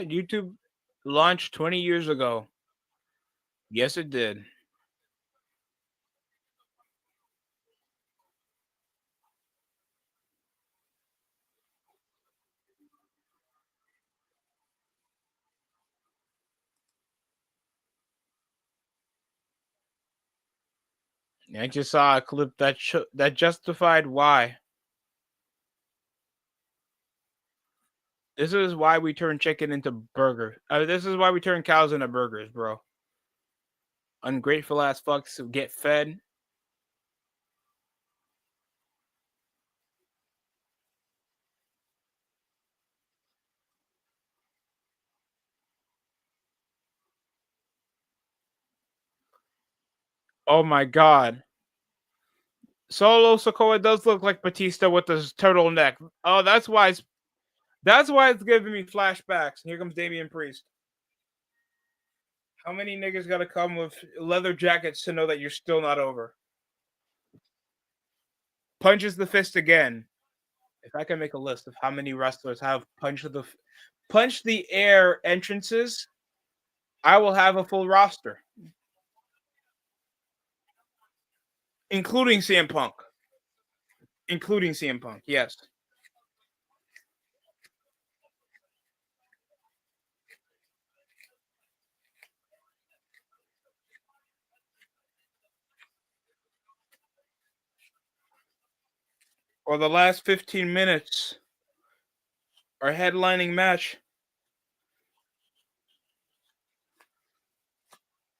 YouTube launched 20 years ago. Yes, it did. I just saw a clip that justified why. This is why we turn chicken into burgers. This is why we turn cows into burgers, bro. Ungrateful ass fucks who get fed. Oh my god. Solo Sokoa does look like Batista with his turtleneck. Oh, that's why it's giving me flashbacks. Here comes Damian Priest. How many niggas gotta come with leather jackets to know that you're still not over? Punches the fist again. If I can make a list of how many wrestlers have punch the air entrances, I will have a full roster, including CM Punk. Yes. Or the last 15 minutes, our headlining match.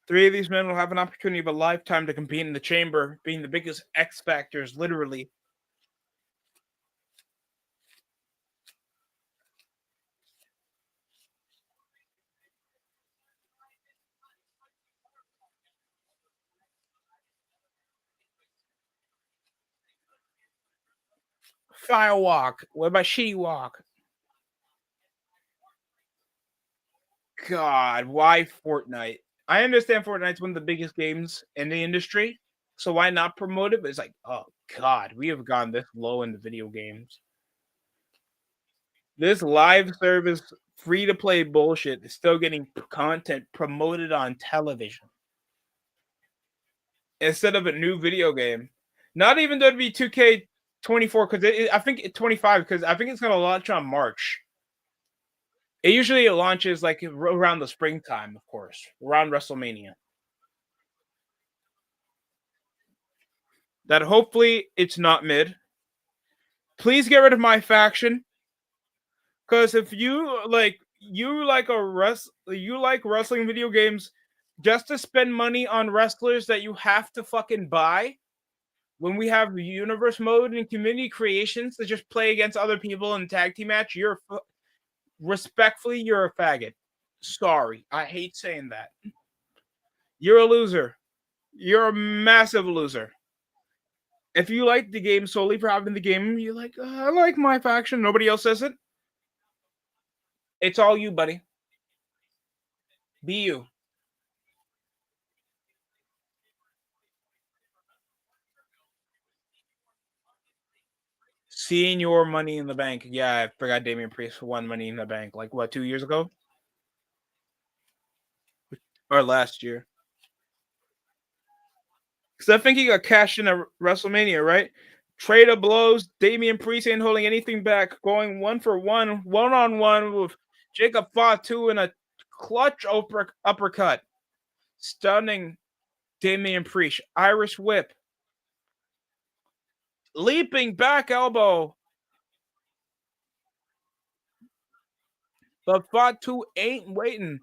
3 of these men will have an opportunity of a lifetime to compete in the chamber, being the biggest X factors, literally. Firewalk. What about Shitty Walk? God, why Fortnite? I understand Fortnite's one of the biggest games in the industry, so why not promote it? But it's like, oh God, we have gone this low in the video games. This live service, free to play bullshit is still getting content promoted on television instead of a new video game. Not even WWE 2K24 because I think 25 because I think it's going to launch on March. It usually launches like around the springtime, of course, around WrestleMania. That hopefully it's not mid. Please get rid of my faction. Because if you like wrestling video games just to spend money on wrestlers that you have to fucking buy when we have universe mode and community creations to just play against other people in tag team match, respectfully, you're a faggot. Sorry. I hate saying that. You're a loser. You're a massive loser. If you like the game solely for having the game, you're like, I like my faction. Nobody else says it. It's all you, buddy. Be you. Senior Money in the Bank. Yeah, I forgot Damian Priest won Money in the Bank. Like, what, 2 years ago? Or last year? Because I think he got cashed in at WrestleMania, right? Trade of blows. Damian Priest ain't holding anything back. Going 1-for-1, one-on-one with Jacob Fatu in a clutch uppercut. Stunning Damian Priest. Irish whip. Leaping back elbow. But Fatu ain't waiting.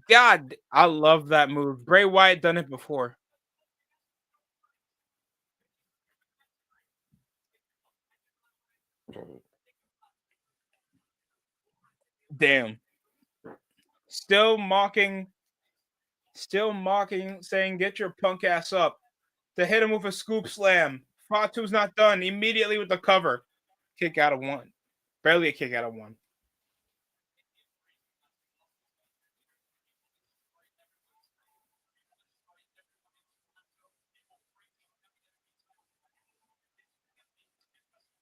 God, I love that move. Bray Wyatt done it before. Damn. Still mocking, saying, get your punk ass up. To hit him with a scoop slam. Fatu's not done. Immediately with the cover. Kick out of one. Barely a kick out of one.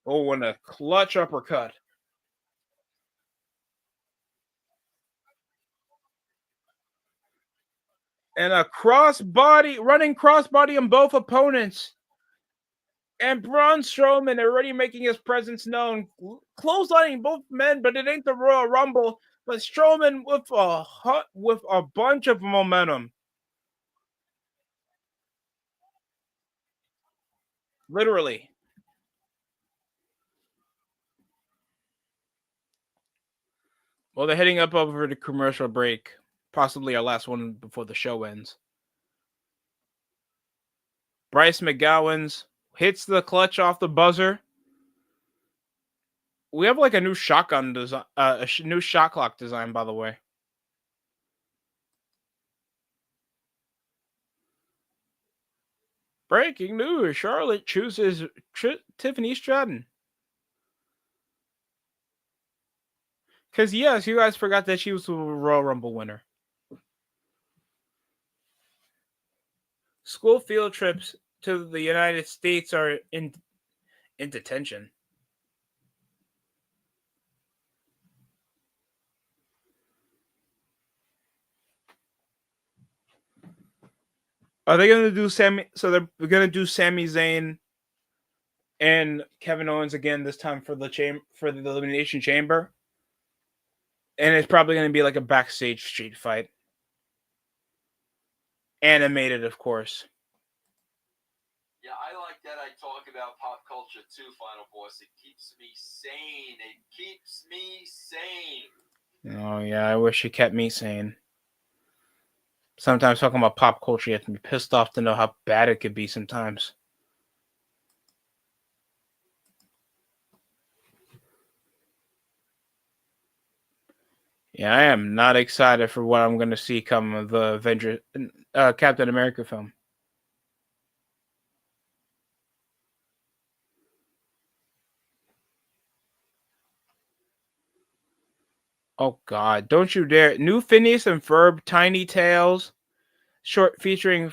Oh, and a clutch uppercut. And a running crossbody on both opponents. And Braun Strowman already making his presence known. Clotheslining both men, but it ain't the Royal Rumble. But Strowman with a bunch of momentum. Literally. Well, they're heading up over the commercial break. Possibly our last one before the show ends. Bryce McGowan's hits the clutch off the buzzer. We have like a new shotgun design, new shot clock design, by the way. Breaking news: Charlotte chooses Tiffany Stratton. Because yes, you guys forgot that she was the Royal Rumble winner. School field trips to the United States are in detention. Are they going to do Sammy? So they're going to do Sami Zayn and Kevin Owens again this time for the Elimination Chamber, and it's probably going to be like a backstage street fight, animated, of course. Yeah, I like that. I talk about pop culture too, Final Boss. It keeps me sane. It keeps me sane. Oh yeah, I wish it kept me sane. Sometimes talking about pop culture, you have to be pissed off to know how bad it could be sometimes. Yeah, I am not excited for what I'm going to see come of the Captain America film. Oh God! Don't you dare! New Phineas and Ferb Tiny Tales short featuring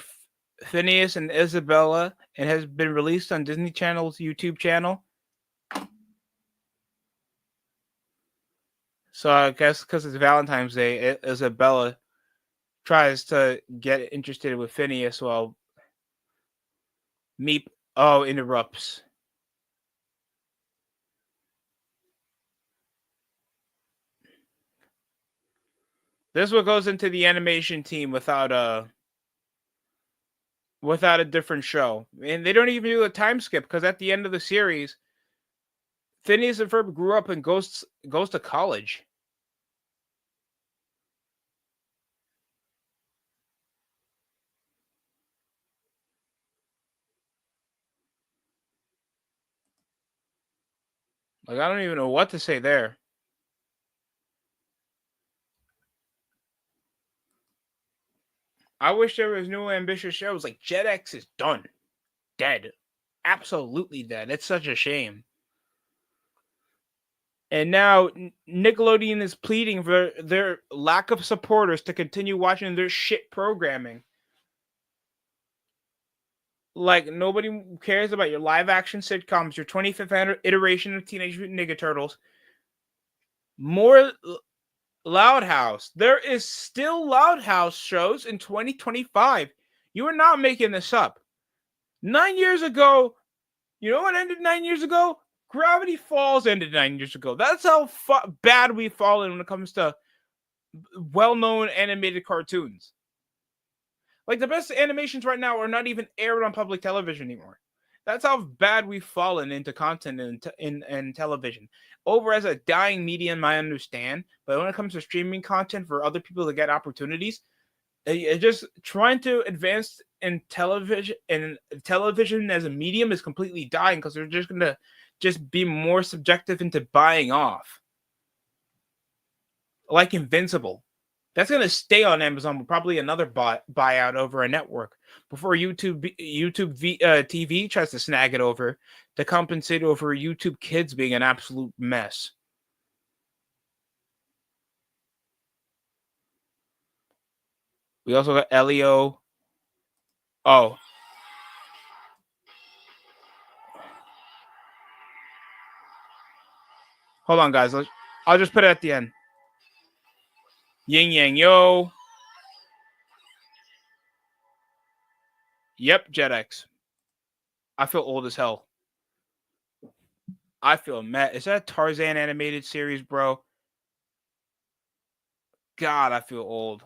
Phineas and Isabella, and has been released on Disney Channel's YouTube channel. So I guess because it's Valentine's Day, Isabella tries to get interested with Phineas while Meep interrupts. This one goes into the animation team without a different show, and they don't even do a time skip because at the end of the series, Phineas and Ferb grew up and goes to college. Like, I don't even know what to say there. I wish there was new ambitious shows. Like, JetX is done. Dead. Absolutely dead. It's such a shame. And now Nickelodeon is pleading for their lack of supporters to continue watching their shit programming. Like nobody cares about your live action sitcoms, your 25th iteration of Teenage Mutant Ninja Turtles. More Loud House. There is still Loud House shows in 2025. You are not making this up. 9 years ago, you know what ended 9 years ago? Gravity Falls ended 9 years ago. That's how bad we've fallen when it comes to well-known animated cartoons. Like the best animations right now are not even aired on public television anymore. That's how bad we've fallen into content in television. Over as a dying medium, I understand, but when it comes to streaming content for other people to get opportunities, just trying to advance in television as a medium is completely dying because they're just gonna just be more subjective into buying off, like Invincible. That's going to stay on Amazon with probably another buyout over a network before YouTube TV tries to snag it over to compensate over YouTube Kids being an absolute mess. We also got Elio. Oh. Hold on, guys. I'll just put it at the end. Yin Yang Yo. Yep, JetX. I feel old as hell. I feel mad. Is that a Tarzan animated series, bro? God, I feel old.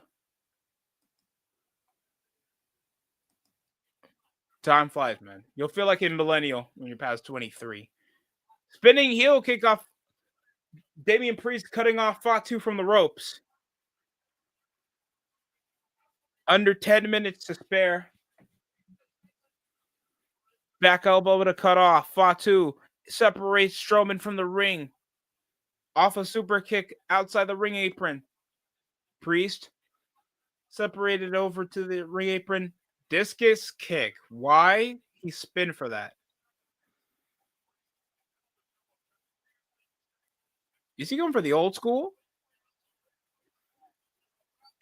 Time flies, man. You'll feel like a millennial when you're past 23. Spinning heel kickoff. Damian Priest cutting off Fatu from the ropes. Under 10 minutes to spare. Back elbow to cut off. Fatu separates Strowman from the ring. Off a super kick outside the ring apron. Priest separated over to the ring apron. Discus kick. Why he spin for that? Is he going for the old school?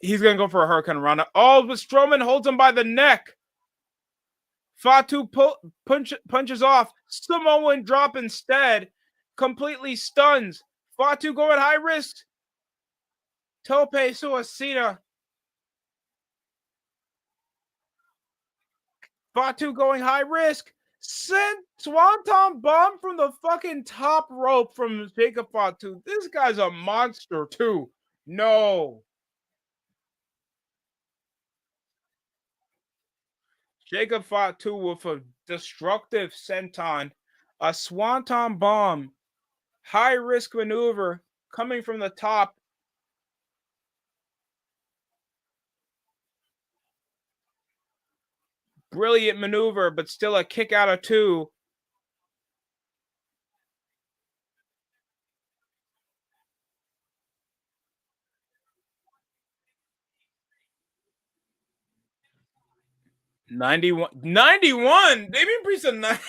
He's going to go for a Hurricane Rana. Oh, but Strowman holds him by the neck. Fatu punches off. Samoan drop instead. Completely stuns. Fatu going high risk. Tope Suicida. Fatu going high risk. Sent Swanton bomb from the fucking top rope from Jacob Fatu. This guy's a monster too. No. Jacob Fatu with a destructive senton. A Swanton bomb. High risk maneuver coming from the top. Brilliant maneuver, but still a kick out of two. '91. Damian Priest a 90.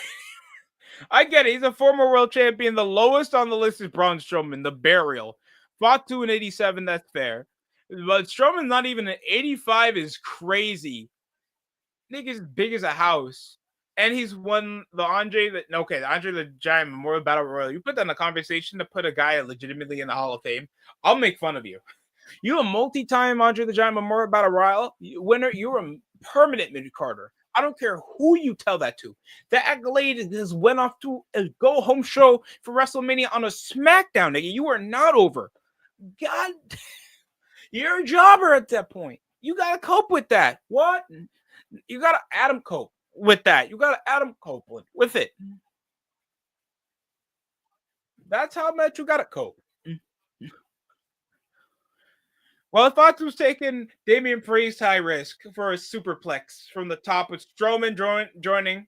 I get it. He's a former world champion. The lowest on the list is Braun Strowman, the burial. Fought in '87. That's fair. But Strowman's not even an 85 is crazy. Nigga's big as a house. And he's won the Andre the Giant Memorial Battle Royal. You put that in a conversation to put a guy legitimately in the Hall of Fame, I'll make fun of you. You a multi-time Andre the Giant Memorial Battle Royal winner. You're a permanent mid-carder. I don't care who you tell that to. The accolade has went off to a go-home show for WrestleMania on a Smackdown, nigga. You are not over. God, you're a jobber at that point. You got to cope with that. What? You got to Adam cope with that. You got to Adam cope with it. That's how much you got to cope. Well, Fatu's taking Damian Priest high risk for a superplex from the top with Strowman joining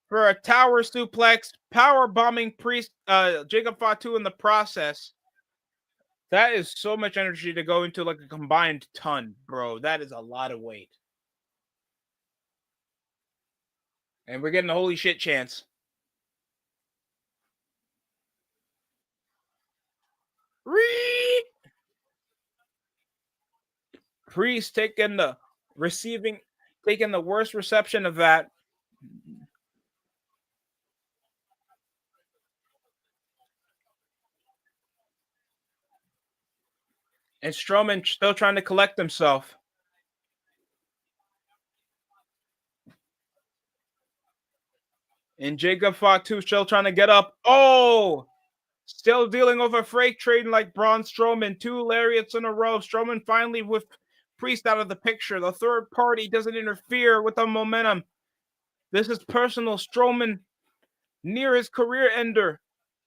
for a tower suplex, power bombing Priest, Jacob Fatu in the process. That is so much energy to go into like a combined ton, bro. That is a lot of weight. And we're getting a holy shit chance. Priest taking the receiving taking the worst reception of that. And Strowman still trying to collect himself. And Jacob Fatu still trying to get up. Oh! Still dealing with a freight train like Braun Strowman. 2 lariats in a row. Strowman finally with Priest out of the picture. The third party doesn't interfere with the momentum. This is personal. Strowman near his career ender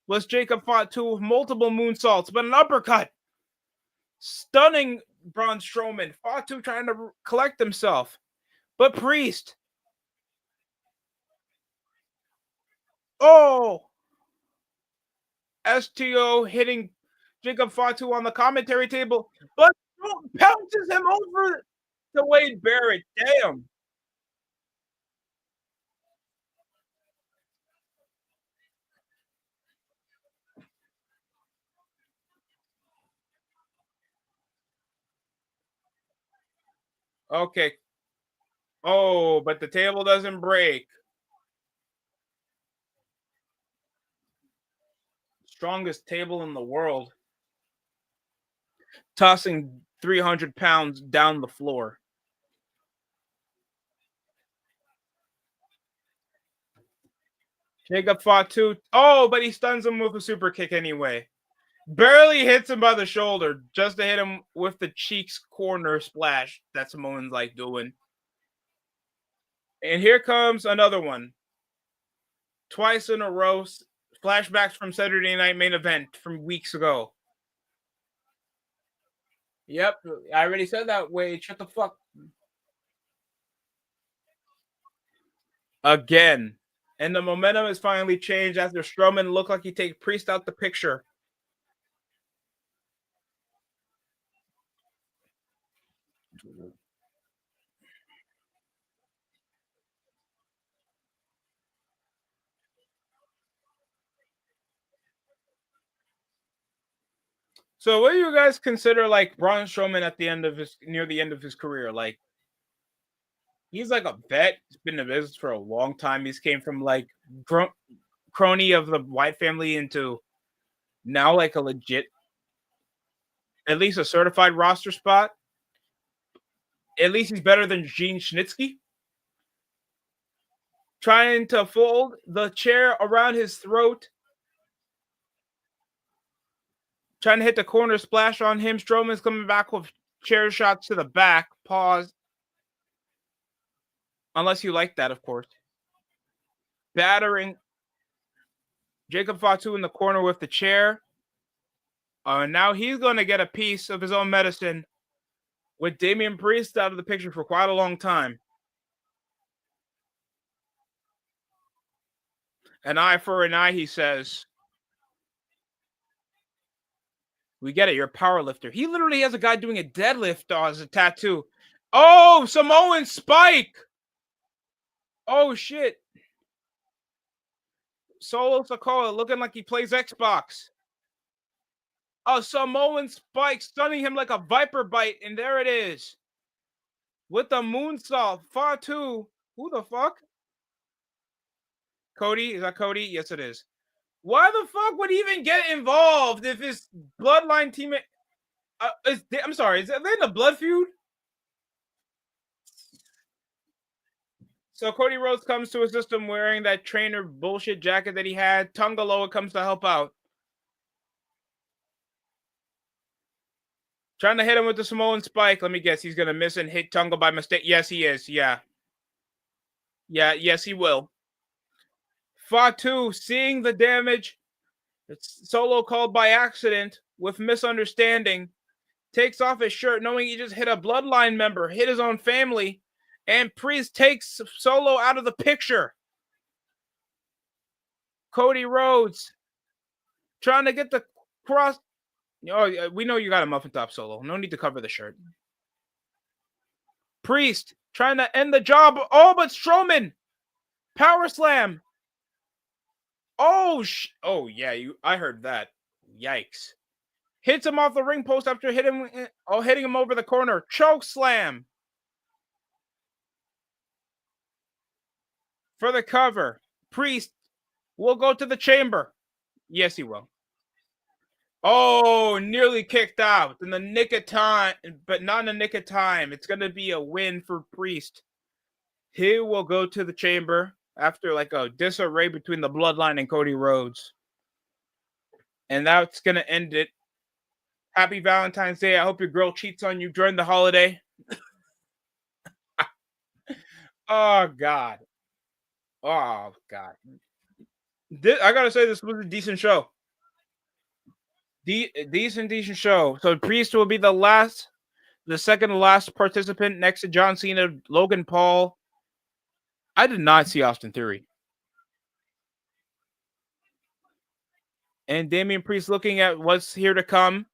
was Jacob Fatu with multiple moonsaults, but an uppercut. Stunning Braun Strowman. Fatu trying to collect himself. But Priest. Oh! STO hitting Jacob Fatu on the commentary table, but pounces him over to Wade Barrett. Damn. Okay. Oh, but the table doesn't break. Strongest table in the world. Tossing 300 pounds down the floor. Jacob Fatu. Oh, but he stuns him with a super kick anyway. Barely hits him by the shoulder just to hit him with the cheeks corner splash that Samoans like doing. And here comes another one. Twice in a row. Flashbacks from Saturday Night Main Event from weeks ago. Yep, I already said that. Wade, shut the fuck. Again. And the momentum has finally changed after Strowman looked like he take Priest out the picture. So what do you guys consider like Braun Strowman at the end of near the end of his career? Like, he's like a vet. He's been in the business for a long time. He's came from like crony of the White family into now like a legit, at least a certified roster spot. At least he's better than Gene Schnitsky. Trying to fold the chair around his throat. Trying to hit the corner splash on him. Strowman's coming back with chair shots to the back. Pause. Unless you like that, of course. Battering Jacob Fatu in the corner with the chair. Now he's going to get a piece of his own medicine with Damian Priest out of the picture for quite a long time. An eye for an eye, he says. We get it. You're a power lifter. He literally has a guy doing a deadlift as a tattoo. Oh, Samoan Spike. Oh, shit. Solo Sikoa looking like he plays Xbox. A Samoan Spike stunning him like a viper bite. And there it is. With the moonsault. Fatu. Who the fuck? Cody? Is that Cody? Yes, it is. Why the fuck would he even get involved if his bloodline teammate... I'm sorry. Is they in the blood feud? So Cody Rhodes comes to assist him wearing that trainer bullshit jacket that he had. Tonga Loa comes to help out. Trying to hit him with the Samoan Spike. Let me guess. He's going to miss and hit Tonga by mistake. Yes, he is. Yeah. Yes, he will. Fatu seeing the damage. It's Solo called by accident with misunderstanding. Takes off his shirt knowing he just hit a bloodline member. Hit his own family. And Priest takes Solo out of the picture. Cody Rhodes trying to get the cross. Oh, we know you got a muffin top, Solo. No need to cover the shirt. Priest trying to end the job. Oh, but Strowman. Power slam. Oh, yeah. I heard that. Yikes. Hits him off the ring post after hitting him over the corner. Choke slam. For the cover, Priest will go to the chamber. Yes, he will. Oh, nearly kicked out in the nick of time, but not in the nick of time. It's going to be a win for Priest. He will go to the chamber after like a disarray between the Bloodline and Cody Rhodes. And that's going to end it. Happy Valentine's Day. I hope your girl cheats on you during the holiday. Oh, God. Oh, God. I got to say, this was a decent show. Decent show. So Priest will be the second to last participant next to John Cena, Logan Paul. I did not see Austin Theory. And Damian Priest looking at what's here to come.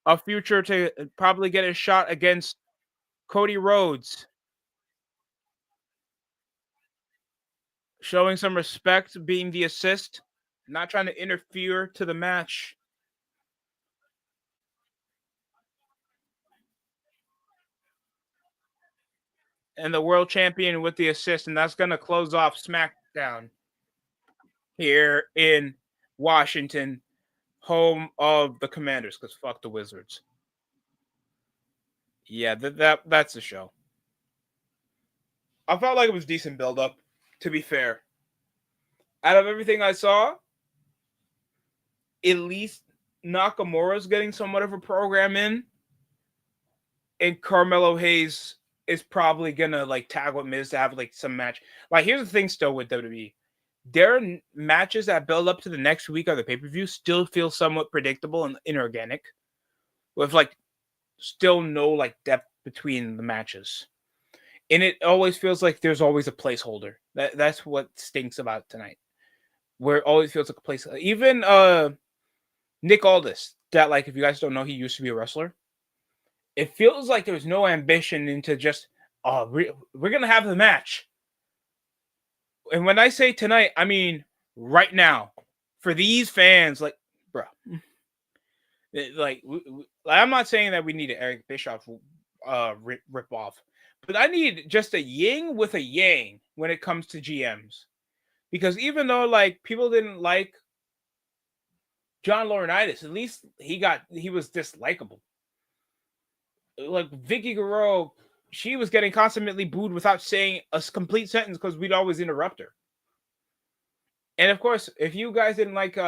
A future to probably get a shot against Cody Rhodes. Showing some respect, being the assist. Not trying to interfere to the match. And the world champion with the assist. And that's going to close off Smackdown here in Washington, home of the Commanders, because fuck the Wizards. Yeah, that's the show. I felt like it was decent build-up, to be fair. Out of everything I saw, at least Nakamura's getting somewhat of a program in. And Carmelo Hayes is probably gonna like tag with Miz to have like some match. Like, here's the thing still with WWE. Their matches that build up to the next week of the pay-per-view still feel somewhat predictable and inorganic. With like still no like depth between the matches. And it always feels like there's always a placeholder. That's what stinks about tonight. Where it always feels like a place. Even Nick Aldis, that like if you guys don't know, he used to be a wrestler. It feels like there's no ambition into just we're gonna have the match. And when I say tonight, I mean right now. For these fans, like, bro, like I'm not saying that we need an Eric Bischoff rip off, but I need just a yin with a yang when it comes to GMs. Because even though like people didn't like John Laurinaitis, at least he was dislikable. Like Vicky Guerrero, she was getting constantly booed without saying a complete sentence because we'd always interrupt her. And of course, if you guys didn't like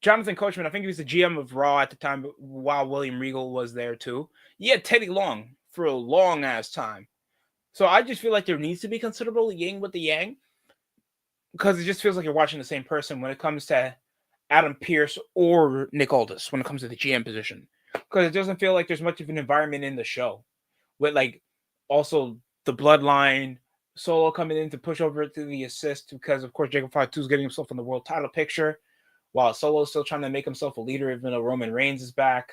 Jonathan Coachman, I think he was the GM of Raw at the time, while William Regal was there too. He had Teddy Long for a long ass time. So I just feel like there needs to be considerable yin with the yang, because it just feels like you're watching the same person when it comes to Adam Pearce or Nick Aldis when it comes to the GM position. Because it doesn't feel like there's much of an environment in the show. With like also the Bloodline, Solo coming in to push over to the assist, because of course Jacob Fatu is getting himself in the world title picture, while Solo's still trying to make himself a leader even though Roman Reigns is back.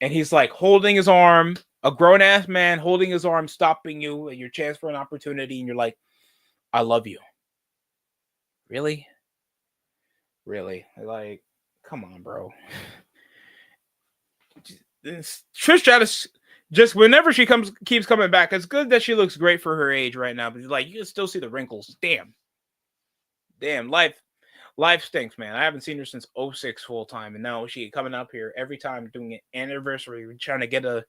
And he's like holding his arm, a grown-ass man holding his arm, stopping you at your chance for an opportunity, and you're like, I love you. Really? Like, come on, bro. Trish Stratus, just whenever she keeps coming back, it's good that she looks great for her age right now, but like you can still see the wrinkles. Damn, life stinks, man. I haven't seen her since 06 full time, and now she coming up here every time doing an anniversary, trying to get a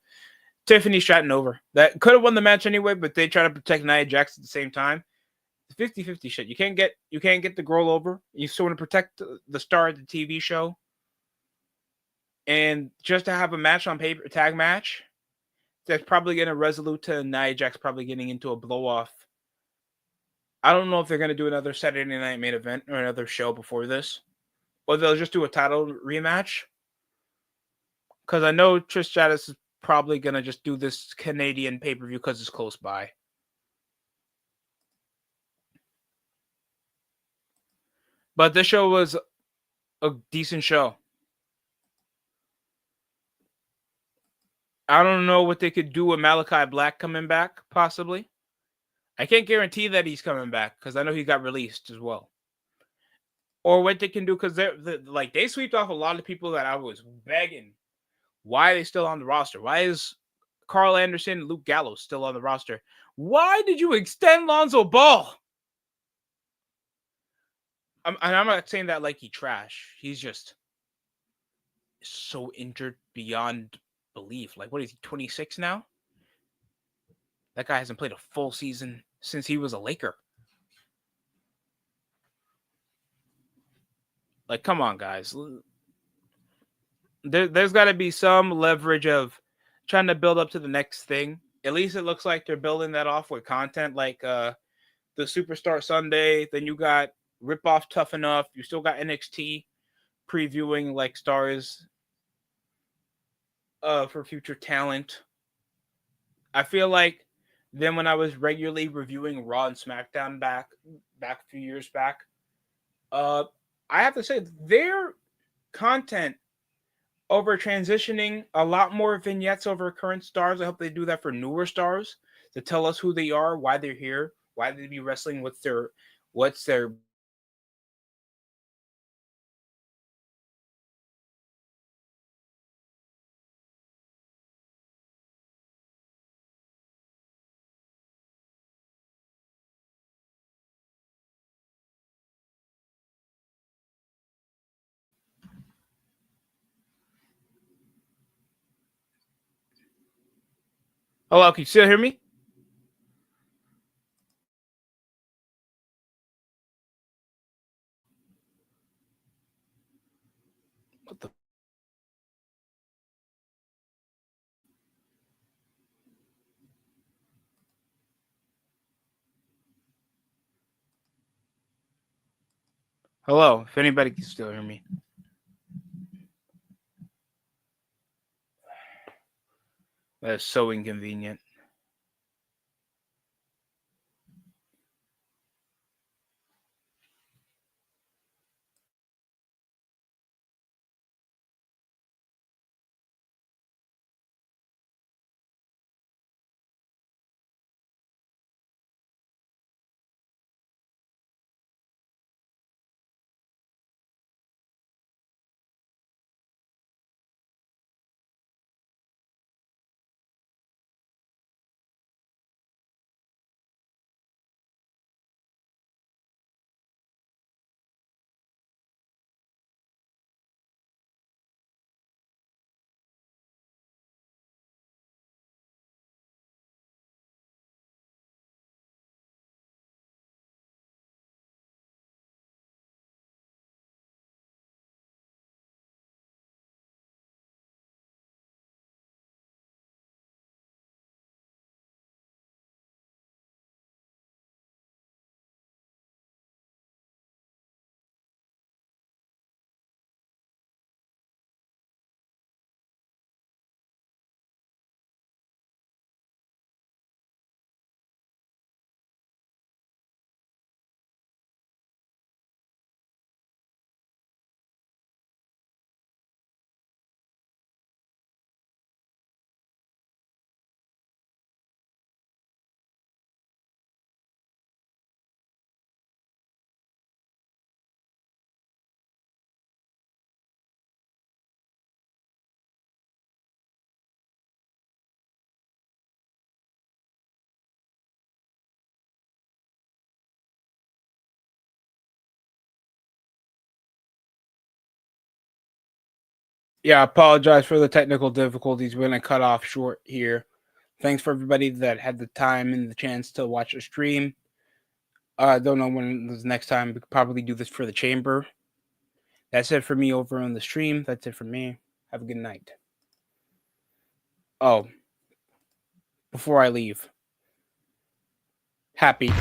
Tiffany Stratton over. That could have won the match anyway, but they try to protect Nia Jax at the same time. 50-50 shit. You can't get the girl over. You still want to protect the star of the TV show. And just to have a match on paper, tag match, that's probably going to resolute to Nia Jax probably getting into a blow off. I don't know if they're going to do another Saturday Night main event or another show before this, or they'll just do a title rematch. Because I know Trish Stratus is probably going to just do this Canadian pay-per-view because it's close by. But this show was a decent show. I don't know what they could do with Malachi Black coming back, possibly. I can't guarantee that he's coming back because I know he got released as well. Or what they can do, because they swept off a lot of people that I was begging. Why are they still on the roster? Why is Carl Anderson and Luke Gallows still on the roster? Why did you extend Lonzo Ball? And I'm not saying that like he trash. He's just so injured beyond belief. Like, what is he, 26 now? That guy hasn't played a full season since he was a Laker. Like, come on, guys. There's got to be some leverage of trying to build up to the next thing. At least it looks like they're building that off with content like the Superstar Sunday. Then you got Rip Off Tough Enough. You still got NXT previewing like stars for future talent. I feel like then when I was regularly reviewing Raw and SmackDown back a few years back, I have to say their content over transitioning a lot more vignettes over current stars. I hope they do that for newer stars to tell us who they are, why they're here, why they be wrestling, what's their Hello, can you still hear me? What the Hello, if anybody can still hear me. That is so inconvenient. Yeah, I apologize for the technical difficulties. We're going to cut off short here. Thanks for everybody that had the time and the chance to watch the stream. I don't know when the next time. We could probably do this for the chamber. That's it for me over on the stream. That's it for me. Have a good night. Oh, before I leave, happy